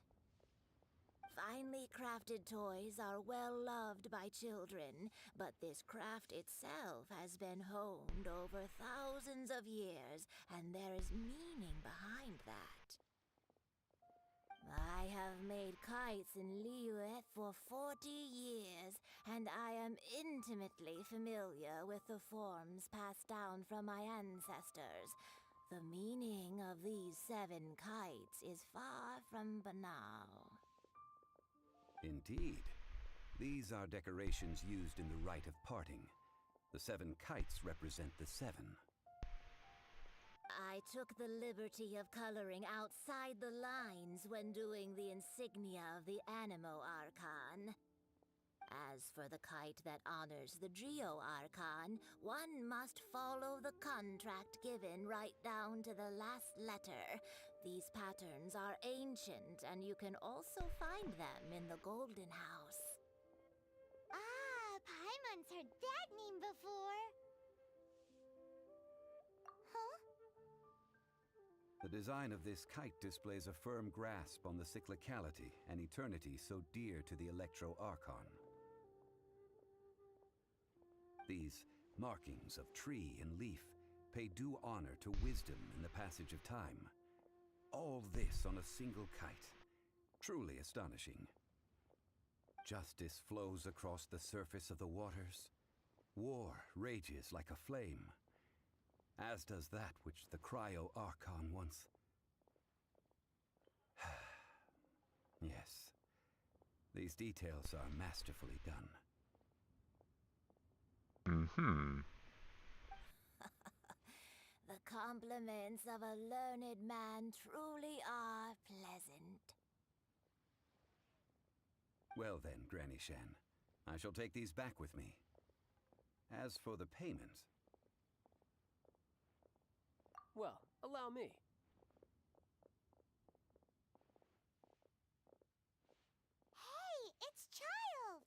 Finely crafted toys are well loved by children, but this craft itself has been honed over thousands of years, and there is meaning behind that. I have made kites in Liyue for 40 years, and I am intimately familiar with the forms passed down from my ancestors. The meaning of these 7 kites is far from banal. Indeed. These are decorations used in the rite of parting. The 7 kites represent the 7. I took the liberty of coloring outside the lines when doing the insignia of the Animo Archon. As for the kite that honors the Geo Archon, one must follow the contract given right down to the last letter. These patterns are ancient, and you can also find them in the Golden House. Ah, Paimon's heard that name before. Huh? The design of this kite displays a firm grasp on the cyclicality and eternity so dear to the Electro Archon. These markings of tree and leaf pay due honor to wisdom in the passage of time. All this on a single kite. Truly astonishing. Justice flows across the surface of the waters. War rages like a flame, as does that which the Cryo Archon once... Yes, these details are masterfully done. Mm-hmm. The compliments of a learned man truly are pleasant. Well then, Granny Shan, I shall take these back with me. As for the payment... Well, allow me. Hey, it's Child!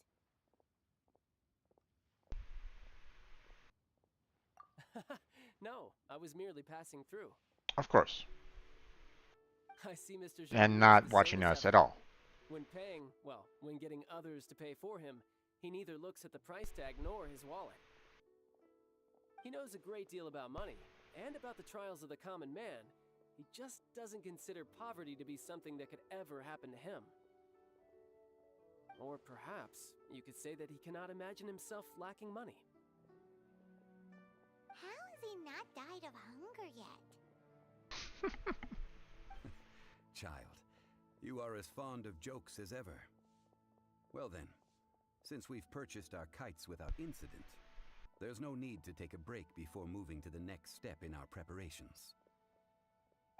No, I was merely passing through. Of course. I see Mr. Zhang And is not the watching same as us at ever. all. When paying, well, when getting others to pay for him, he neither looks at the price tag nor his wallet. He knows a great deal about money, and about the trials of the common man. He just doesn't consider poverty to be something that could ever happen to him. Or perhaps, you could say that he cannot imagine himself lacking money. How has he not died of hunger yet? Child, you are as fond of jokes as ever. Well then, since we've purchased our kites without incident, there's no need to take a break before moving to the next step in our preparations.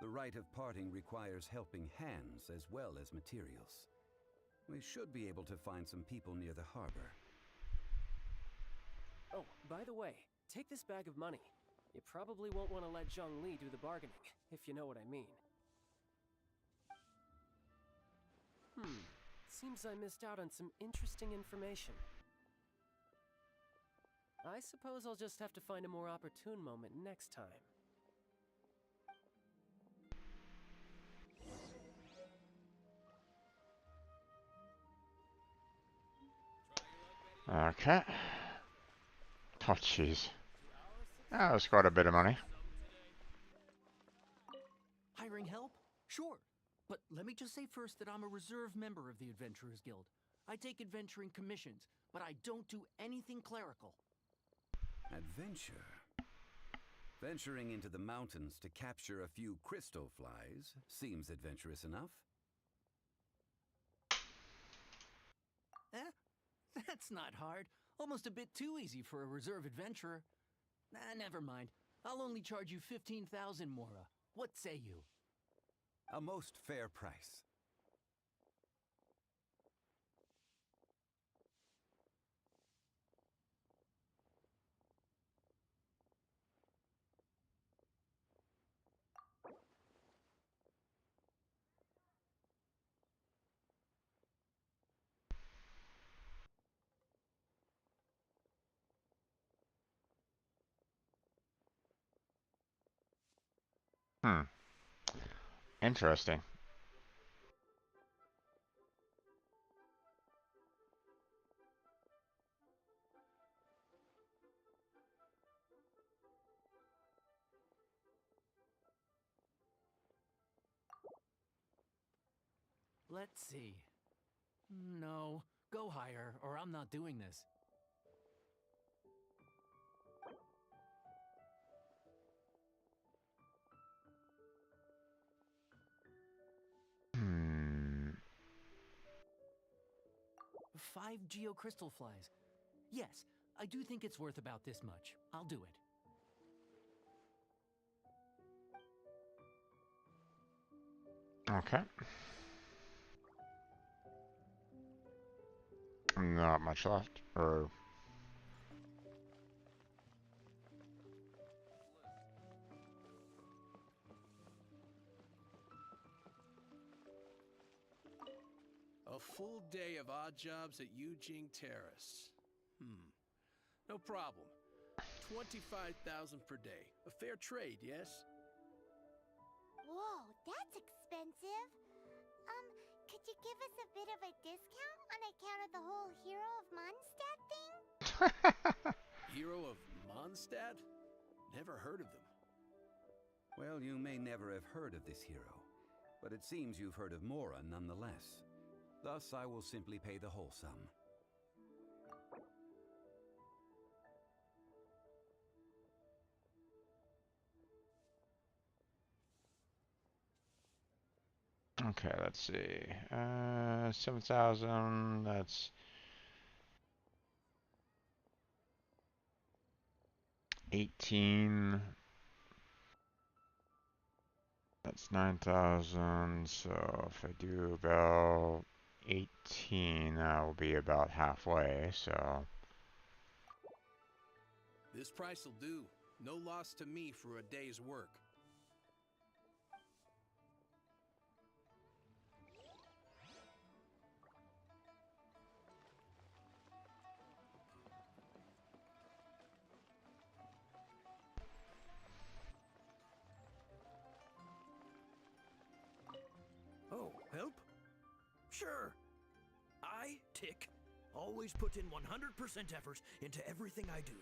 The rite of parting requires helping hands as well as materials. We should be able to find some people near the harbor. Oh, by the way, take this bag of money. You probably won't want to let Zhongli do the bargaining, if you know what I mean. Seems I missed out on some interesting information. I suppose I'll just have to find a more opportune moment next time. Okay. Oh, jeez. That was quite a bit of money. Sure, but let me just say first that I'm a reserve member of the Adventurers Guild. I take adventuring commissions, but I don't do anything clerical. Adventure? Venturing into the mountains to capture a few crystal flies seems adventurous enough. That's not hard. Almost a bit too easy for a reserve adventurer. Never mind. I'll only charge you 15,000 Mora. What say you? A most fair price. Interesting. Let's see. No, go higher, or I'm not doing this. Hmm. 5 geocrystal flies. Yes, I do think it's worth about this much. I'll do it. Okay. Not much left, or... A full day of odd jobs at Yujing Terrace. No problem. 25,000 per day. A fair trade, yes? Whoa, that's expensive. Could you give us a bit of a discount on account of the whole Hero of Mondstadt thing? Hero of Mondstadt? Never heard of them. Well, you may never have heard of this hero, but it seems you've heard of Mora nonetheless. Thus, I will simply pay the whole sum. Okay, let's see. 7,000, that's 18. That's 9,000, so if I do about 18, that will be about halfway, so... This price will do. No loss to me for a day's work. Oh, help? Sure. I, Tick, always put in 100% effort into everything I do.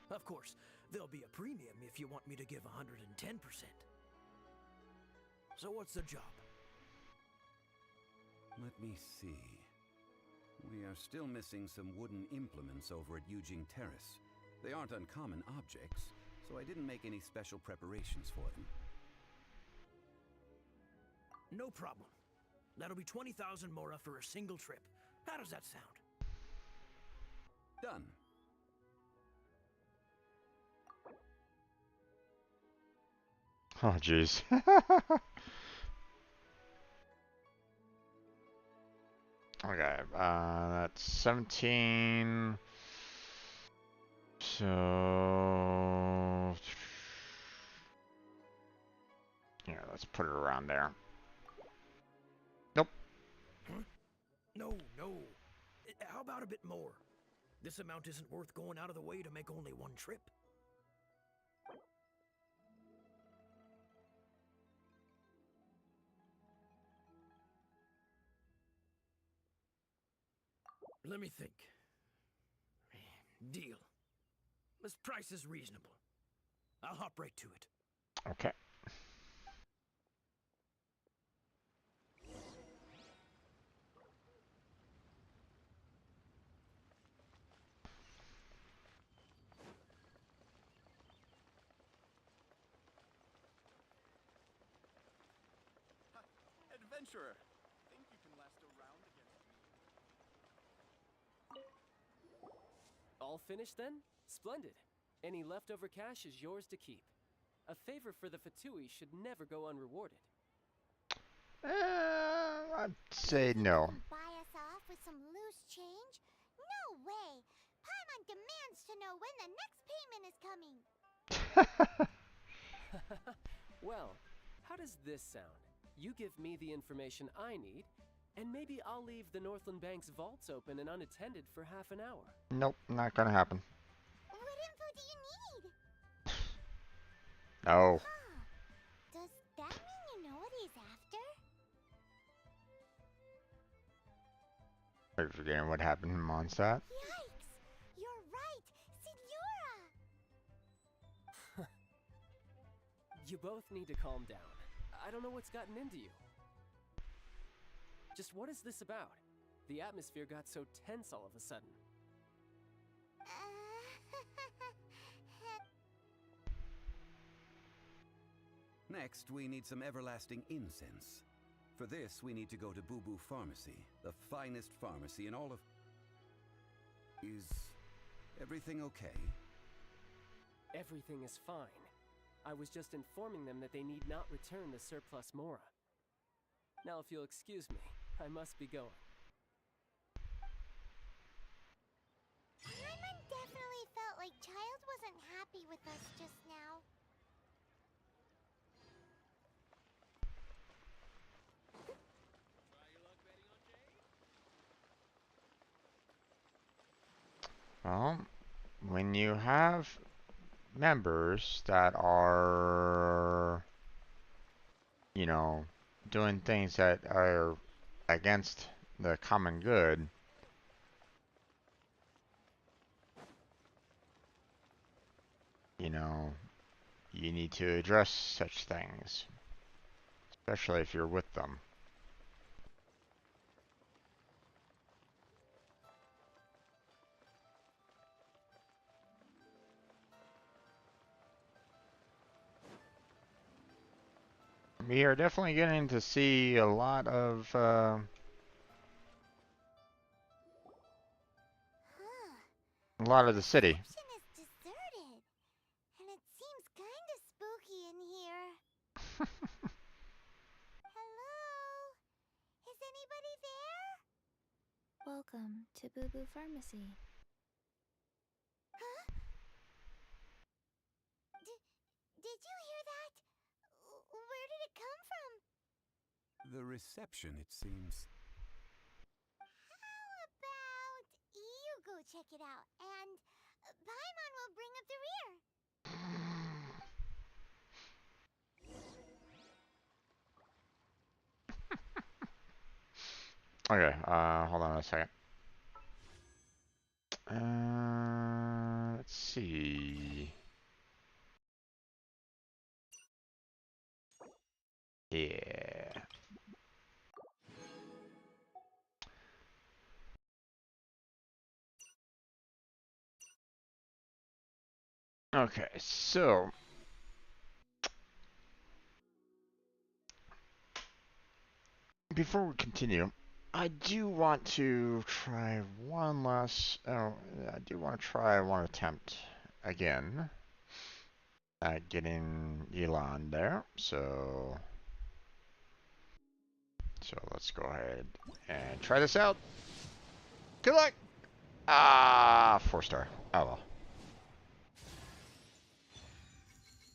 Of course, there'll be a premium if you want me to give 110%. So what's the job? Let me see. We are still missing some wooden implements over at Yujing Terrace. They aren't uncommon objects, so I didn't make any special preparations for them. No problem. That'll be 20,000 Mora for a single trip. How does that sound? Done. Oh, jeez. Okay, that's 17. So... yeah, let's put it around there. Nope. Huh? No, no. How about a bit more? This amount isn't worth going out of the way to make only one trip. Let me think. Deal. This price is reasonable. I'll hop right to it. Okay. adventurer. Think you can last a round against me? All finished then? Splendid. Any leftover cash is yours to keep. A favor for the Fatui should never go unrewarded. I'd say no. Buy us off with some loose change? No way! Paimon demands to know when the next payment is coming. Well, how does this sound? You give me the information I need, and maybe I'll leave the Northland Bank's vaults open and unattended for half an hour. Nope, not gonna happen. What info do you need? No. Huh. Does that mean you know what he's after? Are you forgetting what happened in Mondstadt? Yikes! You're right! Signora! You both need to calm down. I don't know what's gotten into you. Just what is this about? The atmosphere got so tense all of a sudden. Next, we need some everlasting incense. For this, we need to go to Boo Boo Pharmacy, the finest pharmacy in all of... Is everything okay? Everything is fine. I was just informing them that they need not return the surplus Mora. Now, if you'll excuse me, I must be going. Paimon definitely felt like Child wasn't happy with us just now. Well, when you have members that are, you know, doing things that are against the common good, you know, you need to address such things, especially if you're with them. We are definitely getting to see a lot of Huh. the city. Reception is deserted. And it seems kinda spooky in here. Hello? Is anybody there? Welcome to Boo Boo Pharmacy. Huh? Did you hear that? Where did it come from? The reception, it seems. How about you go check it out, and Paimon will bring up the rear. Okay, hold on a second. Let's see. Yeah. Okay, so before we continue, I do want to try one last. Oh, I do want to try one attempt again at getting Elon there. So let's go ahead and try this out. Good luck. Ah, 4-star. Oh well.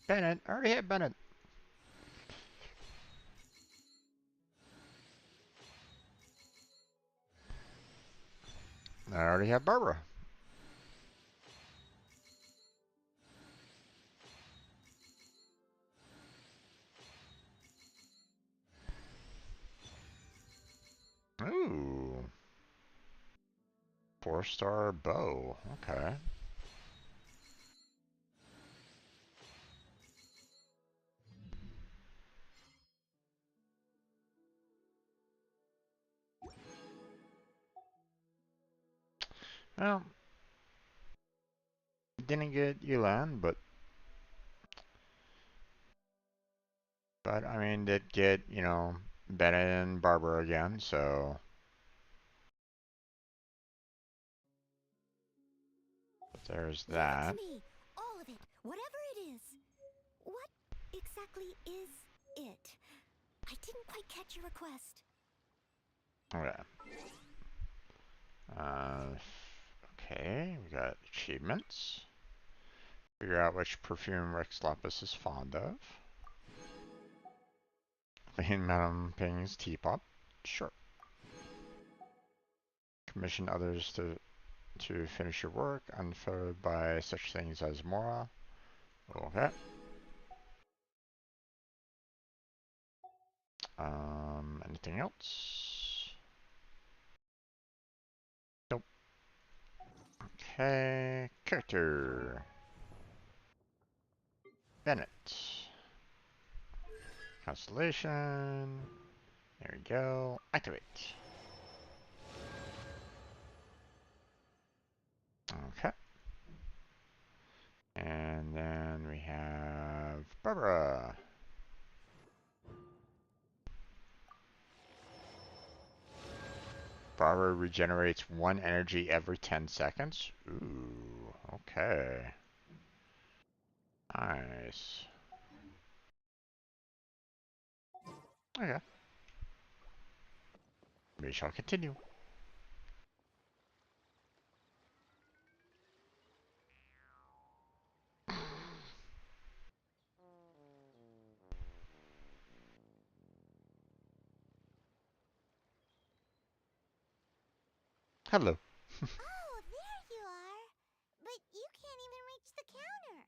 Bennett. I already had Bennett. I already have Barbara. Ooh. 4-star bow. Okay. Well, didn't get Elan, but I mean, did get, you know, Bennett and Barbara again, so there's that. Leave it to me. All of it. Whatever it is. What exactly is it? I didn't quite catch your request. Okay. Okay, we got achievements. Figure out which perfume Rex Lapis is fond of. Clean Madame Ping's teapot. Sure. Commission others to finish your work, unfollowed by such things as Mora. Okay. Anything else? Nope. Okay, character. Bennett. Constellation. There we go. Activate. Okay. And then we have Barbara. Barbara regenerates 1 energy every 10 seconds. Ooh, okay. Nice. Okay. We shall continue. Hello. Oh, there you are. But you can't even reach the counter.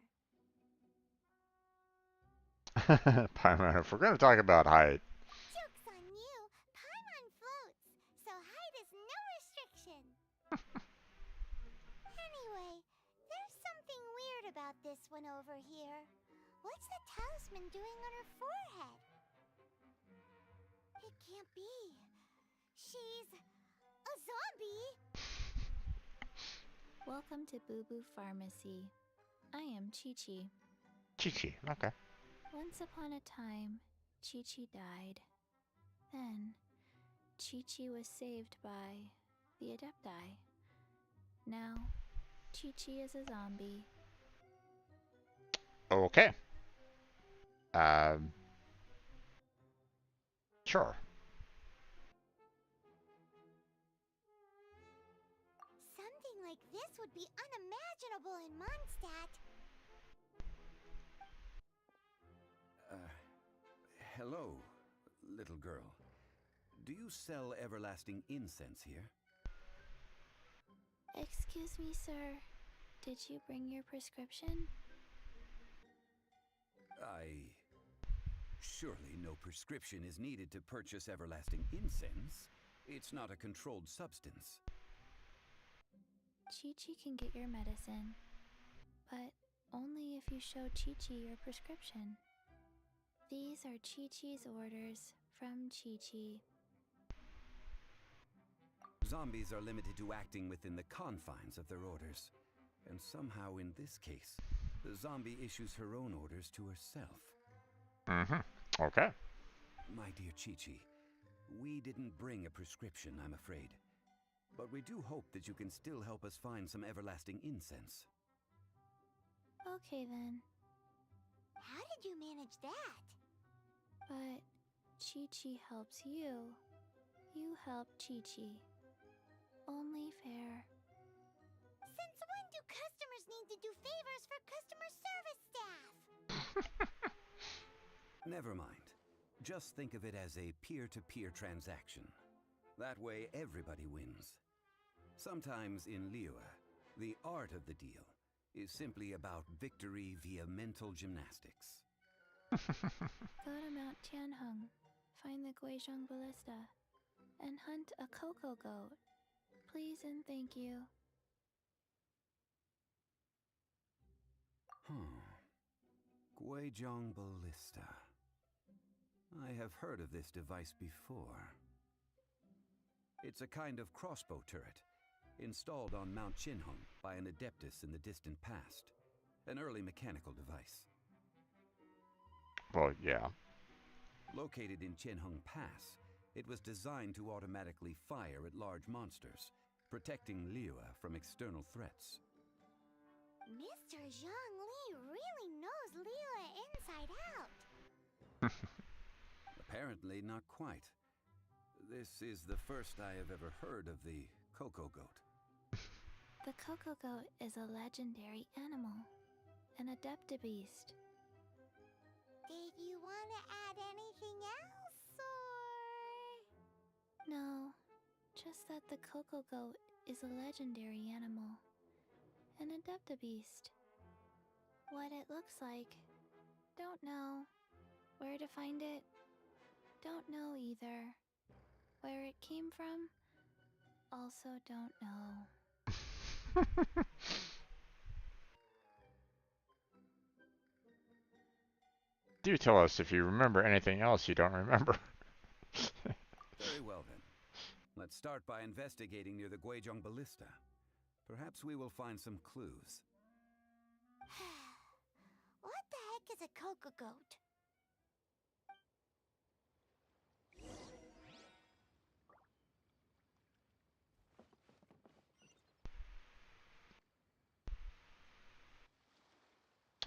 Paimon, if we're going to talk about height. Joke's on you. Paimon floats, so height is no restriction. Anyway, there's something weird about this one over here. What's the talisman doing on her forehead? It can't be. She's a zombie. Welcome to Boo Boo Pharmacy. I am Chi-Chi. Chi-Chi, okay. Once upon a time, Chi-Chi died. Then, Chi-Chi was saved by the Adepti. Now, Chi-Chi is a zombie. Okay. Sure. Something like this would be unimaginable in Mondstadt. Hello, little girl. Do you sell everlasting incense here? Excuse me, sir. Did you bring your prescription? Surely no prescription is needed to purchase everlasting incense. It's not a controlled substance. Chi-Chi can get your medicine, but only if you show Chi-Chi your prescription. These are Chi-Chi's orders from Chi-Chi. Zombies are limited to acting within the confines of their orders. And somehow in this case, the zombie issues her own orders to herself. Okay. My dear Chi-Chi, we didn't bring a prescription, I'm afraid. But we do hope that you can still help us find some everlasting incense. Okay then. How did you manage that? But Chi-Chi helps you. You help Chi-Chi. Only fair. Since when do customers need to do favors for customer service staff? Never mind. Just think of it as a peer-to-peer transaction. That way everybody wins. Sometimes in Liyue, the art of the deal is simply about victory via mental gymnastics. Go to Mount Tianheng, find the Guizhong Ballista, and hunt a cocoa goat. Please and thank you. Guizhong Ballista. I have heard of this device before. It's a kind of crossbow turret, installed on Mount Qinhong by an adeptus in the distant past. An early mechanical device. Well, yeah. Located in Chenhung Pass, it was designed to automatically fire at large monsters, protecting Liyue from external threats. Mr. Zhongli really knows Liyue inside out. Apparently not quite. This is the first I have ever heard of the Coco Goat. The Coco Goat is a legendary animal, an adeptabeast. Did you want to add anything else, or...? No, just that the Coco Goat is a legendary animal, an adeptabeast. What it looks like, don't know. Where to find it, don't know either. Where it came from, also don't know. Do tell us if you remember anything else you don't remember. Very well then. Let's start by investigating near the Guizhong Ballista. Perhaps we will find some clues. What the heck is a Coco Goat?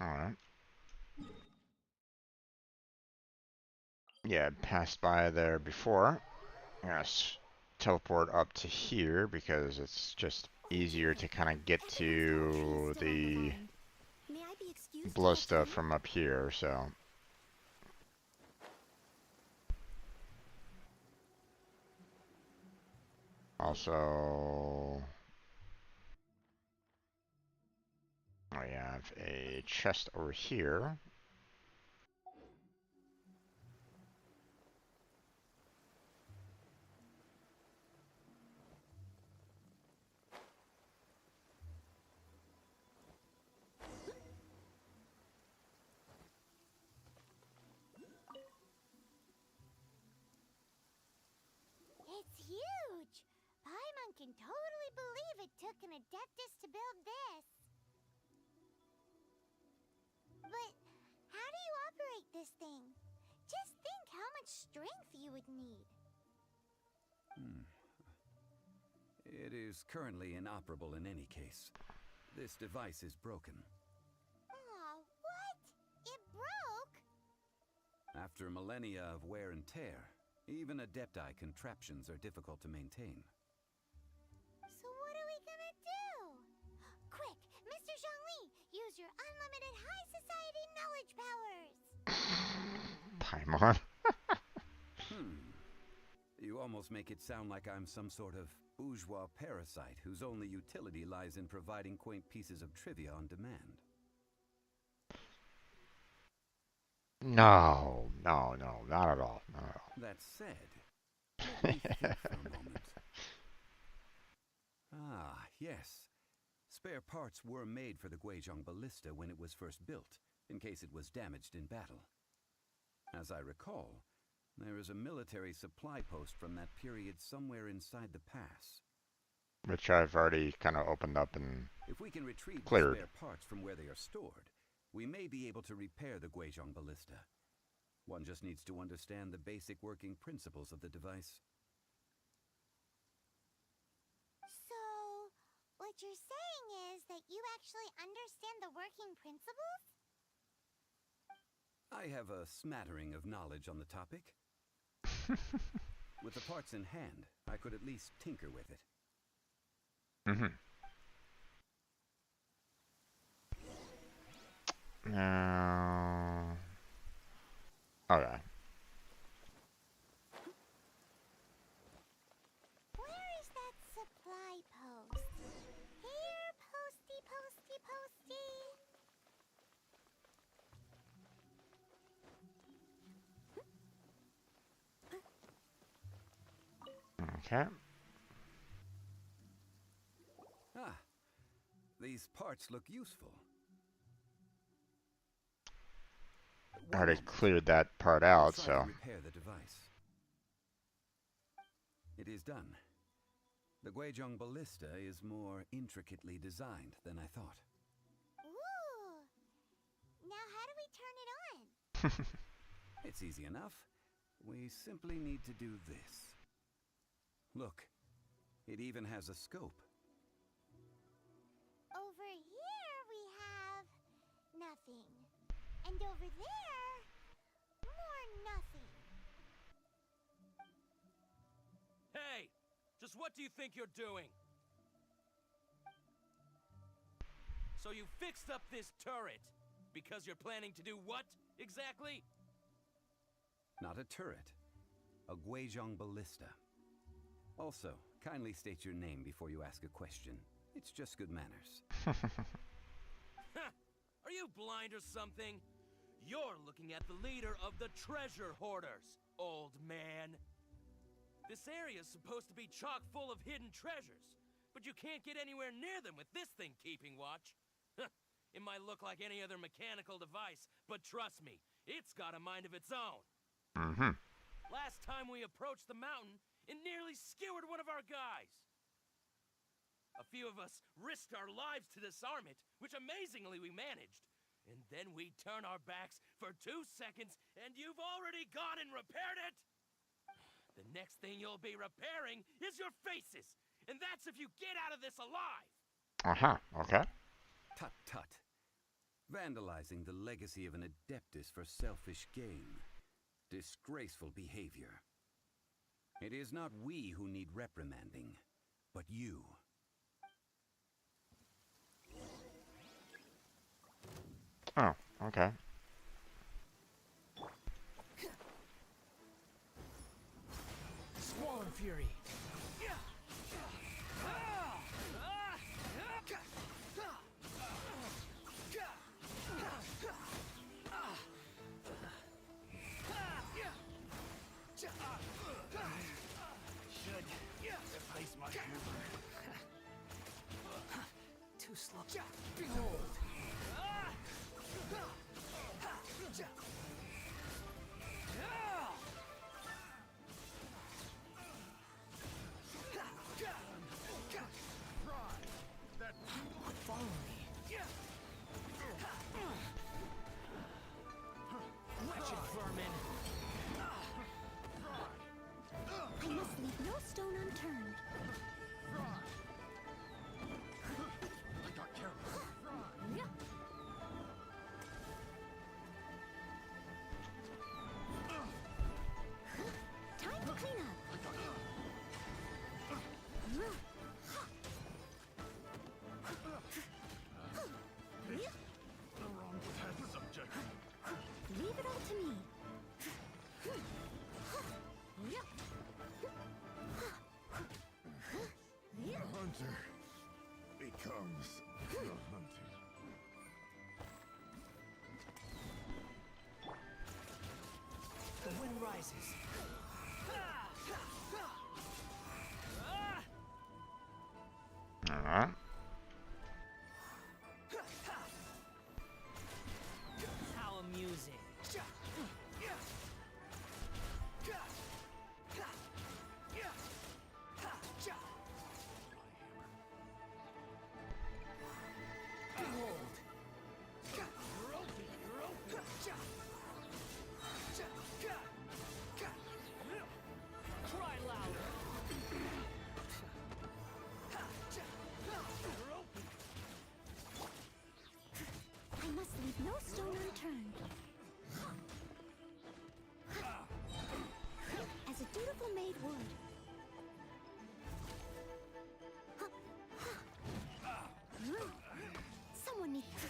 Alright. Yeah, passed by there before. Yes. Teleport up to here because it's just easier to kind of get to the ballista from up here, so. Also, we have a chest over here. It's huge! Paimon can totally believe it took an Adeptus to build this. But how do you operate this thing? Just think how much strength you would need. It is currently inoperable in any case. This device is broken. Aw, what? It broke? After millennia of wear and tear, even Adepti contraptions are difficult to maintain. So what are we gonna do? Quick, Mr. Zhongli, use your unlimited high society knowledge powers! Paimon. You almost make it sound like I'm some sort of bourgeois parasite whose only utility lies in providing quaint pieces of trivia on demand. No, not at all. Not at all. That said, let me think for a moment. Ah, yes. Spare parts were made for the Guizhong Ballista when it was first built, in case it was damaged in battle. As I recall, there is a military supply post from that period somewhere inside the pass. Which I've already kind of opened up and If we can retrieve cleared. the spare parts from where they are stored, we may be able to repair the Guizhong Ballista. One just needs to understand the basic working principles of the device. So, what you're saying is that you actually understand the working principles? I have a smattering of knowledge on the topic. With the parts in hand, I could at least tinker with it. Now, okay. Where is that supply post? Here, posty, posty, posty. Okay. Ah, these parts look useful. I already cleared that part out, Try so. to repair the device. It is done. The Guizhong Ballista is more intricately designed than I thought. Ooh. Now how do we turn it on? It's easy enough. We simply need to do this. Look, it even has a scope. Over here we have nothing. And over there, more nothing. Hey! Just what do you think you're doing? So you fixed up this turret because you're planning to do what, exactly? Not a turret. A Guizhong ballista. Also, kindly state your name before you ask a question. It's just good manners. Are you blind or something? You're looking at the leader of the treasure hoarders, old man. This area's supposed to be chock full of hidden treasures, but you can't get anywhere near them with this thing keeping watch. It might look like any other mechanical device, but trust me, it's got a mind of its own. Mm-hmm. Last time we approached the mountain, it nearly skewered one of our guys. A few of us risked our lives to disarm it, which amazingly we managed. And then we turn our backs for 2 seconds, and you've already gone and repaired it! The next thing you'll be repairing is your faces, and that's if you get out of this alive! Uh-huh, okay. Tut tut. Vandalizing the legacy of an adeptus for selfish gain. Disgraceful behavior. It is not we who need reprimanding, but you. Oh, okay. Squall and Fury. Should replace my humor. Too slow. Behold. Follow me. Wretched vermin. I must leave no stone unturned. I got careless. Time to clean up. The wrong test subject. Leave it all to me. The hunter becomes the hunted. The wind rises. Alright. How amusing. Behold. Cry louder. I must leave no stone unturned. As a dutiful maid would. Someone needs to...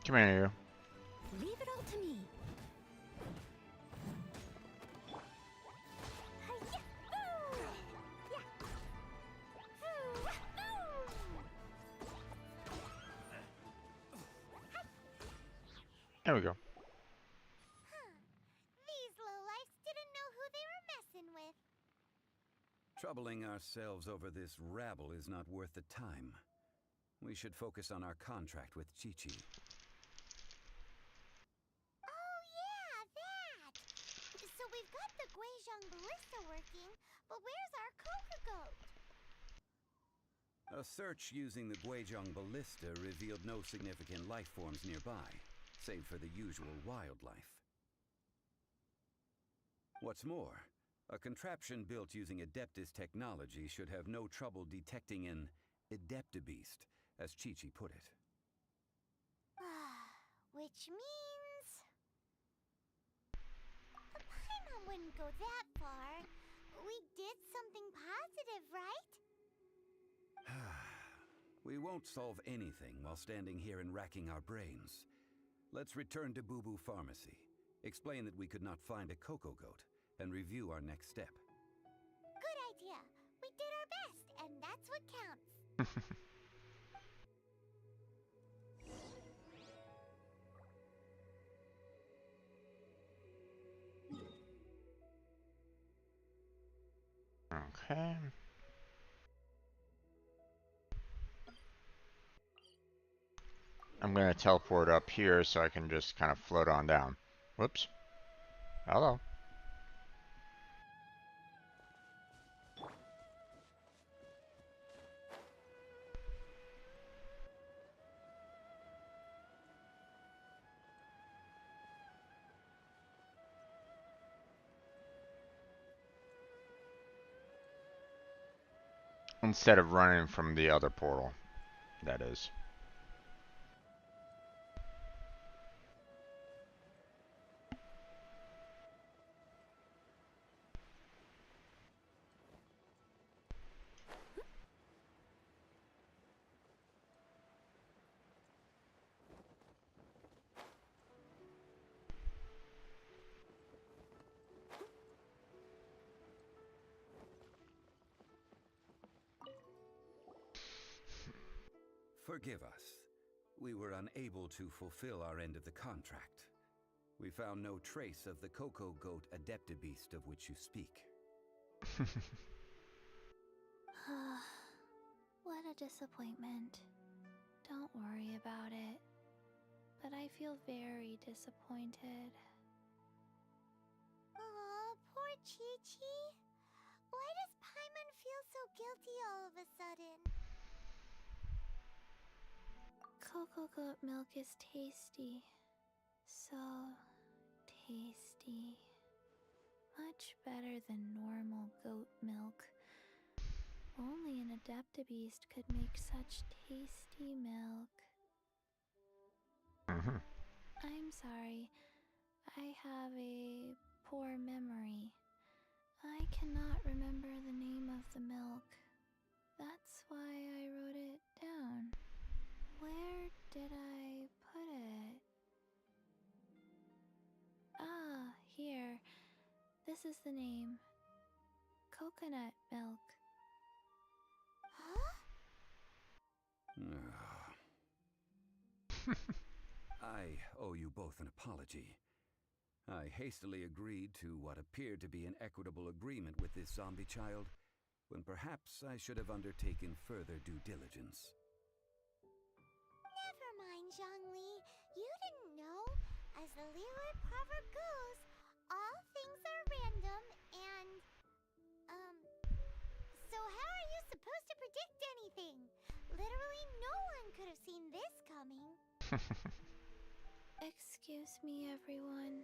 Come here, you. Leave it all to me. There we go. These lowlifes didn't know who they were messing with. Troubling ourselves over this rabble is not worth the time. We should focus on our contract with Chi-Chi. Oh yeah, that! So we've got the Guizhong ballista working, but where's our Coca goat? A search using the Guizhong ballista revealed no significant life forms nearby, save for the usual wildlife. What's more, a contraption built using Adeptus technology should have no trouble detecting an Adeptabeast, as Chi-Chi put it. Which means... the Paimon wouldn't go that far. We did something positive, right? We won't solve anything while standing here and racking our brains. Let's return to Boo Boo Pharmacy, explain that we could not find a Coco Goat, and review our next step. Good idea. We did our best, and that's what counts. Okay. I'm gonna teleport up here so I can just kind of float on down. Whoops. Hello. Instead of running from the other portal, that is. Forgive us. We were unable to fulfill our end of the contract. We found no trace of the Coco Goat Adeptabeast of which you speak. What a disappointment. Don't worry about it. But I feel very disappointed. Aw, poor Chi-Chi. Why does Paimon feel so guilty all of a sudden? Cocoa goat milk is tasty. So tasty. Much better than normal goat milk. Only an Adeptabeast could make such tasty milk. I'm sorry. I have a poor memory. I cannot remember the name of the milk. That's why I wrote it down. Where did I put it? Ah, here. This is the name. Coconut milk. I owe you both an apology. I hastily agreed to what appeared to be an equitable agreement with this zombie child, when perhaps I should have undertaken further due diligence. Never mind, Zhongli. You didn't know. As the Liyue proverb goes, all things are random and... So how are you supposed to predict anything? Literally no one could have seen this coming. Excuse me, everyone.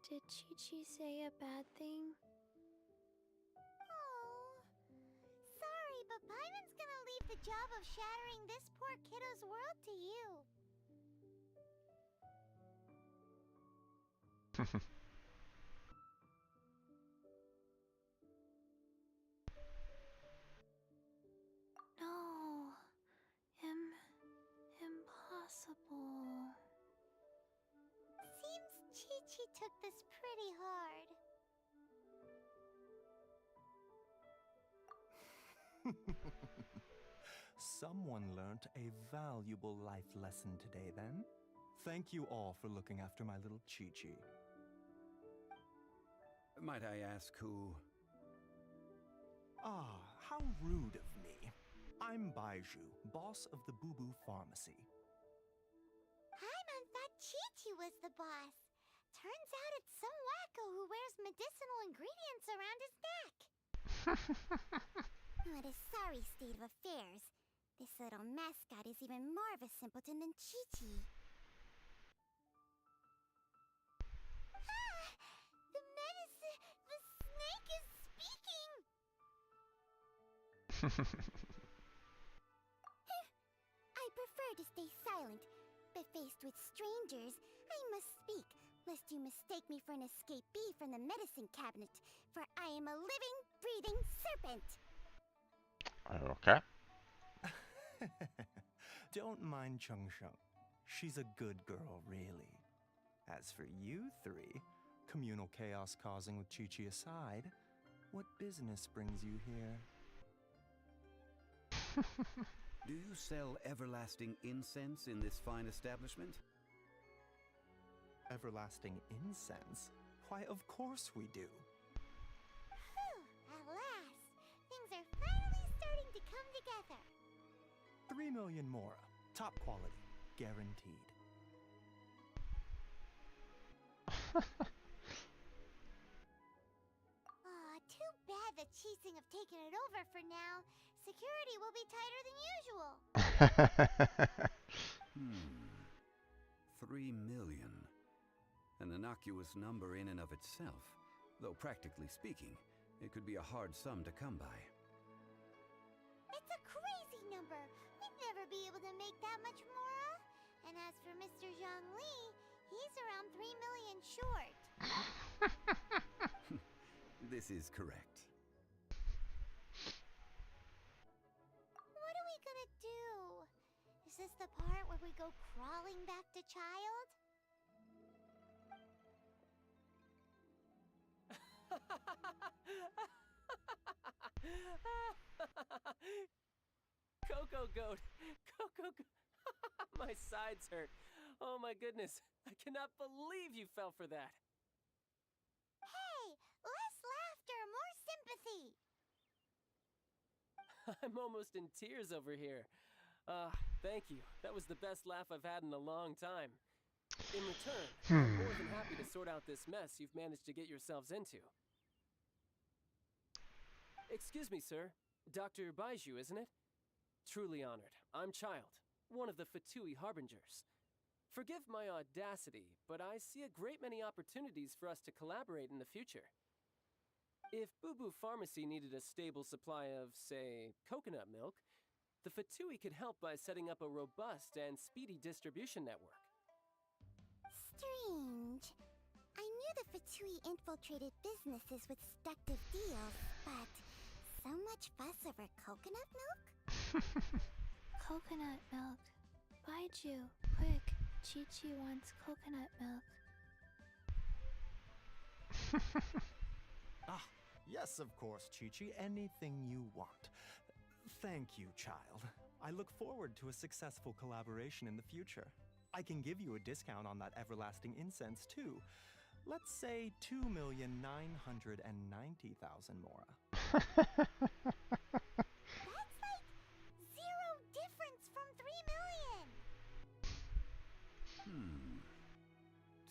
Did Chi-Chi say a bad thing? Oh, sorry, but Paimon's gonna leave the job of shattering this poor kiddo's world to you. No. Impossible. Seems Chi-Chi took this pretty hard. Someone learnt a valuable life lesson today, then. Thank you all for looking after my little Chi-Chi. Might I ask who... Ah, how rude of me. I'm Baiju, boss of the Boo Boo Pharmacy. Paimon thought Chi-Chi was the boss. Turns out it's some wacko who wears medicinal ingredients around his neck. What a sorry state of affairs. This little mascot is even more of a simpleton than Chi-Chi. Ah! The medicine... The snake is speaking! I prefer to stay silent, but faced with strangers, I must speak, lest you mistake me for an escapee from the medicine cabinet, for I am a living, breathing serpent! Okay. Don't mind Chung Sheng. She's a good girl, really. As for you three, communal chaos causing with Chi-Chi aside, what business brings you here? Do you sell everlasting incense in this fine establishment? Everlasting incense? Why, of course we do. Phew, at last! Things are finally starting to come together. 3 million mora. Top quality. Guaranteed. Aw, too bad the Chising have taken it over for now. Security will be tighter than usual. 3 million. An innocuous number in and of itself, though practically speaking, it could be a hard sum to come by. It's a crazy number. We'd never be able to make that much mora. And as for Mr. Zhongli, he's around 3 million short. This is correct. What are we gonna do? Is this the part where we go crawling back to Child? Coco Goat! Coco Goat! My sides hurt. Oh my goodness. I cannot believe you fell for that. Hey! Less laughter, more sympathy! I'm almost in tears over here. Thank you. That was the best laugh I've had in a long time. In return, I'm more than happy to sort out this mess you've managed to get yourselves into. Excuse me, sir. Dr. Baiju, isn't it? Truly honored. I'm Child, one of the Fatui Harbingers. Forgive my audacity, but I see a great many opportunities for us to collaborate in the future. If Boo Boo Pharmacy needed a stable supply of, say, coconut milk, the Fatui could help by setting up a robust and speedy distribution network. Strange. I knew the Fatui infiltrated businesses with seductive deals, but so much fuss over coconut milk? Coconut milk. Baiju, quick. Chi-Chi wants coconut milk. Ah, yes, of course, Chi-Chi. Anything you want. Thank you, Child. I look forward to a successful collaboration in the future. I can give you a discount on that everlasting incense, too. Let's say 2,990,000 mora. That's like zero difference from 3 million!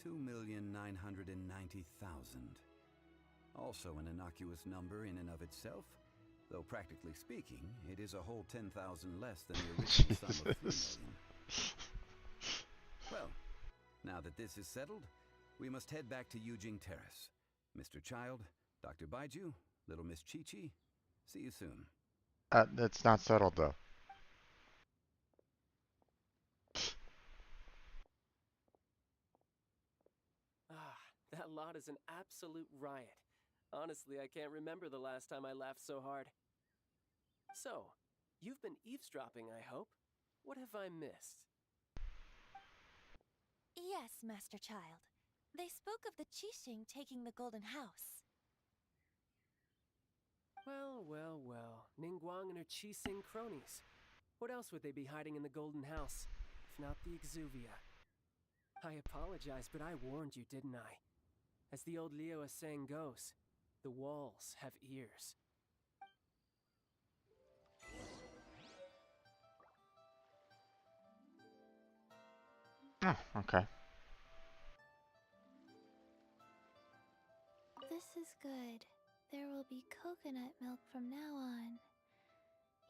2,990,000. Also an innocuous number in and of itself, though practically speaking, it is a whole 10,000 less than the original sum of 3 million. Well, now that this is settled, we must head back to Yujing Terrace. Mr. Child, Dr. Baiju, little Miss Chi-Chi, see you soon. That's not settled, though. That lot is an absolute riot. Honestly, I can't remember the last time I laughed so hard. So, you've been eavesdropping, I hope? What have I missed? Yes, Master Child. They spoke of the Qixing taking the Golden House. Well, well, well. Ningguang and her Qixing cronies. What else would they be hiding in the Golden House, if not the Exuvia? I apologize, but I warned you, didn't I? As the old Liyue saying goes, the walls have ears. Oh, okay. This is good. There will be coconut milk from now on.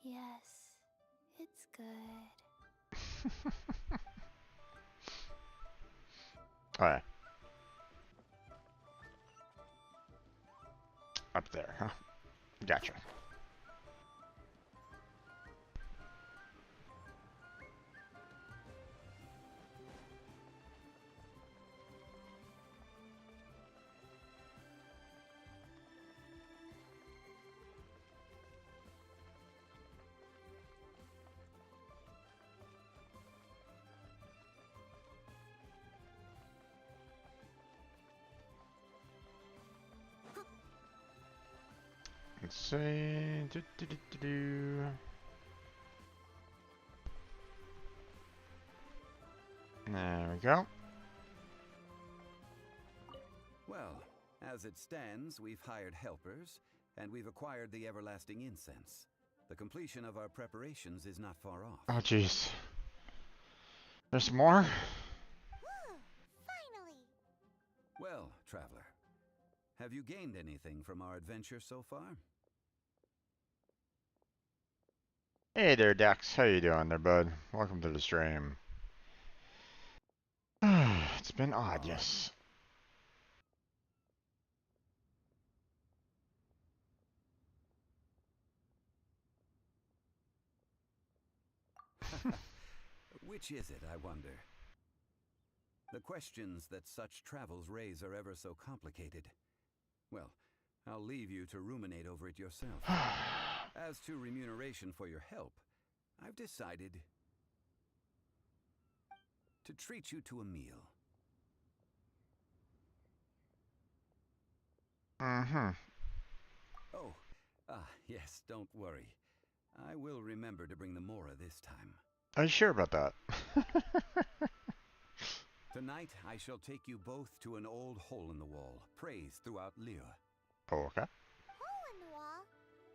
Yes, It's good. Alright. Up there, huh? Gotcha. Let's see. There we go. Well, as it stands, we've hired helpers, and we've acquired the everlasting incense. The completion of our preparations is not far off. Oh, jeez. There's more? Finally! Well, traveler, have you gained anything from our adventure so far? Hey there, Dex. How you doing there, bud? Welcome to the stream. It's been odd, yes. Which is it, I wonder? The questions that such travels raise are ever so complicated. Well, I'll leave you to ruminate over it yourself. As to remuneration for your help, I've decided to treat you to a meal. Mm-hmm. Oh, yes, don't worry. I will remember to bring the Mora this time. Are you sure about that? Tonight, I shall take you both to an old hole in the wall, praised throughout Lyra. Oh, okay. Hole in the wall?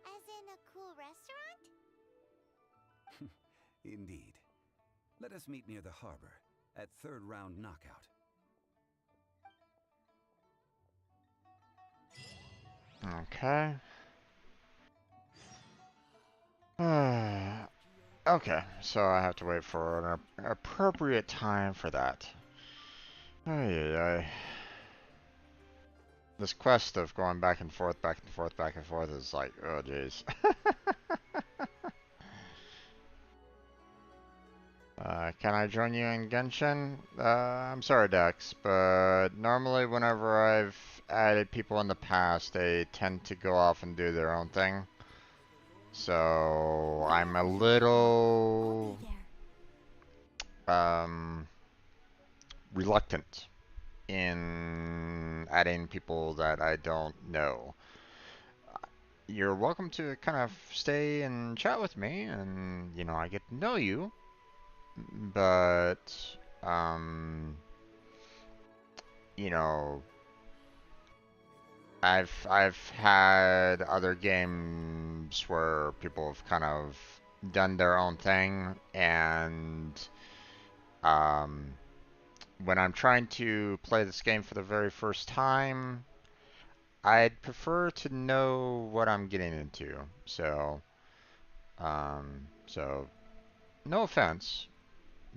As in a cool restaurant? Indeed. Let us meet near the harbor, at third round knockout. Okay. Okay, so I have to wait for an appropriate time for that. Ay. This quest of going back and forth, back and forth, back and forth is like, oh jeez. Can I join you in Genshin? I'm sorry, Dex, but normally whenever I've added people in the past, they tend to go off and do their own thing. So I'm a little reluctant in adding people that I don't know. You're welcome to kind of stay and chat with me, and you know I get to know you, but you know, I've had other games where people have kind of done their own thing, and when I'm trying to play this game for the very first time, I'd prefer to know what I'm getting into. So, so no offense,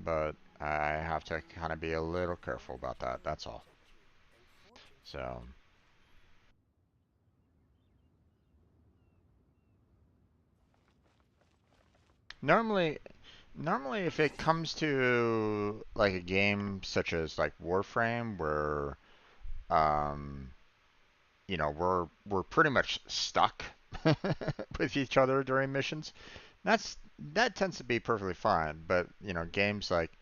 but I have to kind of be a little careful about that. That's all. So. Normally, if it comes to like a game such as like Warframe, where um, you know we're pretty much stuck with each other during missions, that tends to be perfectly fine. But you know, games like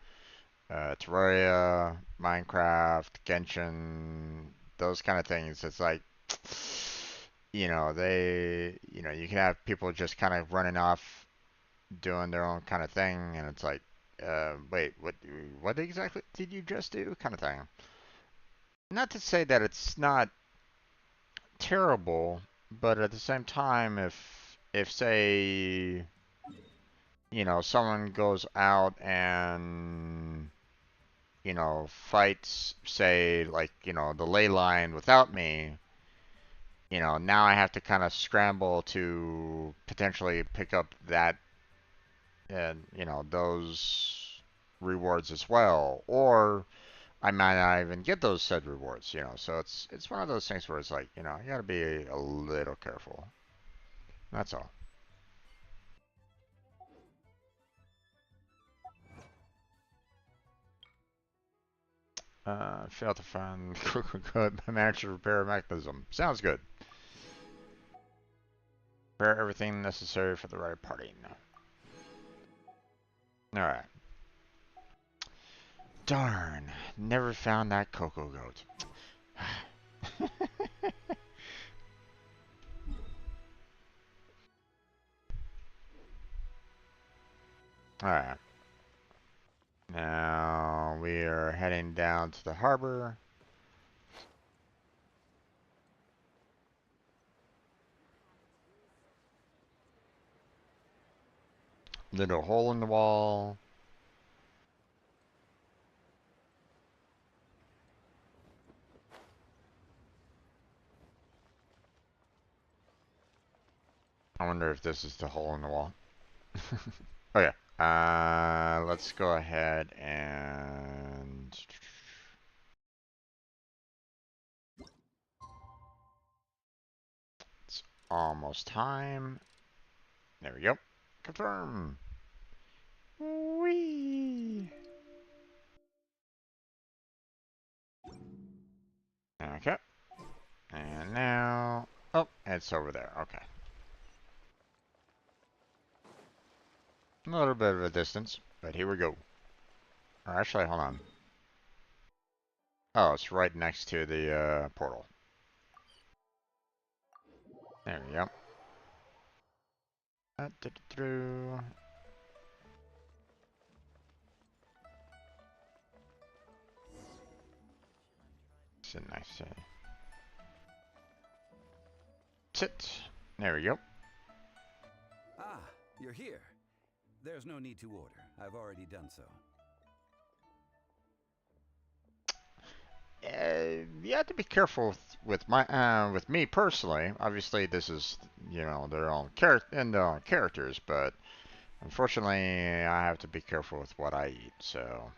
Terraria, Minecraft, Genshin, those kind of things, it's like you can have people just kind of running off doing their own kind of thing, and it's like, wait, what exactly did you just do? Kind of thing. Not to say that it's not terrible, but at the same time, if say, someone goes out and fights, say, like, the ley line without me, now I have to kind of scramble to potentially pick up that and you know those rewards as well, or I might not even get those said rewards. You know, so it's one of those things where it's like you know you got to be a little careful. That's all. Fail to find code manage to repair mechanism. Sounds good. Prepare everything necessary for the right party. Alright. Darn. Never found that cocoa goat. Alright. Now we are heading down to the harbor. Little hole in the wall. I wonder if this is the hole in the wall. Oh yeah. Let's go ahead and it's almost time. There we go. Confirm. Whee! Okay. And now... Oh, it's over there. Okay. A little bit of a distance, but here we go. Or actually, hold on. Oh, it's right next to the portal. There we go. Through. It's a nice... sit. There we go. Ah, you're here. There's no need to order. I've already done so. You have to be careful with me personally. Obviously, this is you know their own characters, but unfortunately, I have to be careful with what I eat. So.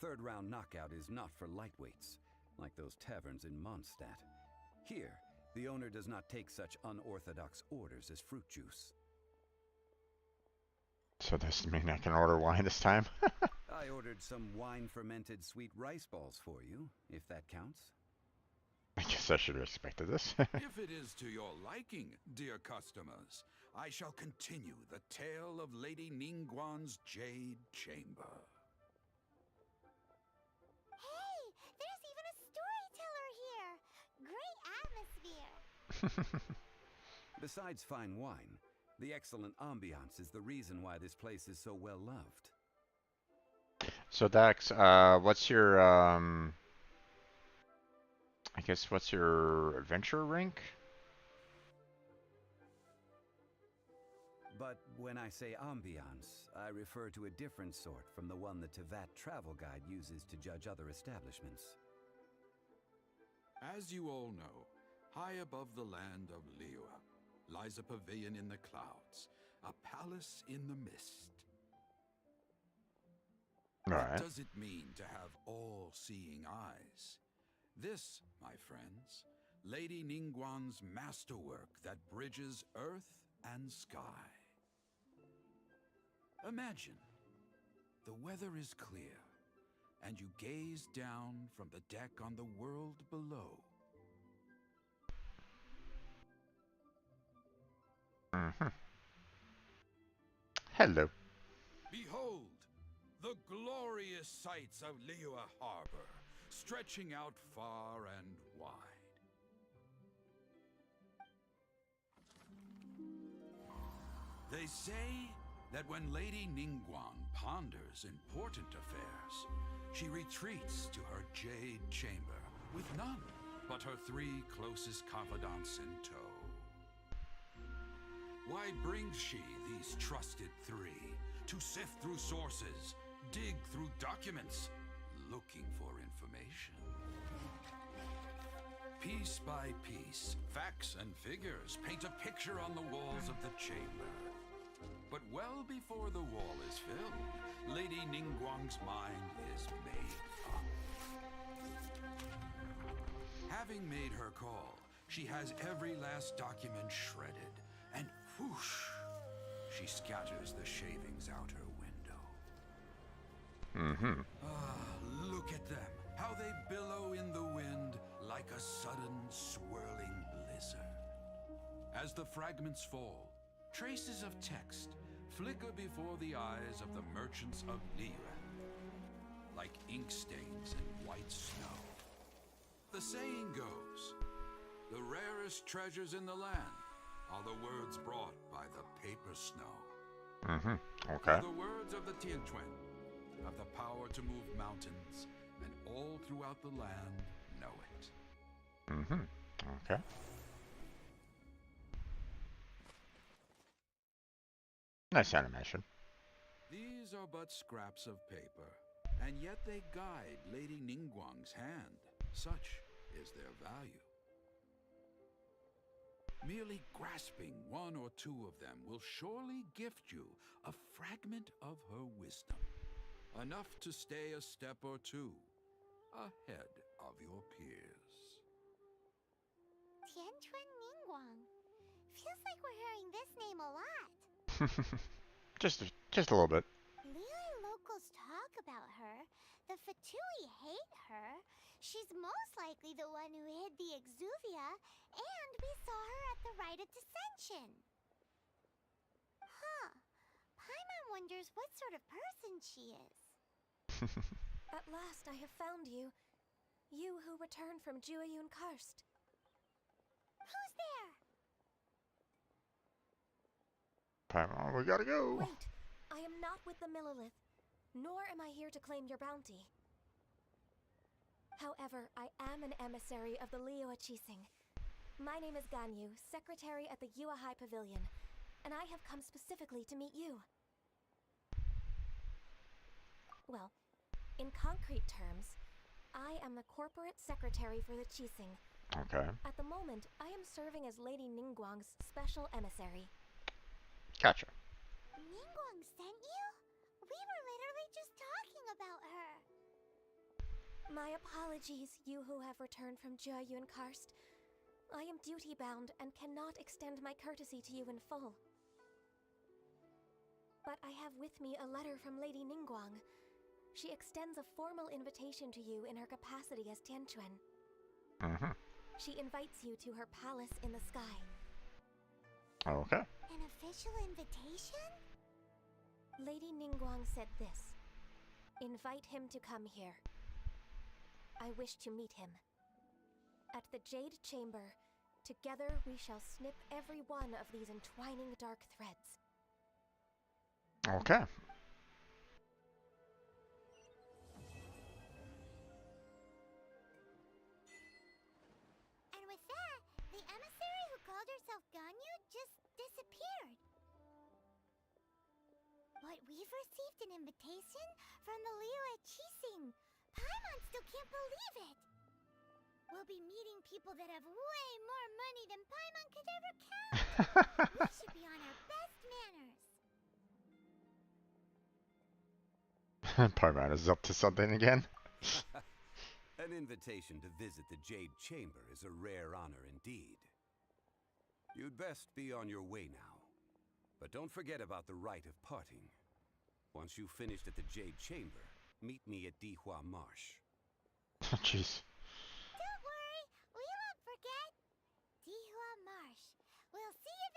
Third round knockout is not for lightweights, like those taverns in Mondstadt. Here, the owner does not take such unorthodox orders as fruit juice. So does it mean I can order wine this time? I ordered some wine-fermented sweet rice balls for you, if that counts. I guess I should have expected this. If it is to your liking, dear customers, I shall continue the tale of Lady Ningguang's Jade Chamber. Hey, there's even a storyteller here! Great atmosphere! Besides fine wine, the excellent ambiance is the reason why this place is so well loved. So Dax, what's your I guess what's your adventure rank? But when I say ambiance, I refer to a different sort from the one the Tevat travel guide uses to judge other establishments. As you all know, high above the land of Liyue lies a pavilion in the clouds, a palace in the mist. What does it mean to have all-seeing eyes? This, my friends, Lady Ningguang's masterwork that bridges earth and sky. Imagine, the weather is clear, and you gaze down from the deck on the world below. Hello. Behold, the glorious sights of Liyue Harbor, stretching out far and wide. They say that when Lady Ningguang ponders important affairs, she retreats to her Jade Chamber with none but her 3 closest confidants in tow. Why brings she these trusted 3 to sift through sources, dig through documents, looking for information? Piece by piece, facts and figures paint a picture on the walls of the chamber. But well before the wall is filled, Lady Ningguang's mind is made up. Having made her call, she has every last document shredded, and whoosh, she scatters the shavings out her window. Mm-hmm. Ah, look at them, how they billow in the wind like a sudden swirling blizzard. As the fragments fall, traces of text flicker before the eyes of the merchants of Liyue, like ink stains in white snow. The saying goes, the rarest treasures in the land are the words brought by the paper snow. Mm-hmm. Okay. For the words of the Tianquan have the power to move mountains, and all throughout the land know it. Mm-hmm. Okay. Nice animation. These are but scraps of paper, and yet they guide Lady Ningguang's hand. Such is their value. Merely grasping one or two of them will surely gift you a fragment of her wisdom, enough to stay a step or two ahead of your peers. Tianquan Ningguang. Feels like we're hearing this name a lot. just a little bit. Liyue locals talk about her. The Fatui hate her. She's most likely the one who hid the Exuvia, and we saw her at the Rite of Dissension. Huh. Paimon wonders what sort of person she is. At last I have found you. You who returned from Jueyun Karst. Who's there? Paimon, we gotta go. Wait, I am not with the Millelith, nor am I here to claim your bounty. However, I am an emissary of the Liyue Qixing. My name is Ganyu, secretary at the Yuehai Pavilion, and I have come specifically to meet you. Well, in concrete terms, I am the corporate secretary for the Qixing. Okay. At the moment, I am serving as Lady Ningguang's special emissary. Gotcha. Ningguang sent you? We were literally just talking about her. My apologies, you who have returned from Jueyun Karst. I am duty-bound and cannot extend my courtesy to you in full. But I have with me a letter from Lady Ningguang. She extends a formal invitation to you in her capacity as Tianquan. Mm-hmm. She invites you to her palace in the sky. Okay. An official invitation? Lady Ningguang said this. Invite him to come here. I wish to meet him. At the Jade Chamber, together we shall snip every one of these entwining dark threads. Okay. And with that, the emissary who called herself Ganyu just disappeared. But we've received an invitation from the Liyue Qixing. Paimon still can't believe it. We'll be meeting people that have way more money than Paimon could ever count. We should be on our best manners. Paimon is up to something again. An invitation to visit the Jade Chamber is a rare honor indeed. You'd best be on your way now. But don't forget about the rite of parting. Once you've finished at the Jade Chamber, meet me at Dihua Marsh. Jeez. Don't worry, we won't forget. Dihua Marsh. We'll see you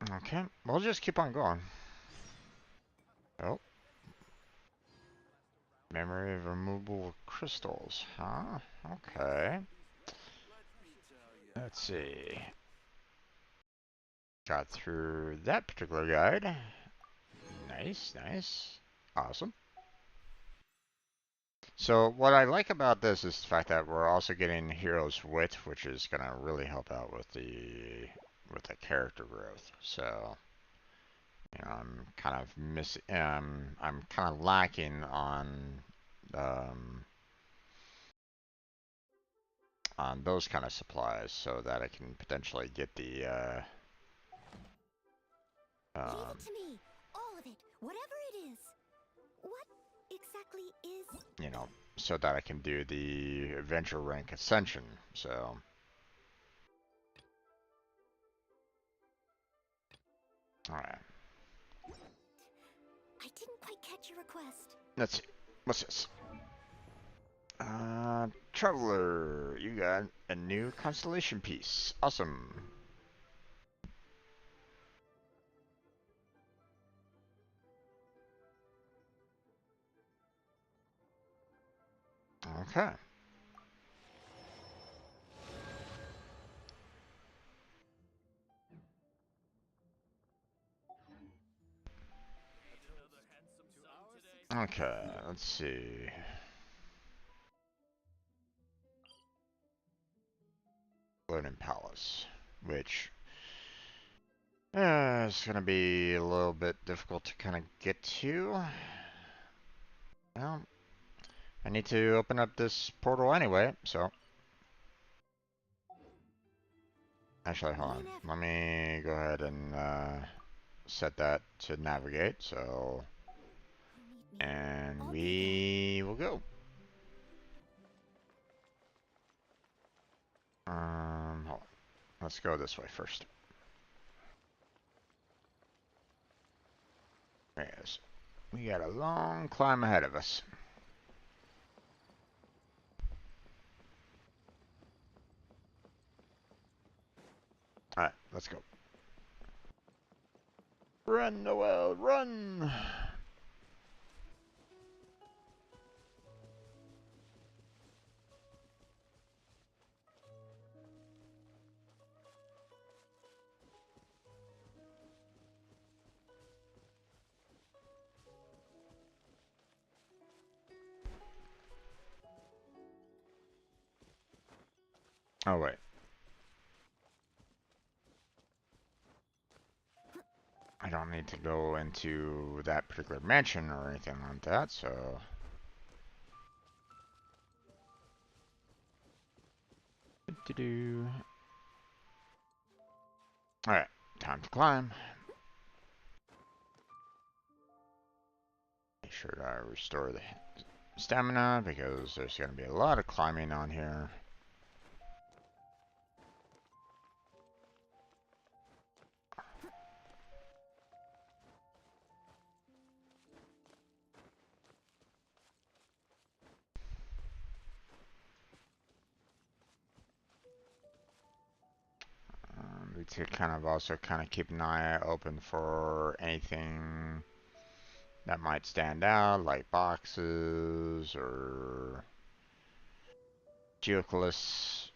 there. Okay, we'll just keep on going. Oh. Memory of removable crystals, huh? Okay. Let's see. Got through that particular guide. Nice, nice. Awesome. So what I like about this is the fact that we're also getting Hero's Wit, which is gonna really help out with the character growth. So you know, I'm kind of I'm kind of lacking on on those kind of supplies so that I can potentially get the Leave it to me. All of it. Whatever it is. What exactly is... you know, so that I can do the adventure rank ascension. So alright. I didn't quite catch your request. Let's see. What's this? Traveler, you got a new constellation piece. Awesome. Okay. Okay, let's see. Floating Palace, which is going to be a little bit difficult to kind of get to. Well, I need to open up this portal anyway, so. Actually, hold on. Let me go ahead and set that to navigate, so. And we will go. Hold on. Let's go this way first. Yes. We got a long climb ahead of us. Alright, let's go. Run, Noel, run! Oh, wait. I don't need to go into that particular mansion or anything like that, so. Alright, time to climb. Make sure that I restore the stamina because there's going to be a lot of climbing on here. Need to kind of also kind of keep an eye open for anything that might stand out, like boxes or geocalists,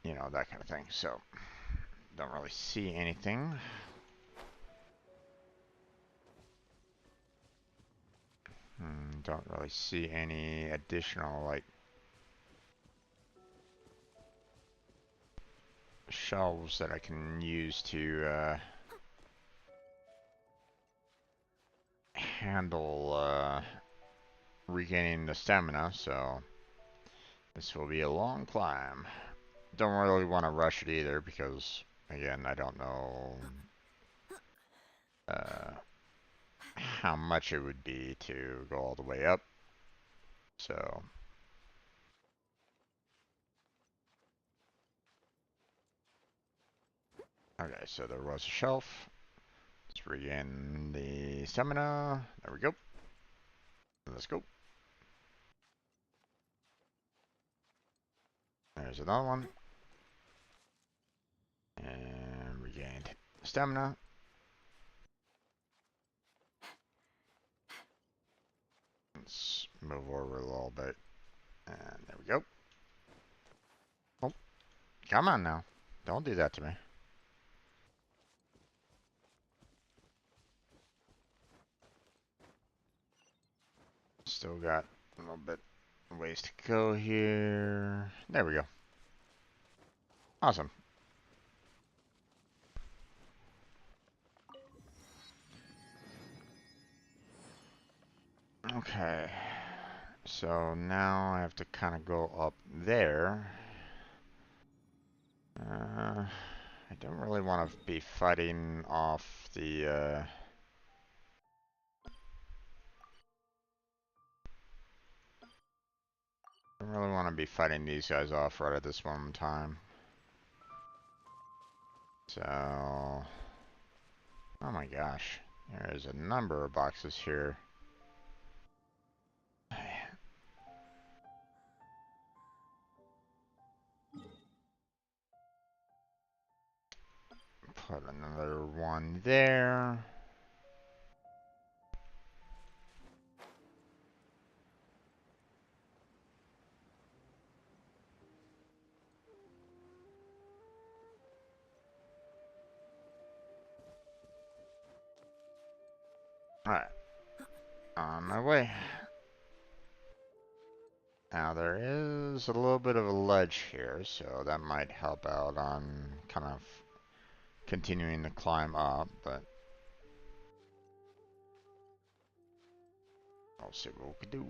you know, that kind of thing. So, don't really see anything. Don't really see any additional, like, shelves that I can use to handle regaining the stamina, so this will be a long climb. Don't really want to rush it either because, again, I don't know how much it would be to go all the way up. So, okay, so there was a shelf. Let's regain the stamina. There we go. Let's go. There's another one. And regained stamina. Let's move over a little bit. And there we go. Oh, come on now. Don't do that to me. Still got a little bit ways to go here. There we go. Awesome. Okay. So now I have to kind of go up there. I don't really want to be fighting off the, I don't really want to be fighting these guys off right at this moment in time. So, oh my gosh, there's a number of boxes here. Put another one there. Alright, on my way. Now there is a little bit of a ledge here, so that might help out on kind of continuing the climb up, but I'll see what we can do.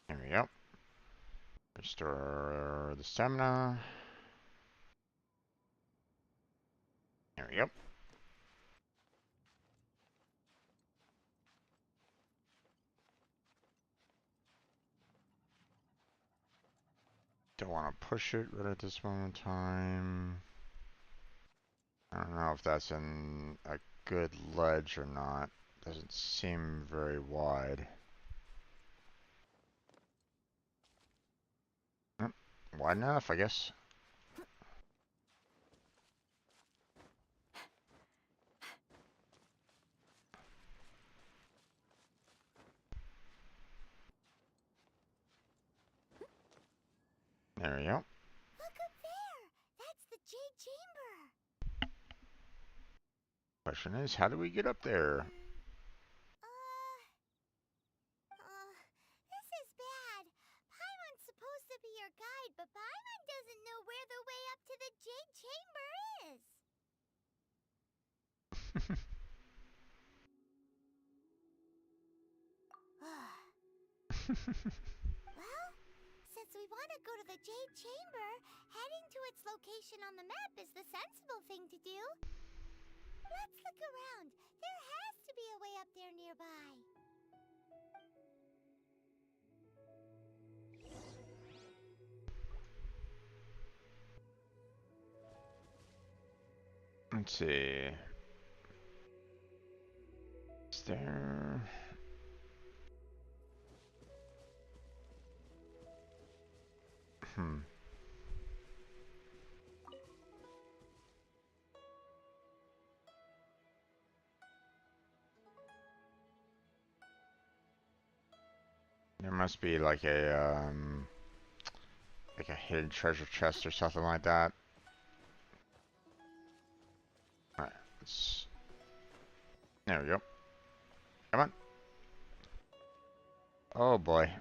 There we go. Restore the stamina. There we go. Don't want to push it right at this moment in time. I don't know if that's in a good ledge or not. Doesn't seem very wide. Yep, wide enough, I guess. There we go. Look up there! That's the Jade Chamber! Question is, how do we get up there? This is bad. Paimon's supposed to be your guide, but Paimon doesn't know where the way up to the Jade Chamber is. Well, since we want to go to the Jade Chamber, heading to its location on the map is the sensible thing to do. Let's look around. There has to be a way up there nearby. Let's see. Is there... There must be like a hidden treasure chest or something like that. Alright, let's... There we go. Come on. Oh boy.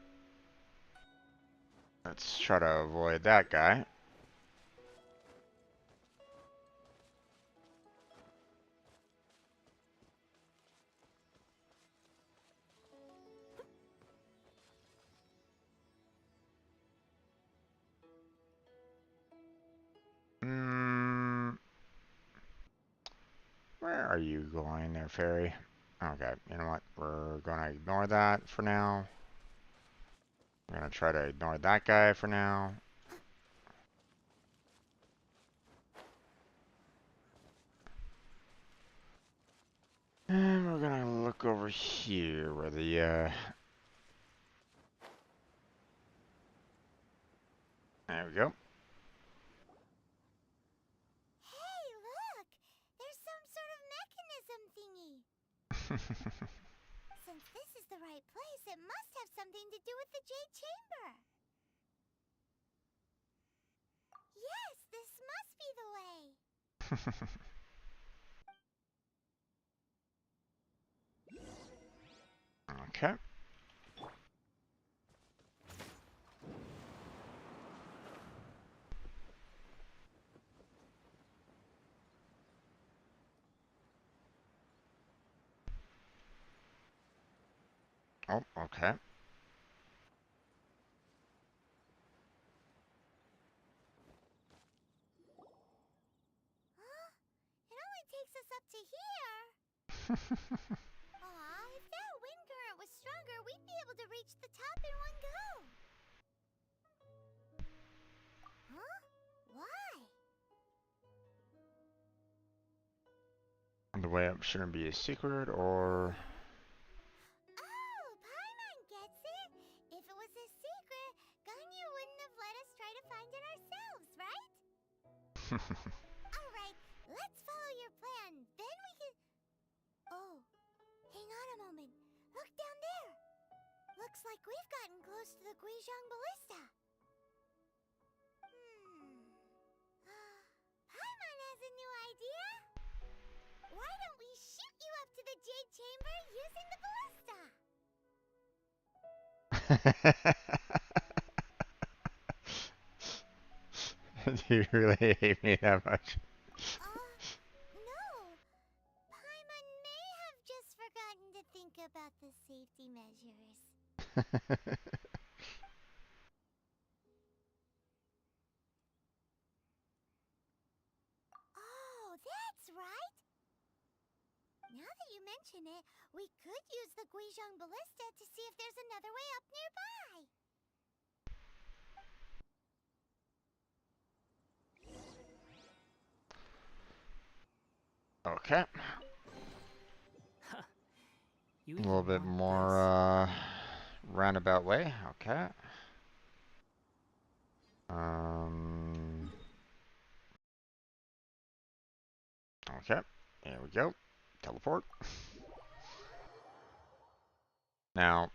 Let's try to avoid that guy. Where are you going there, fairy? Okay, you know what? We're gonna ignore that for now. We're gonna try to ignore that guy for now. And we're gonna look over here where the, there we go. Hey, look! There's some sort of mechanism thingy. Since this is the right place, it must have something to do with the Jade Chamber. Yes, this must be the way. Okay. Oh, okay. Huh? It only takes us up to here. Aw, if that wind current was stronger, we'd be able to reach the top in one go. Huh? Why? The way up shouldn't be a secret, or... Oh, Paimon gets it. If it was a secret, Ganyu wouldn't have let us try to find it ourselves, right? Alright, let's follow your plan. Then we can... Oh, hang on a moment. Look down there. Looks like we've gotten close to the Guizhong Ballista. Paimon has a new idea. Why don't we shoot you up to the Jade Chamber using the ballista? Do you really hate me that much? No. Paimon may have just forgotten to think about the safety measures. Oh, that's right. Now that you mention it, we could use the Guizhong Ballista to see if there's another way up nearby. Okay. You A little bit more roundabout way. Okay. Okay. Here we go. Teleport. Now,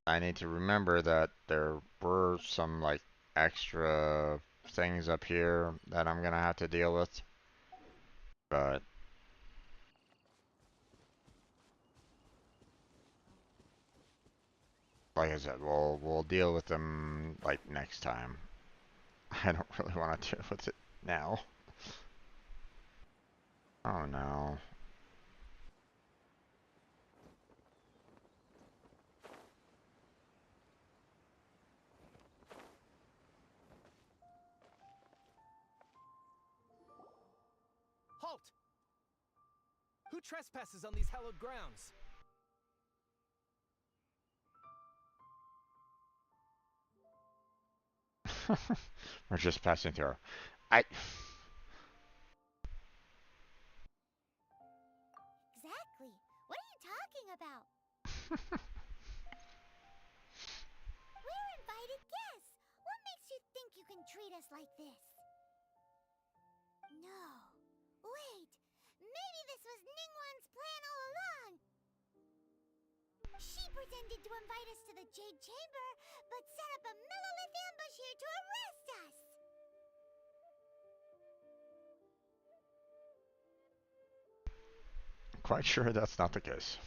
I need to remember that there were some like extra things up here that I'm gonna have to deal with. But like I said, we'll deal with them like next time. I don't really want to deal with it now. Oh no. Halt! Who trespasses on these hallowed grounds? We're just passing through. I... Exactly. What are you talking about? We're invited guests. What makes you think you can treat us like this? No. Wait. Maybe this was Ningguang's plan all along. She pretended to invite us to the Jade Chamber, but set up a Millilith ambush here to arrest us. Quite sure that's not the case.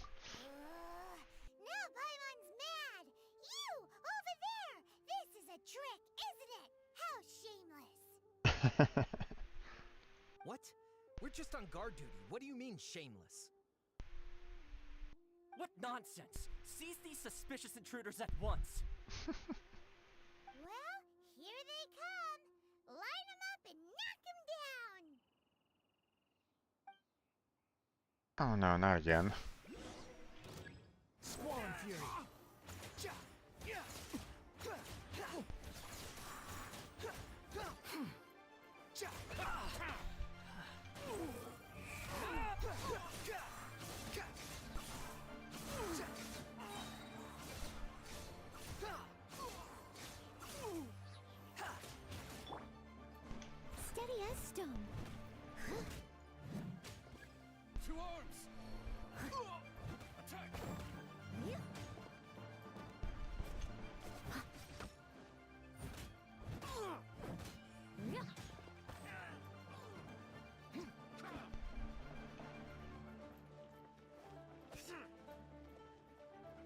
Now Paimon's mad! You! Over there! This is a trick, isn't it? How shameless! What? We're just on guard duty. What do you mean, shameless? What nonsense! Seize these suspicious intruders at once! Well, here they come! Line them up and knock them down! Oh no, not again. Squall and Fury! Steady as stone. Two arms! Attack!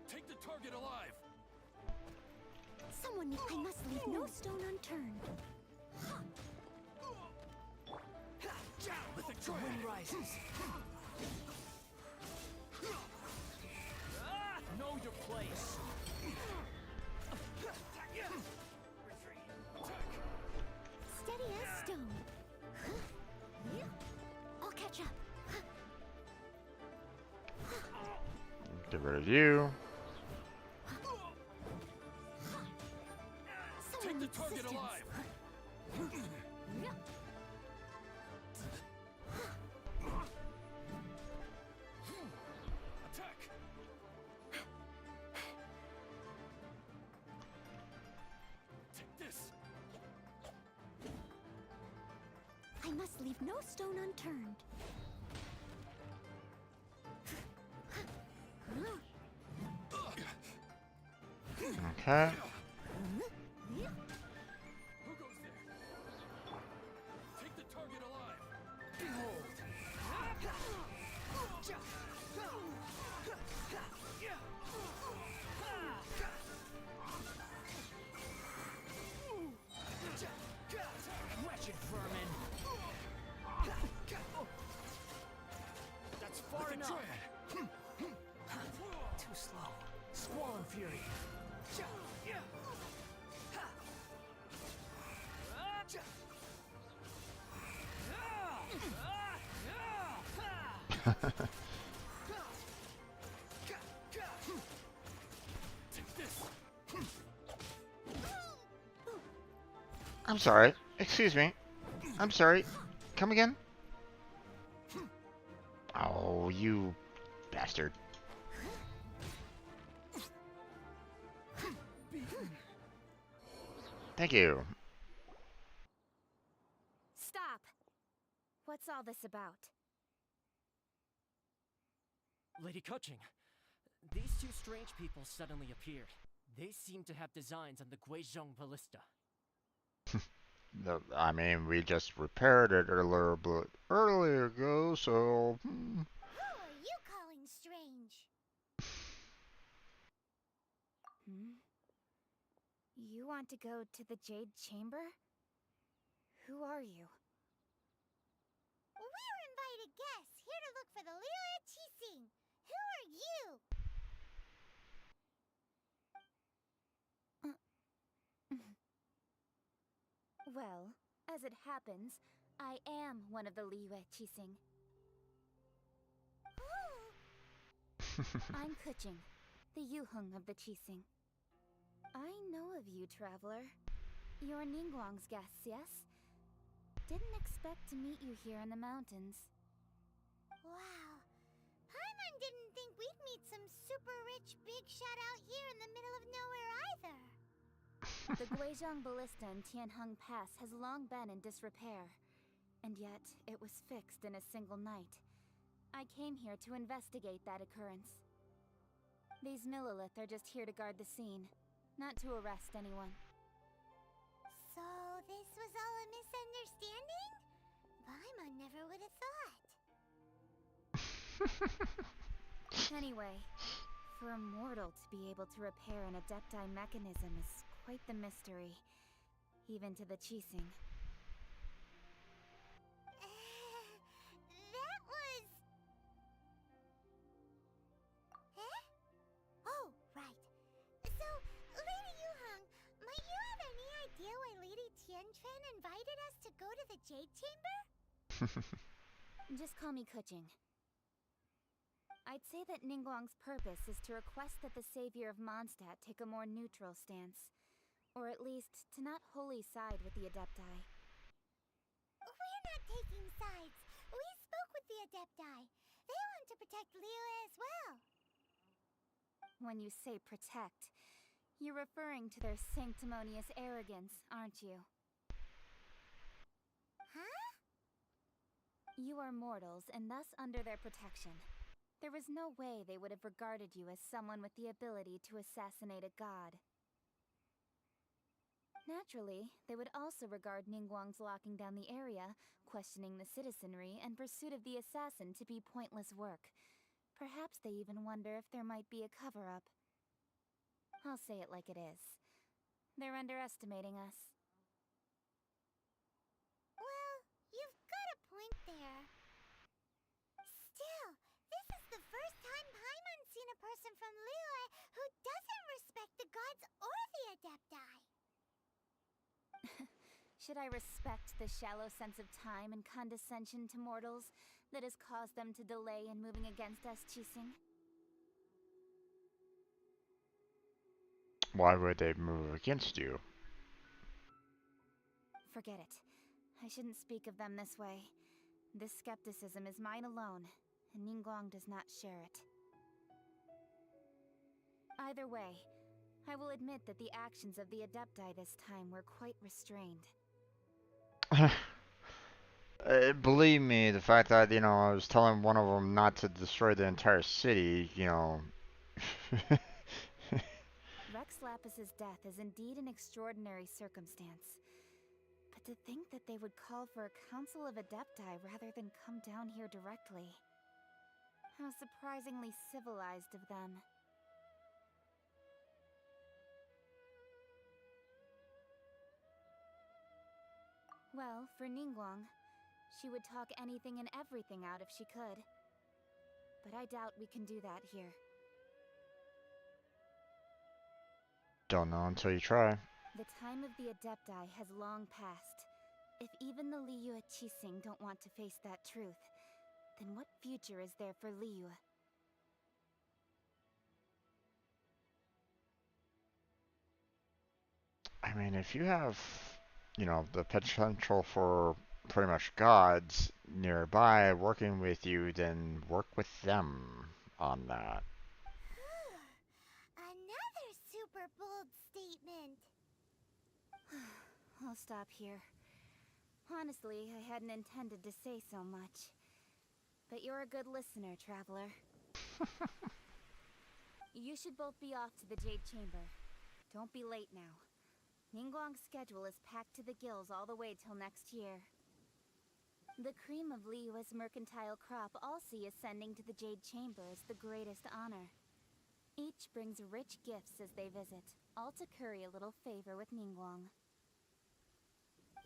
Take the target alive! I must leave no stone unturned. The wind rises. No know your place. Steady as stone. I'll catch up. Get rid of you. Take the target alive. Attack! Take this. I must leave no stone unturned. Okay. Who goes there? Take the target alive. Behold. Wretched vermin. That's far enough. Too slow. Squall and fury. I'm sorry. Excuse me. I'm sorry. Come again? Oh, you bastard. Thank you. Stop! What's all this about? Lady Kuching, these two strange people suddenly appeared. They seem to have designs on the Guizhong Ballista. I mean, we just repaired it earlier ago, so... Who are you calling strange? You want to go to the Jade Chamber? Who are you? We're invited guests here to look for the Liyue Qixing. Who are you? Well, as it happens, I am one of the Liyue Qixing. I'm Kuching, the Yuheng of the Qixing. I know of you, traveler. You're Ningguang's guests, yes? Didn't expect to meet you here in the mountains. Wow. Paimon didn't think we'd meet some super rich big shot out here in the middle of nowhere either. The Guizhong Ballista in Tianheng Pass has long been in disrepair, and yet it was fixed in a single night. I came here to investigate that occurrence. These Millilith are just here to guard the scene, not to arrest anyone. So this was all a misunderstanding? Paimon never would have thought. Anyway, for a mortal to be able to repair an Adepti mechanism is quite the mystery, even to the Qixing. That was... Eh? Oh, right. So, Lady Yuheng, might you have any idea why Lady Tianquan invited us to go to the Jade Chamber? Just call me Kuching. I'd say that Ningguang's purpose is to request that the savior of Mondstadt take a more neutral stance. Or at least, to not wholly side with the Adepti. We're not taking sides. We spoke with the Adepti. They want to protect Liyue as well. When you say protect, you're referring to their sanctimonious arrogance, aren't you? Huh? You are mortals, and thus under their protection. There was no way they would have regarded you as someone with the ability to assassinate a god. Naturally, they would also regard Ningguang's locking down the area, questioning the citizenry, and pursuit of the assassin to be pointless work. Perhaps they even wonder if there might be a cover-up. I'll say it like it is. They're underestimating us. Well, you've got a point there. Still, this is the first time Paimon's seen a person from Liyue gods or the Adepti. Should I respect the shallow sense of time and condescension to mortals that has caused them to delay in moving against us, Chising? Why would they move against you? Forget it. I shouldn't speak of them this way. This skepticism is mine alone, and Ningguang does not share it. Either way, I will admit that the actions of the Adepti this time were quite restrained. Believe me, the fact that, I was telling one of them not to destroy the entire city, Rex Lapis's death is indeed an extraordinary circumstance. But to think that they would call for a council of Adepti rather than come down here directly. How surprisingly civilized of them. Well, for Ningguang, she would talk anything and everything out if she could. But I doubt we can do that here. don't know until you try. The time of the Adepti has long passed. If even the Liyue Qixing don't want to face that truth, then what future is there for Liyue? I mean, if you have, the potential for pretty much gods nearby working with you, then work with them on that. Another super bold statement. I'll stop here. Honestly, I hadn't intended to say so much. But you're a good listener, Traveler. You should both be off to the Jade Chamber. Don't be late now. Ningguang's schedule is packed to the gills all the way till next year. The cream of Liyue's mercantile crop all see ascending to the Jade Chamber as the greatest honor. Each brings rich gifts as they visit, all to curry a little favor with Ningguang.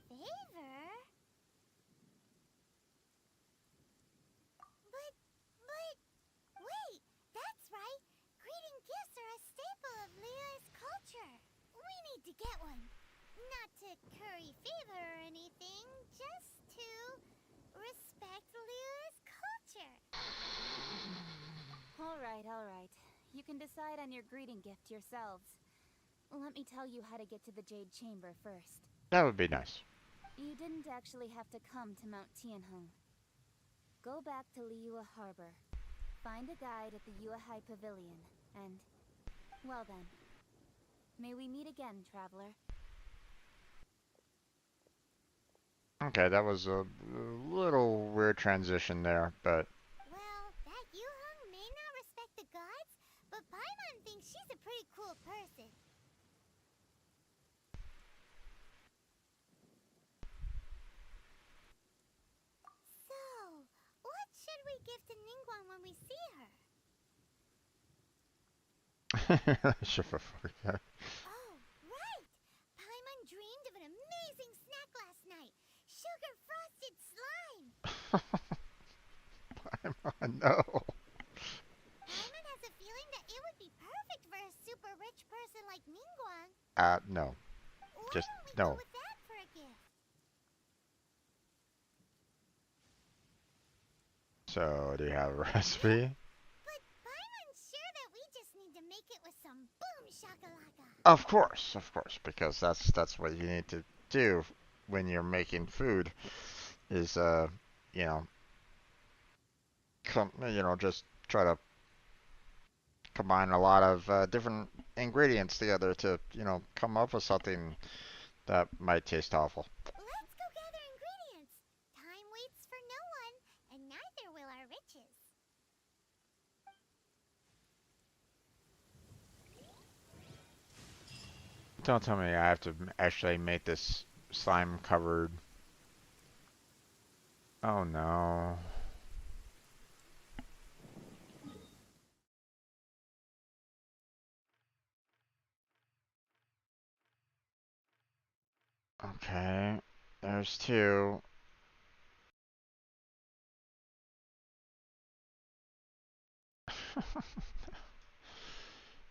Favor? But, wait, that's right. Greeting gifts are a staple of Liyue's culture. We need to get one. Not to curry favor or anything, just to respect Liyue's culture. Alright. You can decide on your greeting gift yourselves. Let me tell you how to get to the Jade Chamber first. That would be nice. You didn't actually have to come to Mount Tianheng. Go back to Liyue Harbor. Find a guide at the Yuehai Pavilion, and... well then. May we meet again, Traveler. Okay, that was a little weird transition there, but... Well, that Yuheng may not respect the gods, but Paimon thinks she's a pretty cool person. So, what should we give to Ningguang when we see her? Oh, right! Paimon dreamed of an amazing snack last night. Sugar frosted slime! No. Paimon has a feeling that it would be perfect for a super rich person like Ningguang. No. Why Just, don't we no. go with that for a gift? So, do you have a recipe? But Paimon's sure that we just need to make it with some boom shakalaka. Of course, because that's what you need to do when you're making food, is just try to combine a lot of different ingredients together to come up with something that might taste awful. Let's go gather ingredients. Time waits for no one, and neither will our riches. Don't tell me I have to actually make this slime covered. Oh no. Okay, there's two.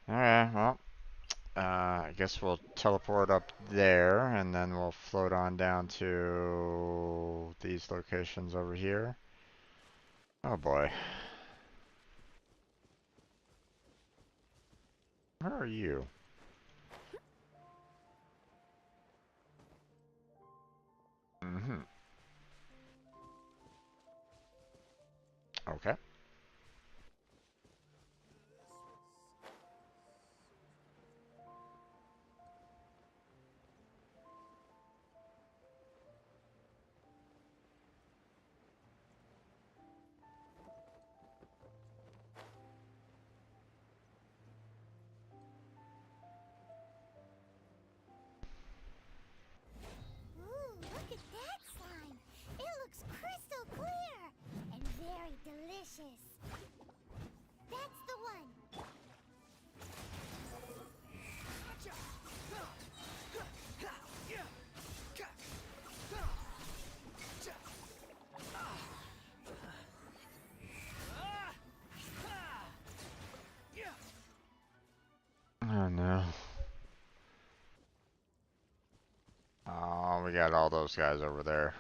Alright, well, I guess we'll teleport up there, and then we'll float on down to these locations over here. Oh boy. Where are you? Mm-hmm. Okay. Ooh, look at that slime! It looks crystal clear and very delicious. That's the one. Oh no. Oh, we got all those guys over there.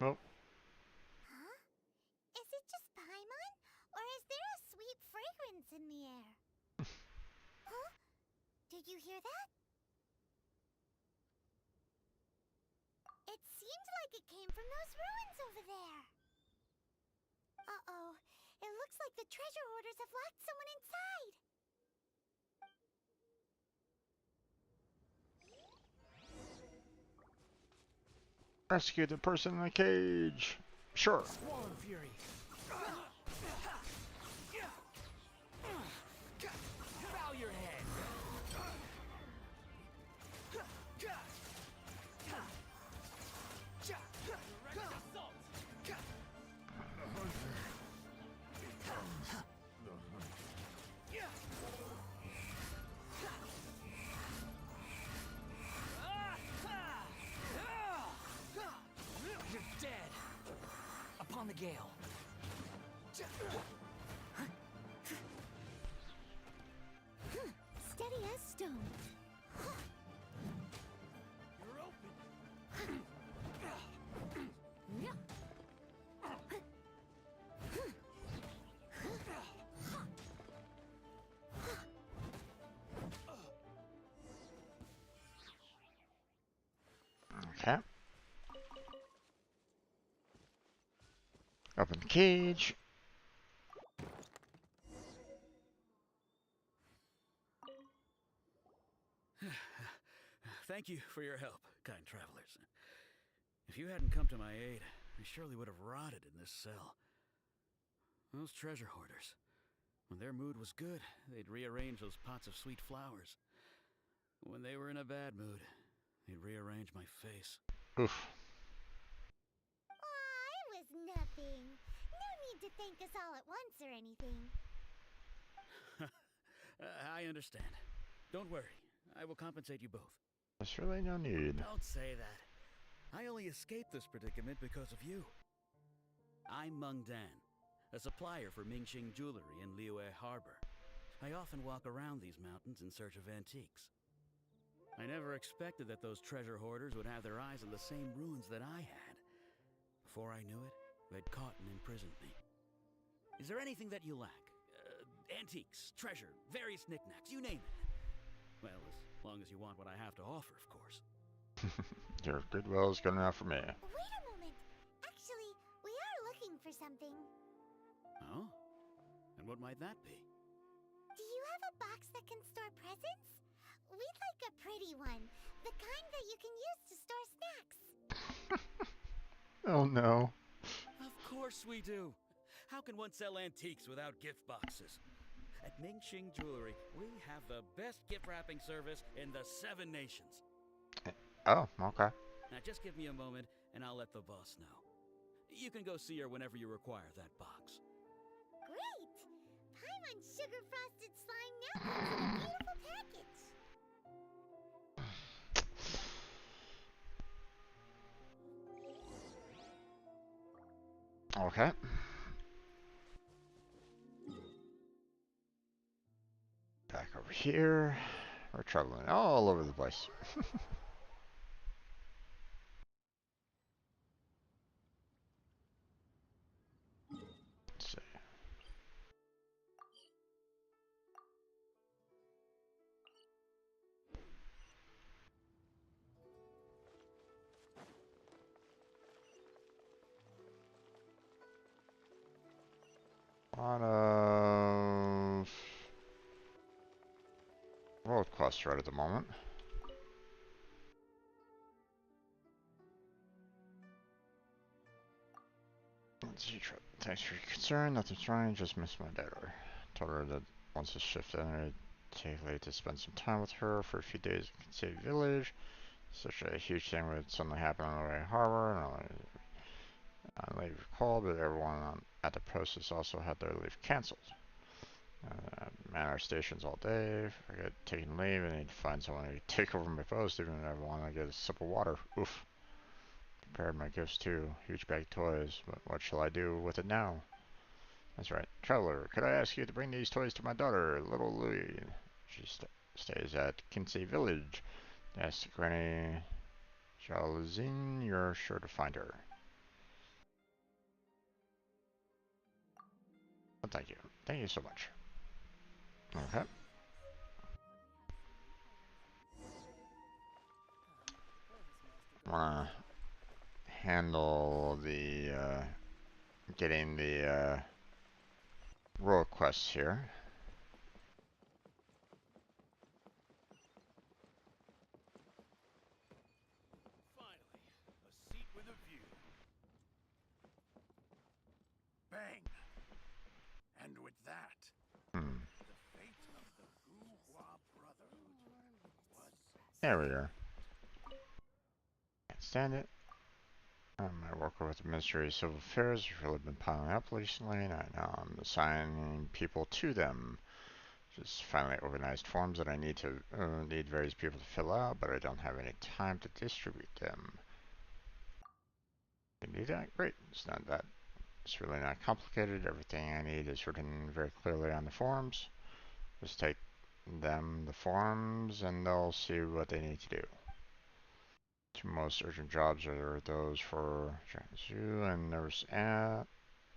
Oh, Huh? Is it just Paimon? Or is there a sweet fragrance in the air? Huh? Did you hear that? It seemed like it came from those ruins over there. Uh-oh. It looks like the treasure hoarders have locked someone inside. rescue the person in the cage. Sure. Swan Fury. Bow your head. Direct assault. You're dead. Upon the gale. Steady as stone. You're open. Okay. Open the cage. Thank you for your help, kind travelers. If you hadn't come to my aid, I surely would have rotted in this cell. Those treasure hoarders, when their mood was good, they'd rearrange those pots of sweet flowers. When they were in a bad mood, they'd rearrange my face. Oof. Aw, it was nothing. No need to thank us all at once or anything. I understand. Don't worry. I will compensate you both. There's really no need. Don't say that. I only escaped this predicament because of you. I'm Meng Dan, a supplier for Mingxing Jewelry in Liyue Harbor. I often walk around these mountains in search of antiques. I never expected that those treasure hoarders would have their eyes on the same ruins that I had. Before I knew it, they'd caught and imprisoned me. Is there anything that you lack? Antiques, treasure, various knickknacks, you name it. Well, as long as you want what I have to offer, of course. Your goodwill is good enough for me. Wait a moment. Actually, we are looking for something. Oh? And what might that be? Do you have a box that can store presents? We'd like a pretty one. The kind that you can use to store snacks. Oh no. Of course we do. How can one sell antiques without gift boxes? At Mingxing Jewelry, we have the best gift wrapping service in the 7 nations. Oh, okay. Now just give me a moment and I'll let the boss know. You can go see her whenever you require that box. Great! Paimon sugar frosted slime now comes in a beautiful package. Okay. Back over here. We're traveling all over the place. Let's see. A lot of world quests right at the moment. Let's see. Thanks for your concern. Nothing's wrong. Just missed my daughter. Told her that once the shift ended, I'd take late to spend some time with her for a few days in Kinsey Village. Such a huge thing would suddenly happen on the way to harbor. I later recalled, but everyone at the post has also had their leave cancelled. Man our stations all day. If I get taken leave, I need to find someone to take over my post, even if I want to get a sip of water. Oof. Prepared my gifts too. Huge bag of toys. But what shall I do with it now? That's right. Traveler, could I ask you to bring these toys to my daughter, little Louie? She stays at Kinsey Village. Ask Granny Jalazine, you're sure to find her. Well, thank you. Thank you so much. Okay. Wanna handle the getting the role quests here. Finally, a seat with a view. Bang! And with that, the fate of the Bourgeois Brotherhood was... There we are. Can't stand it. I work with the Ministry of Civil Affairs. Has really been piling up recently, and now I'm assigning people to them. Just finally organized forms that I need various people to fill out, but I don't have any time to distribute them. You do that? Great. It's really not complicated. Everything I need is written very clearly on the forms. Just take them the forms, and they'll see what they need to do. Two most urgent jobs are those for Jiangsu and Nurse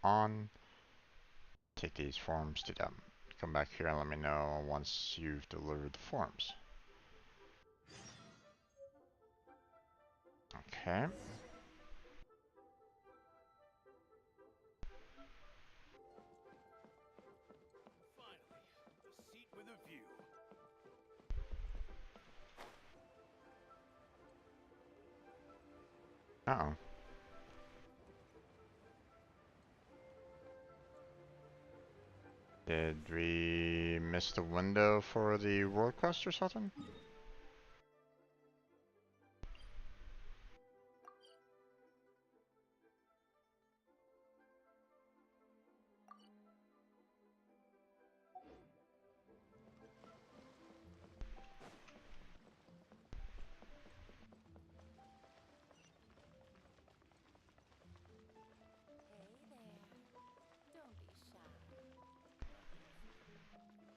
On. Take these forms to them. Come back here and let me know once you've delivered the forms. Okay. Finally, a seat with a view. Uh-oh. Did we miss the window for the world quest or something?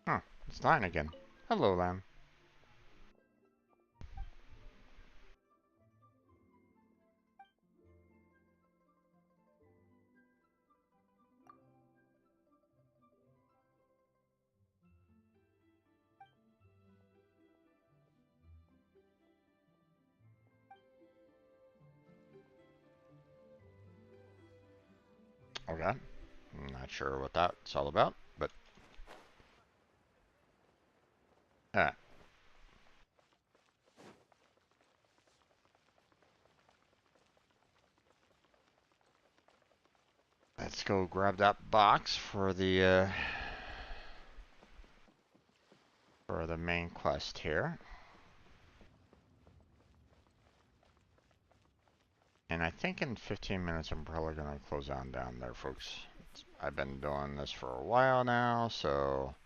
Huh, it's Lion again. Hello, Lamb. Okay. I'm not sure what that's all about, but... Alright. Let's go grab that box for the main quest here. And I think in 15 minutes I'm probably going to close down there, folks. I've been doing this for a while now, so...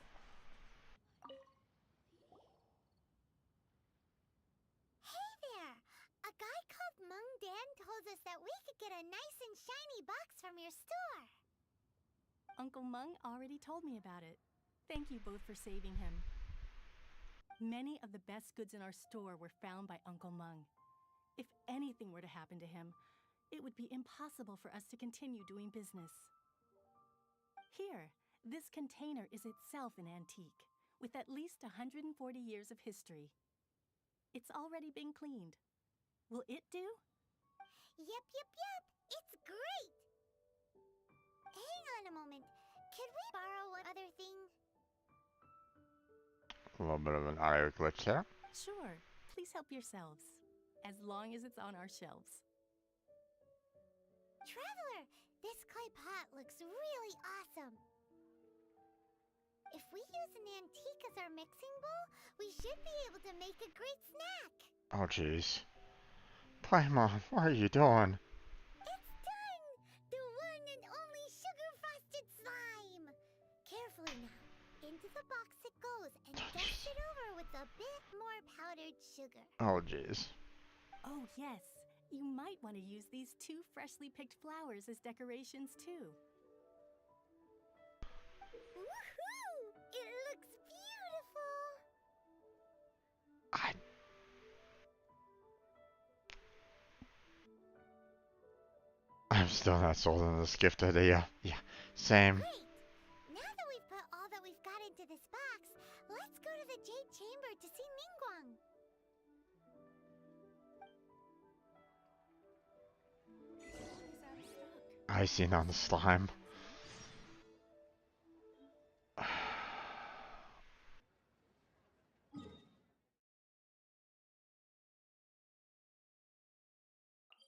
Hey there! A guy called Mung Dan told us that we could get a nice and shiny box from your store. Uncle Mung already told me about it. Thank you both for saving him. Many of the best goods in our store were found by Uncle Mung. If anything were to happen to him, it would be impossible for us to continue doing business. Here, this container is itself an antique, with at least 140 years of history. It's already been cleaned. Will it do? Yep. It's great! Hang on a moment. Could we borrow one other thing? A little bit of an audio glitch there. Sure. Please help yourselves, as long as it's on our shelves. Traveler, this clay pot looks really awesome. If we use an antique as our mixing bowl, we should be able to make a great snack. Oh, jeez. Paimon, what are you doing? It's done! The one and only sugar-frosted slime! Carefully now. Into the box it goes, and dust it over with a bit more powdered sugar. Oh, jeez. Oh, yes. You might want to use these 2 freshly picked flowers as decorations, too. Woohoo! It looks beautiful! I'm still not sold on this gift idea. Yeah, same. Great! Now that we've put all that we've got into this box, let's go to the Jade Chamber to see Ningguang. Icing on the slime.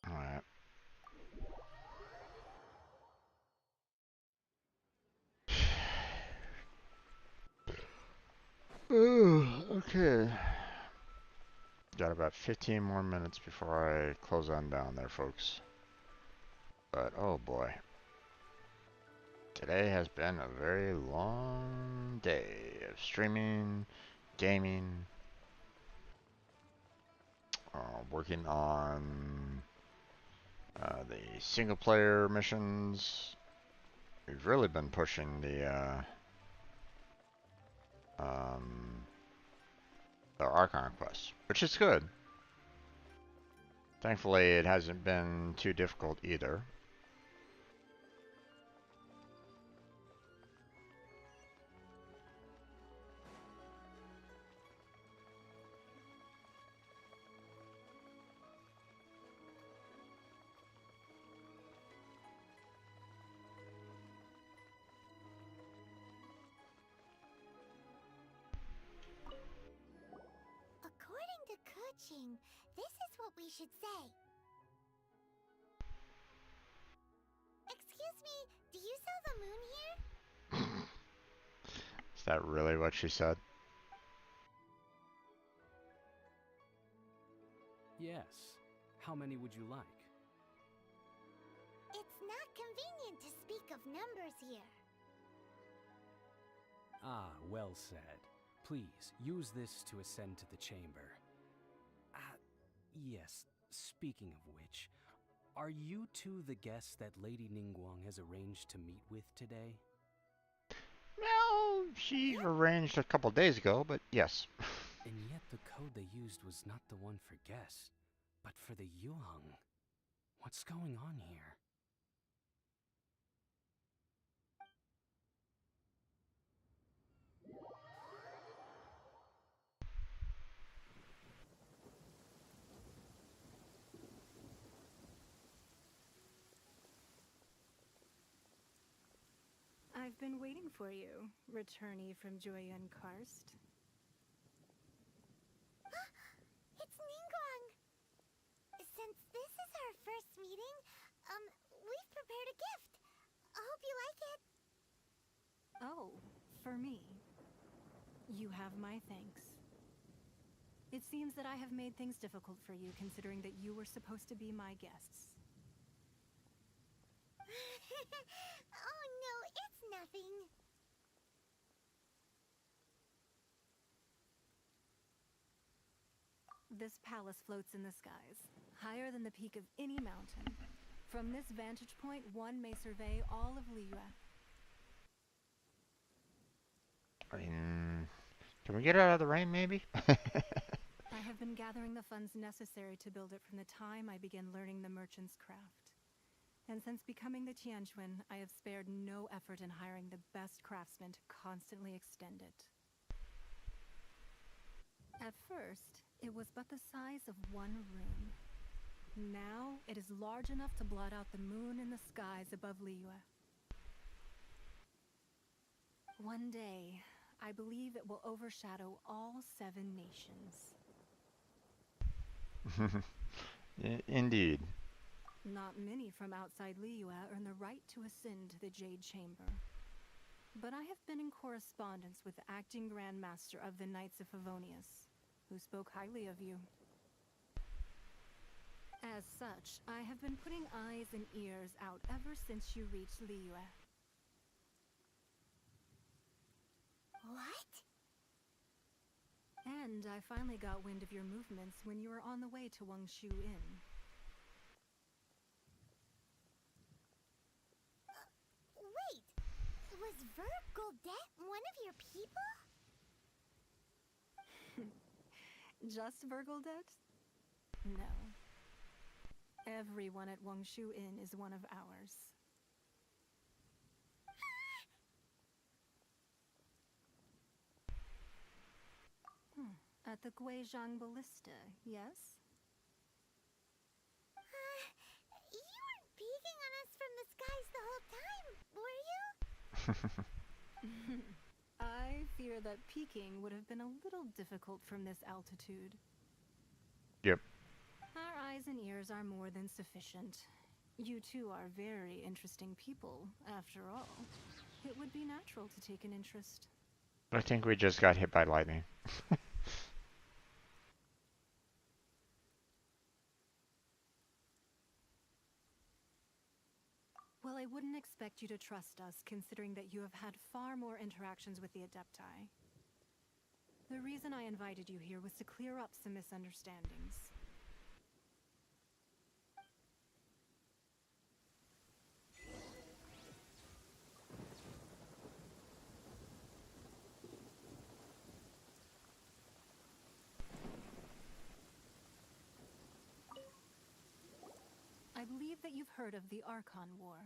Alright. Okay. Got about 15 more minutes before I close on down there, folks. But, oh boy. Today has been a very long day of streaming, gaming, working on the single-player missions. We've really been pushing the Archon quest, which is good. Thankfully, it hasn't been too difficult either. According to Kuching, this is what we should say. Excuse me, do you sell the moon here? Is that really what she said? Yes. How many would you like? It's not convenient to speak of numbers here. Ah, well said. Please, use this to ascend to the chamber. Yes, speaking of which, are you two the guests that Lady Ningguang has arranged to meet with today? Well, she arranged a couple days ago, but yes. And yet the code they used was not the one for guests, but for the Yuheng. What's going on here? I've been waiting for you, returnee from Joyun Karst. It's Ningguang! Since this is our first meeting, we've prepared a gift. I hope you like it. Oh, for me. You have my thanks. It seems that I have made things difficult for you, considering that you were supposed to be my guests. Oh no, it's nothing. This palace floats in the skies, higher than the peak of any mountain. From this vantage point, one may survey all of Liyue. Can we get out of the rain, maybe? I have been gathering the funds necessary to build it from the time I began learning the merchant's craft. And since becoming the Tianquan, I have spared no effort in hiring the best craftsmen to constantly extend it. At first, it was but the size of one room. Now, it is large enough to blot out the moon in the skies above Liyue. One day, I believe it will overshadow all 7 nations. Indeed. Not many from outside Liyue earn the right to ascend to the Jade Chamber. But I have been in correspondence with the acting Grand Master of the Knights of Favonius, who spoke highly of you. As such, I have been putting eyes and ears out ever since you reached Liyue. What? And I finally got wind of your movements when you were on the way to Wangshu Inn. Wait! Was Vergoldet one of your people? Just Vergoldet? No. Everyone at Wangshu Inn is one of ours. At the Guizhang Ballista, yes? You weren't peeking on us from the skies the whole time, were you? I fear that peeking would have been a little difficult from this altitude. Yep. Our eyes and ears are more than sufficient. You two are very interesting people, after all. It would be natural to take an interest. I think we just got hit by lightning. Well, I wouldn't expect you to trust us, considering that you have had far more interactions with the Adepti. The reason I invited you here was to clear up some misunderstandings. I believe that you've heard of the Archon War.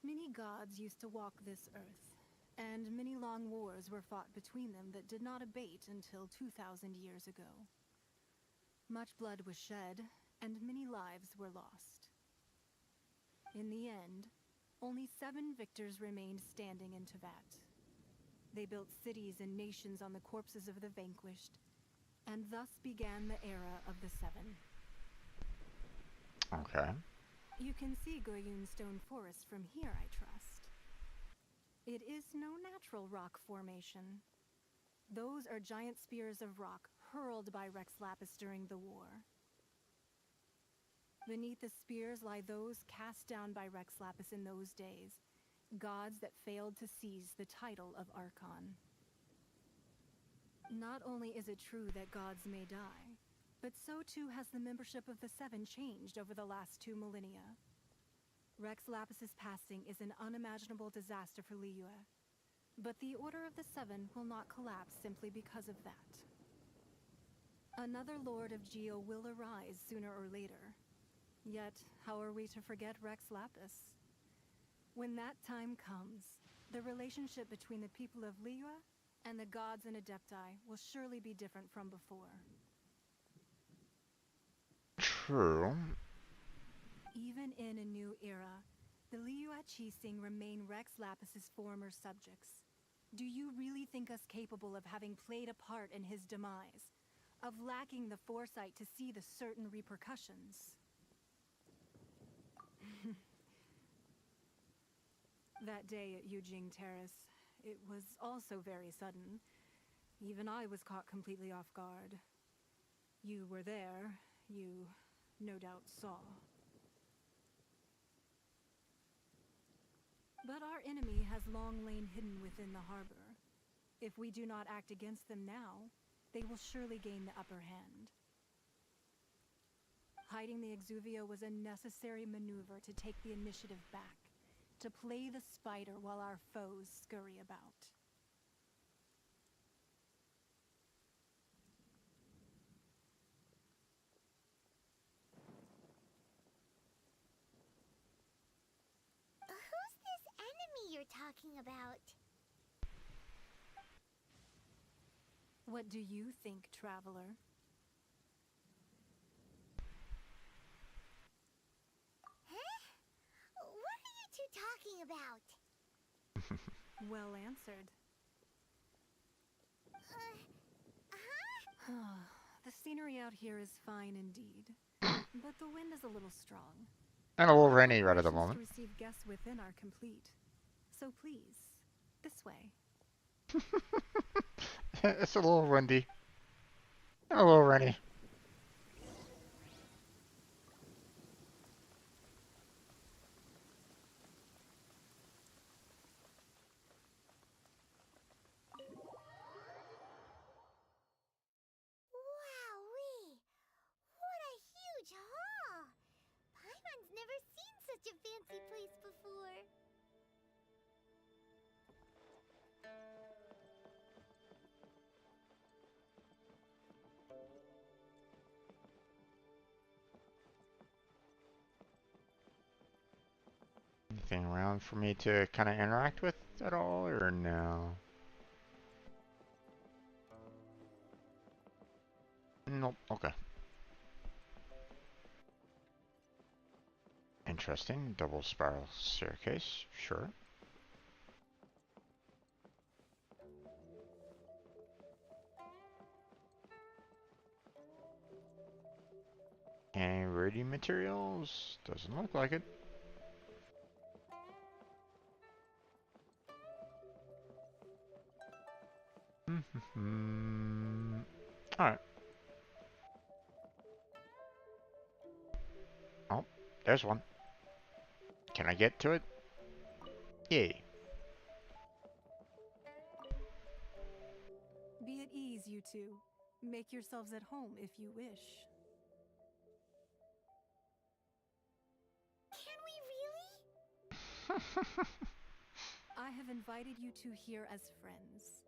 Many gods used to walk this earth, and many long wars were fought between them that did not abate until 2,000 years ago. Much blood was shed, and many lives were lost. In the end, only 7 victors remained standing in Teyvat. They built cities and nations on the corpses of the vanquished, and thus began the era of the 7. Okay. You can see Goyun Stone Forest from here, I trust. It is no natural rock formation. Those are giant spears of rock hurled by Rex Lapis during the war. Beneath the spears lie those cast down by Rex Lapis in those days, gods that failed to seize the title of Archon. Not only is it true that gods may die, but so too has the membership of the 7 changed over the last 2 millennia. Rex Lapis's passing is an unimaginable disaster for Liyue, but the Order of the 7 will not collapse simply because of that. Another Lord of Geo will arise sooner or later. Yet, how are we to forget Rex Lapis? When that time comes, the relationship between the people of Liyue and the gods and Adepti will surely be different from before. True. Even in a new era, the Liyue Qixing remain Rex Lapis's former subjects. Do you really think us capable of having played a part in his demise? Of lacking the foresight to see the certain repercussions? That day at Yujing Terrace, it was also very sudden. Even I was caught completely off guard. You were there. You, no doubt, saw. But our enemy has long lain hidden within the harbor. If we do not act against them now, they will surely gain the upper hand. hiding the Exuvio was a necessary maneuver to take the initiative back, to play the spider while our foes scurry about. Who's this enemy you're talking about? What do you think, traveler? Huh? What are you two talking about? Well answered. The scenery out here is fine indeed, but the wind is a little strong. And a little Our rainy right at the preparations moment. to receive guests within are complete. So please, this way. It's a little windy. And a little rainy. Wowee! What a huge hall! Paimon's never seen such a fancy place before. Anything around for me to kind of interact with at all, or no? Nope. Okay. Interesting. Double spiral staircase. Sure. Any reading materials? Doesn't look like it. Alright. Oh, there's one. Can I get to it? Yay. Be at ease, you two. Make yourselves at home if you wish. Can we really? I have invited you two here as friends.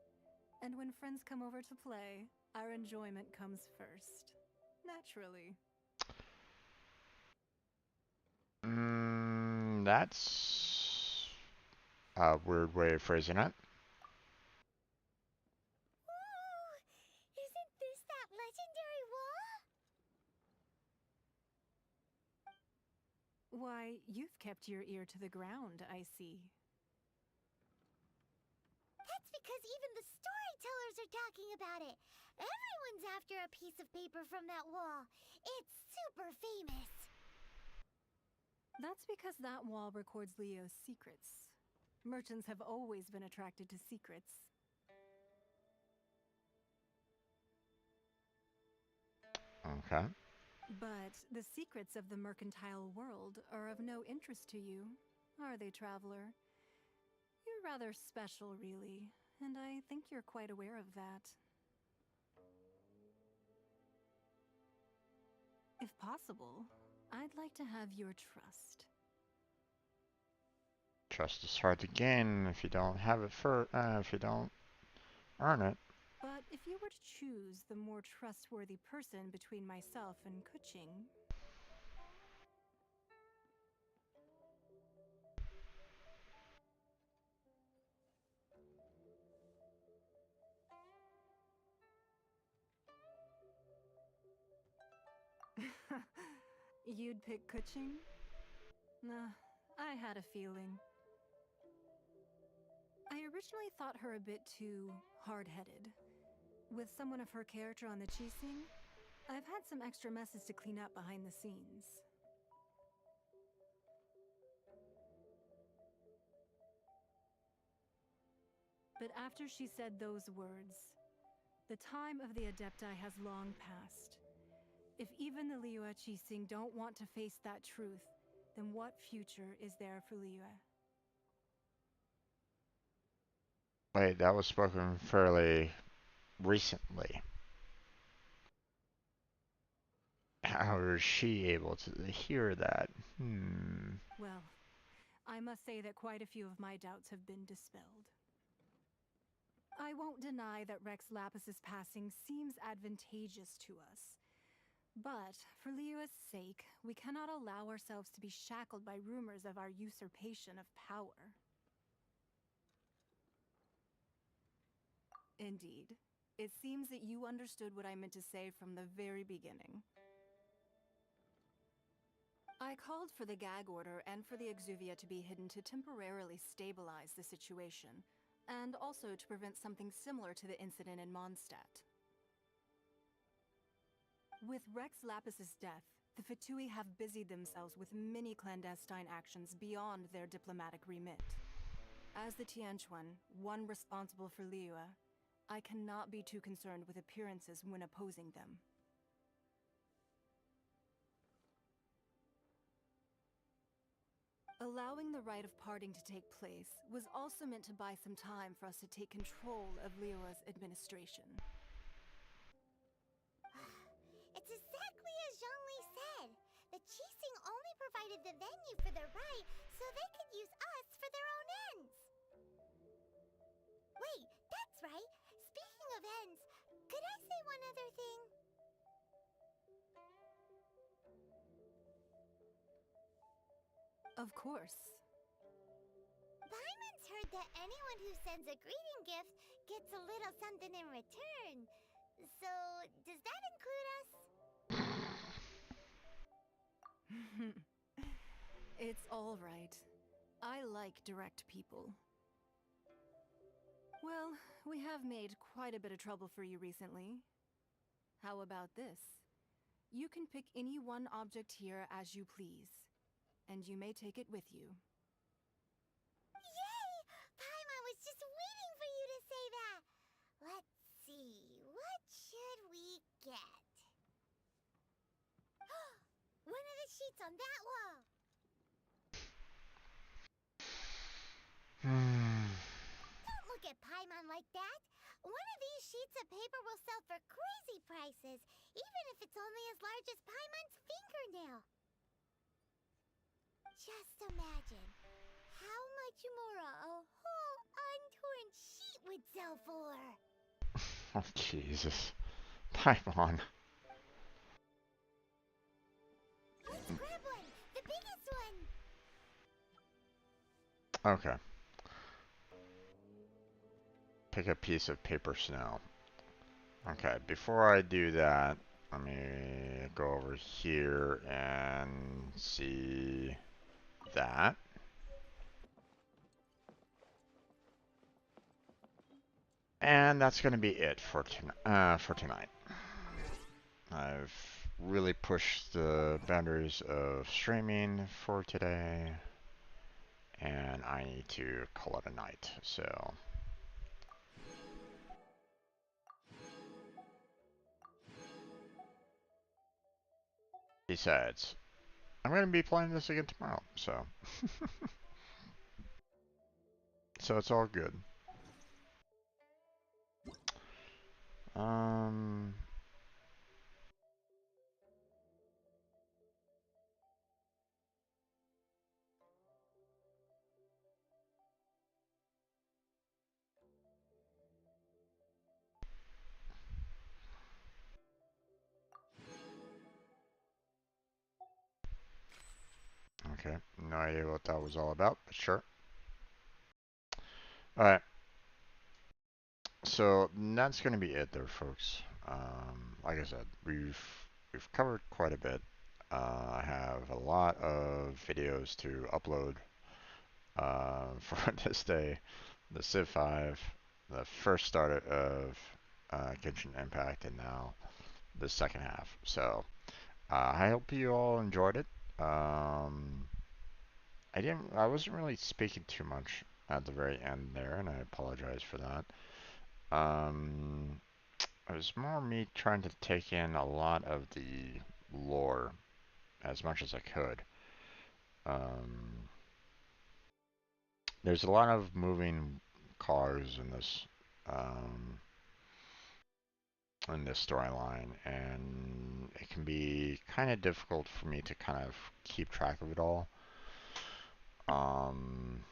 And when friends come over to play, our enjoyment comes first. Naturally. That's a weird way of phrasing it. Ooh, isn't this that legendary wall? Why, you've kept your ear to the ground, I see. That's because even the storytellers are talking about it. Everyone's after a piece of paper from that wall. It's super famous. That's because that wall records Leo's secrets. Merchants have always been attracted to secrets. Okay. But the secrets of the mercantile world are of no interest to you, are they, traveler? You're rather special, really, and I think you're quite aware of that. If possible, I'd like to have your trust. Trust is hard to gain if you don't have it if you don't earn it. But if you were to choose the more trustworthy person between myself and Kuching... You'd pick Kuching? Nah, I had a feeling. I originally thought her a bit too hard-headed. With someone of her character on the Qixing, I've had some extra messes to clean up behind the scenes. But after she said those words, the time of the Adepti has long passed. If even the Liyue Qixing don't want to face that truth, then what future is there for Liyue? Wait, that was spoken fairly recently. How is she able to hear that? Well, I must say that quite a few of my doubts have been dispelled. I won't deny that Rex Lapis's passing seems advantageous to us. But, for Liyue's sake, we cannot allow ourselves to be shackled by rumors of our usurpation of power. Indeed. It seems that you understood what I meant to say from the very beginning. I called for the gag order and for the exuvia to be hidden to temporarily stabilize the situation, and also to prevent something similar to the incident in Mondstadt. With Rex Lapis's death, the Fatui have busied themselves with many clandestine actions beyond their diplomatic remit. As the Tianquan, one responsible for Liyue, I cannot be too concerned with appearances when opposing them. Allowing the rite of parting to take place was also meant to buy some time for us to take control of Liyue's administration. It's exactly as Zhongli said. The Qixing only provided the venue for their rite so they could use us for their own ends. Wait, that's right. Speaking of ends, could I say one other thing? Of course. Paimon's heard that anyone who sends a greeting gift gets a little something in return. So, does that include us? It's all right. I like direct people. Well, we have made quite a bit of trouble for you recently. How about this? You can pick any one object here as you please, and you may take it with you. Yay! Paimon was just waiting for you to say that! Let's see, what should we get? One of the sheets on that wall! Don't look at Paimon like that! One of these sheets of paper will sell for crazy prices, even if it's only as large as Paimon's fingernail. Just imagine how much more a whole untorn sheet would sell for. Oh, Jesus. Paimon. Let's grab one, the biggest one. Okay. Pick a piece of paper snow. Okay, before I do that, let me go over here and see that. And that's going to be it for tonight. I've really pushed the boundaries of streaming for today, and I need to call it a night. So, besides, I'm going to be playing this again tomorrow, so so it's all good. Um. Okay, no idea what that was all about, but sure. Alright. So that's gonna be it there, folks. Like I said, we've covered quite a bit. I have a lot of videos to upload for this day. The Civ 5, the first start of Genshin Impact, and now the second half. So I hope you all enjoyed it. I wasn't really speaking too much at the very end there, and I apologize for that. It was more me trying to take in a lot of the lore as much as I could. There's a lot of moving cars in this in this storyline, and it can be kind of difficult for me to kind of keep track of it all. Um,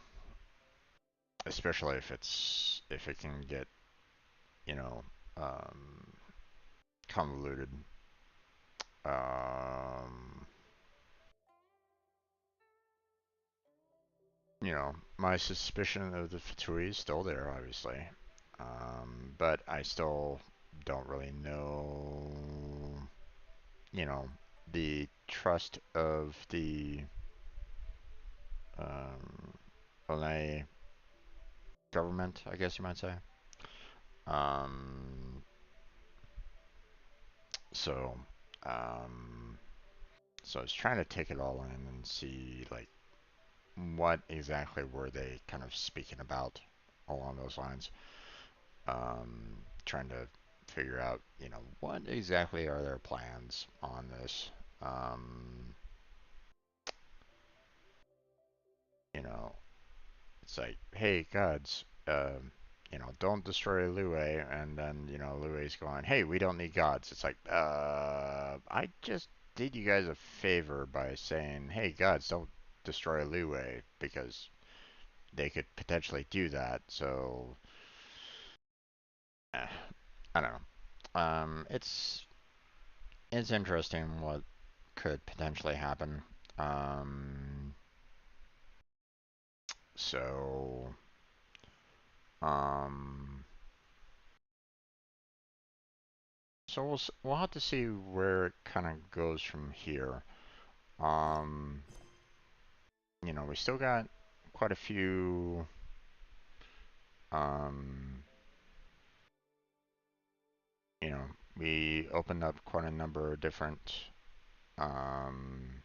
Especially if it can get, you know, um, convoluted. Um, my suspicion of the Fatui is still there, obviously. But I still don't really know, the trust of the Malay government, I guess you might say. Um, so, um, so I was trying to take it all in and see, like, what exactly were they kind of speaking about along those lines. Trying to figure out, what exactly are their plans on this. You know, it's like, hey, gods, don't destroy Lue, and then, Lue's going, hey, we don't need gods. It's like, I just did you guys a favor by saying, hey, gods, don't destroy Lue, because they could potentially do that, so, I don't know. It's interesting what could potentially happen. Um, so, um, so we'll have to see where it kind of goes from here. Um, we still got quite a few, um, you know, we opened up quite a number of different, um,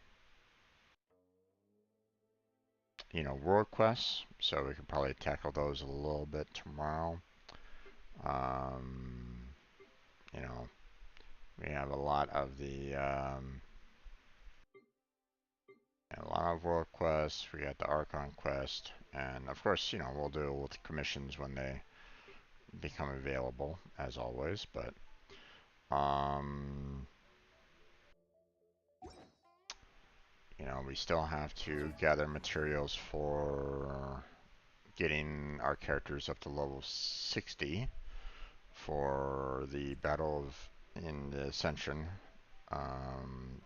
world quests, so we could probably tackle those a little bit tomorrow. Um, you know, we have a lot of world quests. We got the Archon quest, and of course, we'll deal with commissions when they become available, as always. But um, we still have to gather materials for getting our characters up to level 60 for the Battle of in the Ascension.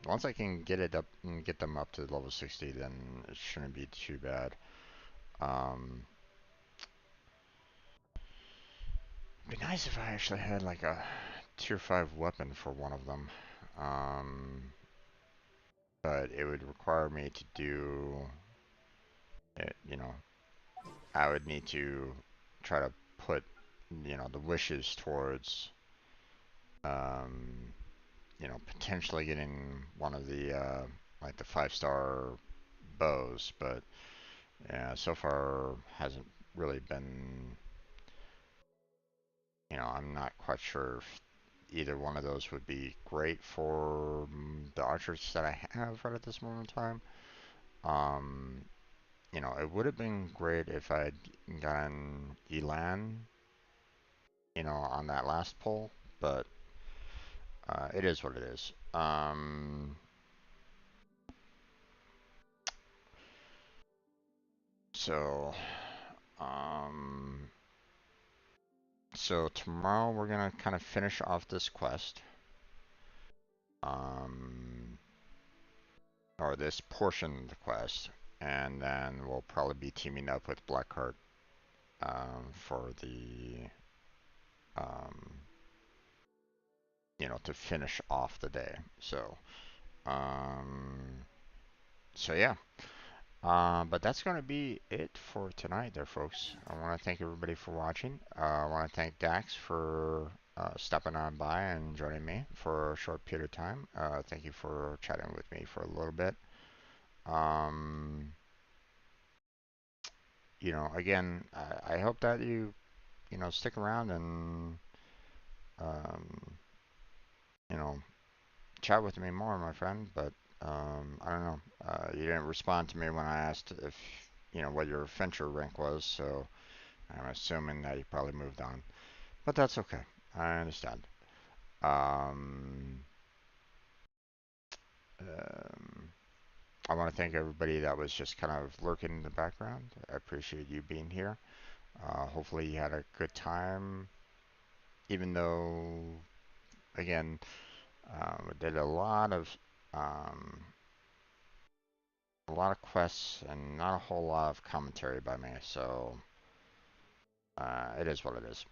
Once I can get them up to level 60, then it shouldn't be too bad. It'd be nice if I actually had like a tier 5 weapon for one of them. But it would require me to do it, I would need to try to put, the wishes towards, um, potentially getting one of the, like the 5-star bows, but yeah, so far hasn't really been, I'm not quite sure if either one of those would be great for the archers that I have right at this moment in time. Um, it would have been great if I'd gotten Elan, on that last pull, but it is what it is. So, um, so tomorrow we're gonna kind of finish off this quest, um, or this portion of the quest, and then we'll probably be teaming up with Blackheart, for the, um, to finish off the day. Um, so yeah. But that's going to be it for tonight there, folks. I want to thank everybody for watching. I want to thank Dax for stopping on by and joining me for a short period of time. Thank you for chatting with me for a little bit. Um, again, I hope that you, stick around and, um, you know, chat with me more, my friend. But I don't know. You didn't respond to me when I asked if, what your venture rank was, so I'm assuming that you probably moved on. But that's okay. I understand. Um, um, I want to thank everybody that was just kind of lurking in the background. I appreciate you being here. Hopefully you had a good time, even though, again, we did um, a lot of quests and not a whole lot of commentary by me, so it is what it is.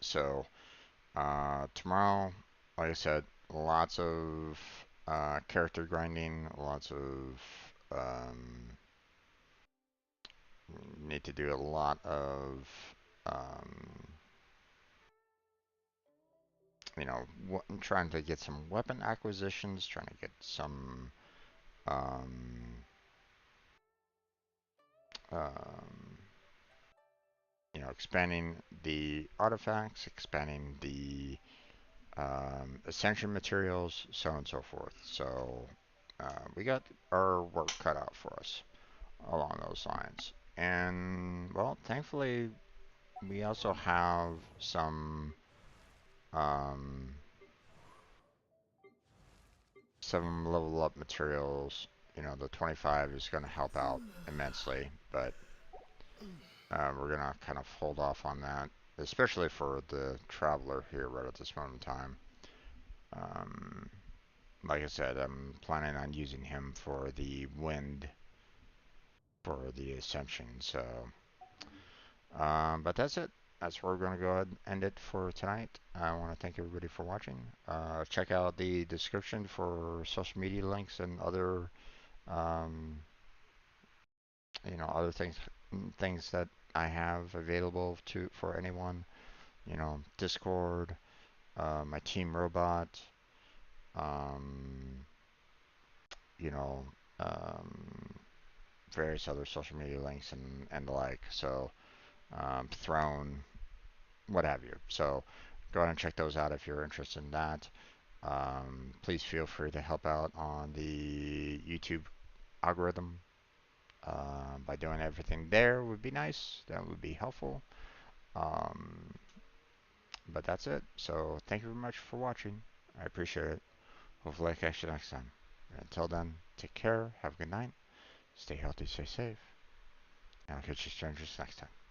So tomorrow, like I said, lots of character grinding, lots of need to do a lot of um, you know, trying to get some weapon acquisitions, trying to get some um, um, expanding the artifacts, expanding the ascension materials, so on and so forth. So we got our work cut out for us along those lines. And well, thankfully, we also have um, some level up materials. The 25 is going to help out immensely, but we're going to kind of hold off on that, especially for the traveler here right at this moment in time. Um, like I said, I'm planning on using him for the wind for the ascension. So, but that's it. That's where we're going to go ahead and end it for tonight. I want to thank everybody for watching. Check out the description for social media links and other, um, other things that I have available for anyone. Discord, my team robot, um, you know, um, various other social media links and the like. So, Throne, what have you. So, go ahead and check those out if you're interested in that. Please feel free to help out on the YouTube algorithm by doing everything there would be nice. That would be helpful. Um, but that's it. So thank you very much for watching. I appreciate it. Hopefully I catch you next time. Until then, take care. Have a good night. Stay healthy, stay safe. And I'll catch you strangers next time.